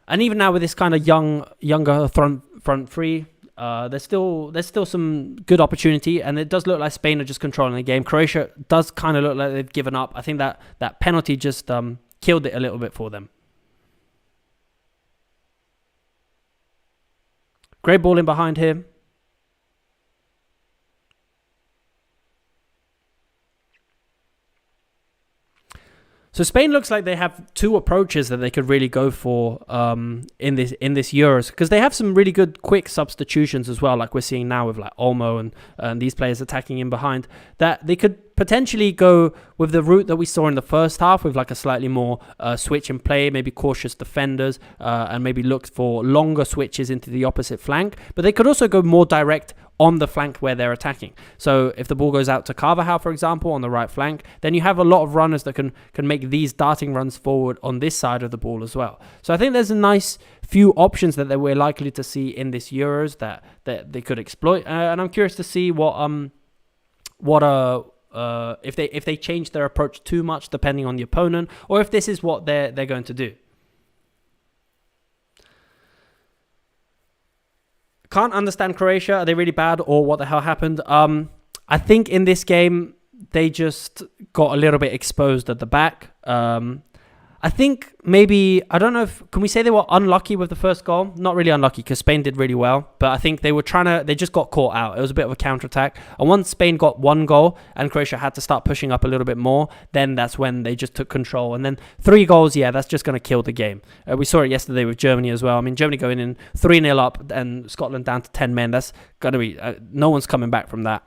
And even now with this kind of younger front three, there's still some good opportunity, and it does look like Spain are just controlling the game. Croatia does kind of look like they've given up. I think that penalty just killed it a little bit for them. Great ball in behind here. So Spain looks like they have 2 approaches that they could really go for in this Euros, because they have some really good quick substitutions as well, like we're seeing now with Olmo and these players attacking in behind, that they could potentially go with the route that we saw in the first half with a slightly more switch and play, maybe cautious defenders, and maybe look for longer switches into the opposite flank. But they could also go more direct on the flank where they're attacking. So if the ball goes out to Carvajal, for example, on the right flank, then you have a lot of runners that can make these darting runs forward on this side of the ball as well. So I think there's a nice few options that we're likely to see in this Euros that they could exploit. And I'm curious to see if they change their approach too much depending on the opponent, or if this is what they're going to do. Can't understand Croatia. Are they really bad, or what the hell happened? I think in this game, they just got a little bit exposed at the back. I think maybe, I don't know can we say they were unlucky with the first goal? Not really unlucky because Spain did really well, but I think they just got caught out. It was a bit of a counter-attack. And once Spain got one goal and Croatia had to start pushing up a little bit more, then that's when they just took control. And then 3 goals, that's just going to kill the game. We saw it yesterday with Germany as well. I mean, Germany going in 3-0 up and Scotland down to 10 men. That's going to be, no one's coming back from that.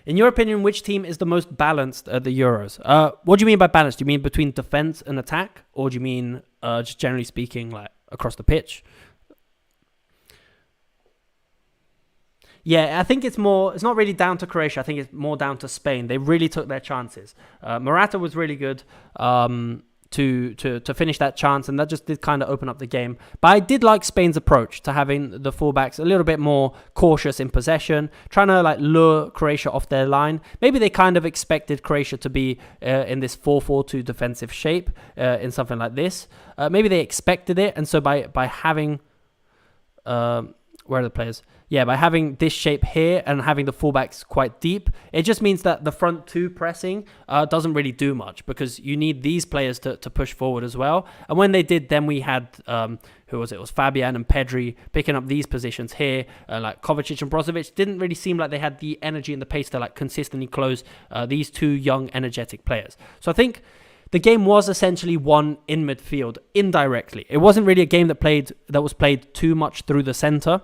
In your opinion, which team is the most balanced at the Euros? What do you mean by balanced? Do you mean between defense and attack? Or do you mean just generally speaking, like across the pitch? Yeah, I think it's not really down to Croatia. I think it's more down to Spain. They really took their chances. Morata was really good to finish that chance, and that just did kind of open up the game. But I did like Spain's approach to having the fullbacks a little bit more cautious in possession, trying to like lure Croatia off their line. Maybe they kind of expected Croatia to be in this 4-4-2 defensive shape in something like this. Maybe they expected it, and so by having where are the players? Yeah, by having this shape here and having the fullbacks quite deep, it just means that the front two pressing doesn't really do much because you need these players to push forward as well. And when they did, then we had, who was it? It was Fabian and Pedri picking up these positions here. Like Kovacic and Brozovic didn't really seem like they had the energy and the pace to like consistently close these two young, energetic players. So I think the game was essentially won in midfield indirectly. It wasn't really a game that was played too much through the center.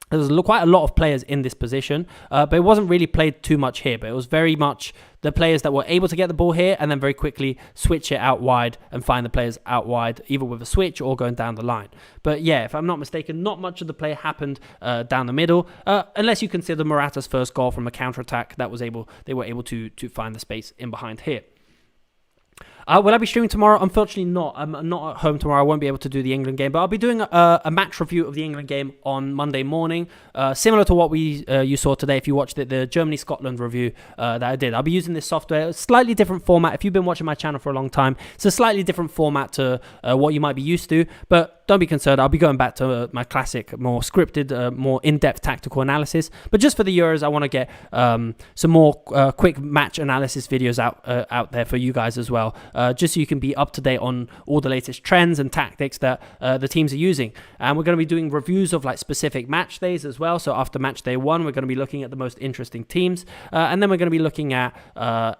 There was quite a lot of players in this position, but it wasn't really played too much here. But it was very much the players that were able to get the ball here and then very quickly switch it out wide and find the players out wide, either with a switch or going down the line. But yeah, if I'm not mistaken, not much of the play happened down the middle, unless you consider Morata's first goal from a counter-attack they were able to find the space in behind here. Will I be streaming tomorrow? Unfortunately not. I'm not at home tomorrow. I won't be able to do the England game, but I'll be doing a match review of the England game on Monday morning, similar to what you saw today if you watched it, the Germany-Scotland review that I did. I'll be using this software, a slightly different format. If you've been watching my channel for a long time, it's a slightly different format to what you might be used to, but don't be concerned. I'll be going back to my classic, more scripted, more in-depth tactical analysis. But just for the Euros, I want to get some more quick match analysis videos out there for you guys as well, just so you can be up to date on all the latest trends and tactics that the teams are using. And we're going to be doing reviews of like specific match days as well. So after match day 1, we're going to be looking at the most interesting teams, and then we're going to be looking at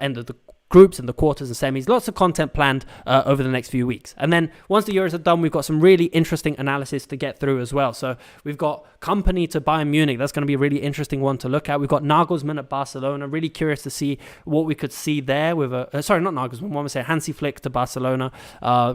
end of the groups and the quarters and semis. Lots of content planned over the next few weeks. And then once the Euros are done, we've got some really interesting analysis to get through as well. So we've got Company to Bayern Munich. That's going to be a really interesting one to look at. We've got Nagelsmann at Barcelona. Really curious to see what we could see there with sorry, not Nagelsmann. What am I saying? Hansi Flick to Barcelona.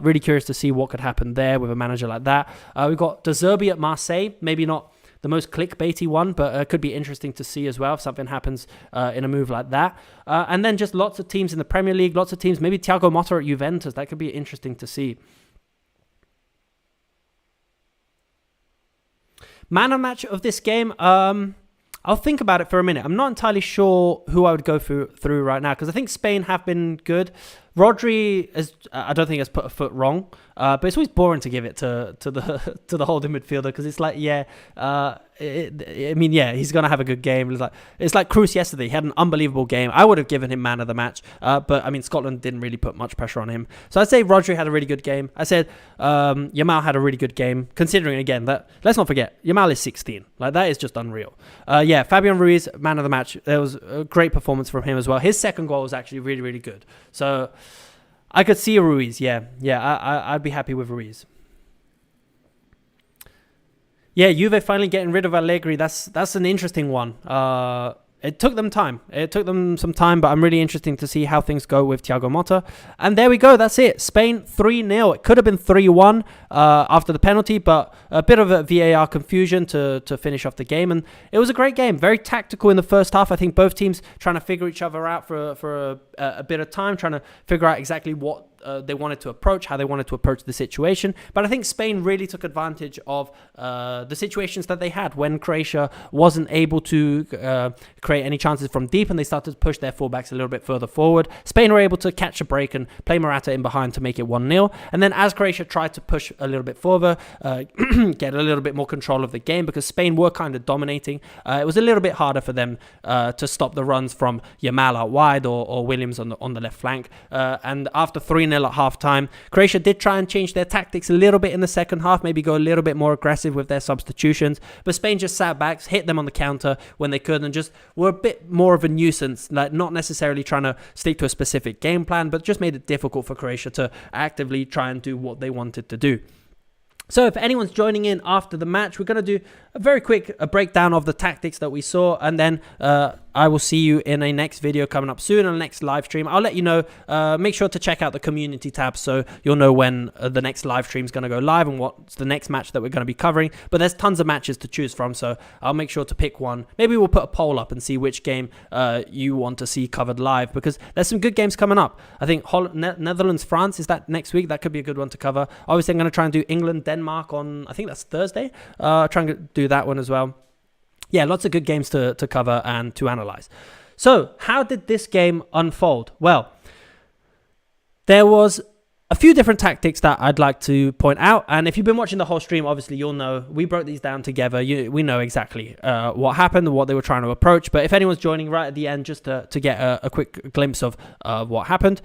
Really curious to see what could happen there with a manager like that. We've got De Zerbi at Marseille. Maybe not the most clickbaity one, but could be interesting to see as well if something happens in a move like that. And then just lots of teams in the Premier League, lots of teams, maybe Thiago Motta at Juventus. That could be interesting to see. Man of match of this game, I'll think about it for a minute. I'm not entirely sure who I would go through right now because I think Spain have been good. Rodri, I don't think has put a foot wrong, but it's always boring to give it to the holding midfielder because it's like, he's gonna have a good game. It's like Kroos yesterday. He had an unbelievable game. I would have given him man of the match, but I mean Scotland didn't really put much pressure on him. So I'd say Rodri had a really good game. I said Yamal had a really good game. Considering again that, let's not forget, Yamal is 16. Like that is just unreal. Fabian Ruiz, man of the match. There was a great performance from him as well. His second goal was actually really, really good. So I could see Ruiz. I'd be happy with Ruiz. Yeah, Juve finally getting rid of Allegri. That's an interesting one. It took them time. It took them some time, but I'm really interested to see how things go with Thiago Motta. And there we go. That's it. Spain 3-0. It could have been 3-1 after the penalty, but a bit of a VAR confusion to finish off the game. And it was a great game. Very tactical in the first half. I think both teams trying to figure each other out for a bit of time, trying to figure out exactly what they wanted to approach, how they wanted to approach the situation. But I think Spain really took advantage of the situations that they had when Croatia wasn't able to create any chances from deep, and they started to push their fullbacks a little bit further forward. Spain were able to catch a break and play Morata in behind to make it 1-0. And then as Croatia tried to push a little bit further, get a little bit more control of the game, because Spain were kind of dominating, it was a little bit harder for them to stop the runs from Yamal out wide or Williams on the left flank. And after 3-0 at half-time, Croatia did try and change their tactics a little bit in the second half, maybe go a little bit more aggressive with their substitutions. But Spain just sat back, hit them on the counter when they could, and just were a bit more of a nuisance, like not necessarily trying to stick to a specific game plan, but just made it difficult for Croatia to actively try and do what they wanted to do. So if anyone's joining in after the match, we're going to do a very quick breakdown of the tactics that we saw, and then I will see you in a next video coming up soon, on the next live stream. I'll let you know. Make sure to check out the community tab so you'll know when the next live stream is going to go live and what's the next match that we're going to be covering. But there's tons of matches to choose from, so I'll make sure to pick one. Maybe we'll put a poll up and see which game you want to see covered live, because there's some good games coming up. I think Netherlands, France, is that next week? That could be a good one to cover. Obviously, I'm going to try and do England, Denmark on, I think that's Thursday. Try and do that one as well. Yeah, lots of good games to cover and to analyze. So, how did this game unfold? Well, there was a few different tactics that I'd like to point out. And if you've been watching the whole stream, obviously you'll know we broke these down together. We know exactly what happened and what they were trying to approach. But if anyone's joining right at the end, just to get a quick glimpse of what happened.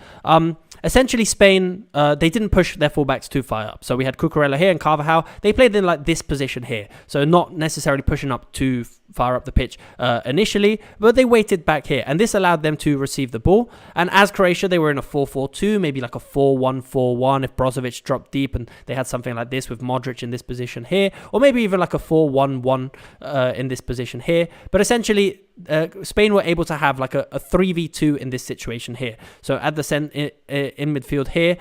Essentially, Spain, they didn't push their fullbacks too far up. So we had Cucurella here and Carvajal. They played in like this position here. So not necessarily pushing up too far up the pitch initially, but they waited back here. And this allowed them to receive the ball. And as Croatia, they were in a 4-4-2, maybe like a 4-1-4-1 if Brozovic dropped deep and they had something like this with Modric in this position here. Or maybe even like a 4-1-1 in this position here. But essentially, Spain were able to have like a 3v2 in this situation here. So at the in midfield here,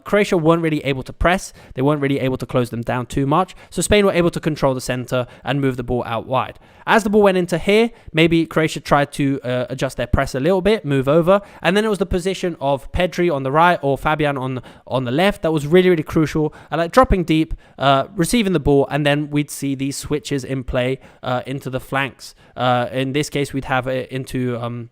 Croatia weren't really able to press. They weren't really able to close them down too much. So Spain were able to control the center and move the ball out wide. As the ball went into here, maybe Croatia tried to adjust their press a little bit, move over. And then it was the position of Pedri on the right or Fabian on the left that was really, really crucial. Like dropping deep, receiving the ball, and then we'd see these switches in play into the flanks. In this case, we'd have it into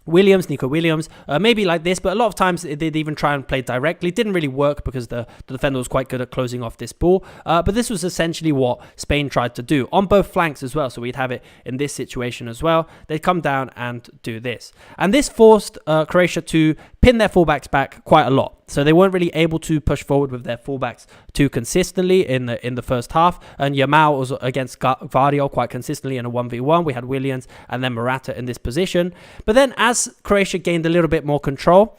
Nico Williams, maybe like this, but a lot of times they'd even try and play directly. It didn't really work because the defender was quite good at closing off this ball, but this was essentially what Spain tried to do on both flanks as well. So we'd have it in this situation as well. They'd come down and do this, and this forced Croatia to pin their fullbacks back quite a lot. So they weren't really able to push forward with their fullbacks too consistently in the first half. And Yamal was against Gvardiol quite consistently in a 1v1. We had Williams and then Morata in this position. But then as Croatia gained a little bit more control,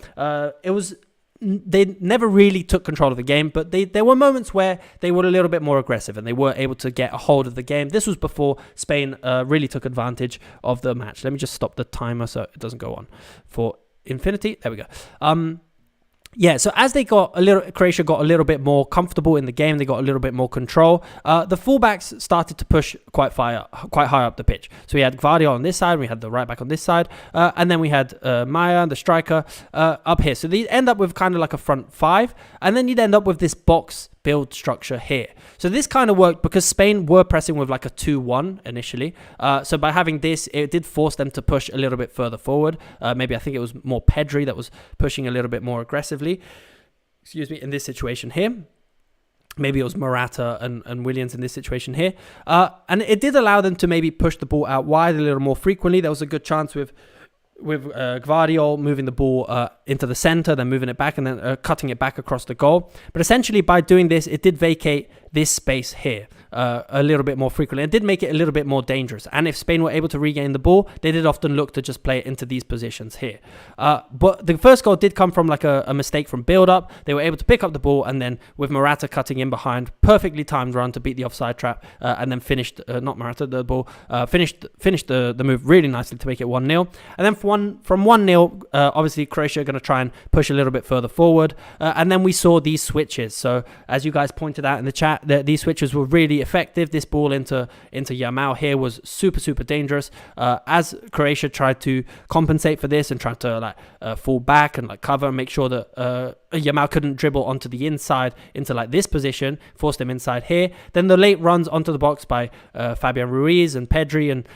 they never really took control of the game, but there were moments where they were a little bit more aggressive and they were able to get a hold of the game. This was before Spain really took advantage of the match. Let me just stop the timer so it doesn't go on for infinity. There we go. Yeah, so as Croatia got a little bit more comfortable in the game, they got a little bit more control. The fullbacks started to push quite high up the pitch. So we had Gvardiol on this side, we had the right back on this side, and then we had Maya, the striker, up here. So they end up with kind of like a front five, and then you'd end up with this box build structure here. So this kind of worked because Spain were pressing with like a 2-1 initially. So by having this, it did force them to push a little bit further forward. Maybe I think it was more Pedri that was pushing a little bit more aggressively. Excuse me, in this situation here. Maybe it was Morata and Williams in this situation here. And it did allow them to maybe push the ball out wide a little more frequently. There was a good chance with Gvardiol moving the ball into the center, then moving it back, and then cutting it back across the goal. But essentially, by doing this, it did vacate this space here a little bit more frequently. It did make it a little bit more dangerous. And if Spain were able to regain the ball, they did often look to just play it into these positions here. But the first goal did come from like a mistake from build-up. They were able to pick up the ball, and then with Morata cutting in behind, perfectly timed run to beat the offside trap, and then finished, not Morata, the ball, finished the move really nicely to make it 1-0. And then from 1-0, obviously Croatia are going to try and push a little bit further forward. And then we saw these switches. So as you guys pointed out in the chat, these switches were really effective. This ball into Yamal here was super, super dangerous. As Croatia tried to compensate for this and tried to fall back and cover and make sure that Yamal couldn't dribble onto the inside into like this position, forced him inside here. Then the late runs onto the box by Fabian Ruiz and Pedri and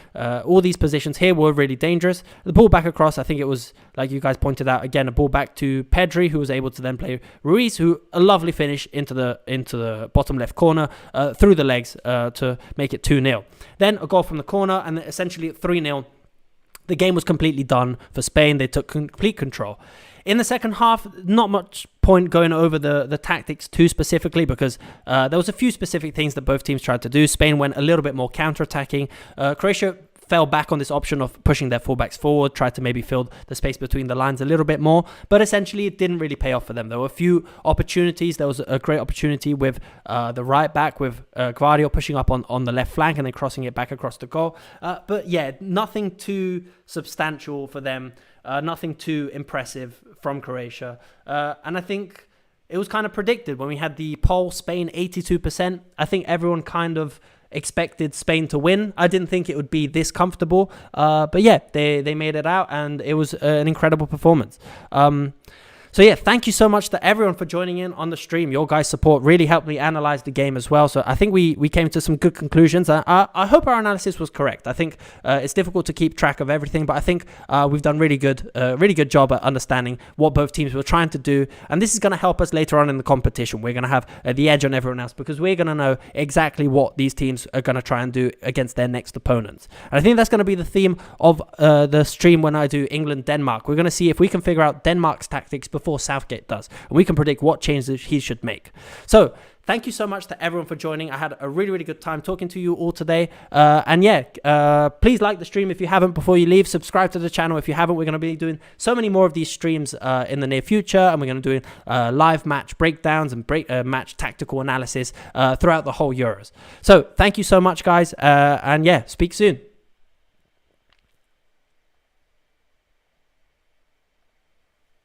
all these positions here were really dangerous. The ball back across, I think it was, like you guys pointed out, again, a ball back to Pedri, who was able to then play Ruiz, who a lovely finish into the bottom left corner through the legs to make it 2-0. Then a goal from the corner, and essentially 3-0. The game was completely done for Spain. They took complete control. In the second half, not much point going over the tactics too specifically, because there was a few specific things that both teams tried to do. Spain went a little bit more counter-attacking. Croatia fell back on this option of pushing their fullbacks forward, tried to maybe fill the space between the lines a little bit more, but essentially it didn't really pay off for them. There were a few opportunities. There was a great opportunity with the right back, with Guardiola pushing up on the left flank and then crossing it back across the goal. But yeah, nothing too substantial for them, nothing too impressive from Croatia. And I think it was kind of predicted when we had the poll, Spain 82%. I think everyone kind of expected Spain to win. I didn't think it would be this comfortable, but yeah, they made it out, and it was an incredible performance. So yeah, thank you so much to everyone for joining in on the stream. Your guys' support really helped me analyze the game as well. So I think we came to some good conclusions. I hope our analysis was correct. I think it's difficult to keep track of everything, but I think we've done really good job at understanding what both teams were trying to do. And this is going to help us later on in the competition. We're going to have the edge on everyone else, because we're going to know exactly what these teams are going to try and do against their next opponents. And I think that's going to be the theme of the stream when I do England-Denmark. We're going to see if we can figure out Denmark's tactics before Southgate does, and we can predict what changes he should make. So thank you so much to everyone for joining. I had a really good time talking to you all today, and yeah, please like the stream if you haven't before you leave. Subscribe to the channel if you haven't. We're going to be doing so many more of these streams in the near future, and we're going to do live match breakdowns and match tactical analysis throughout the whole Euros. So thank you so much, guys, and yeah, speak soon.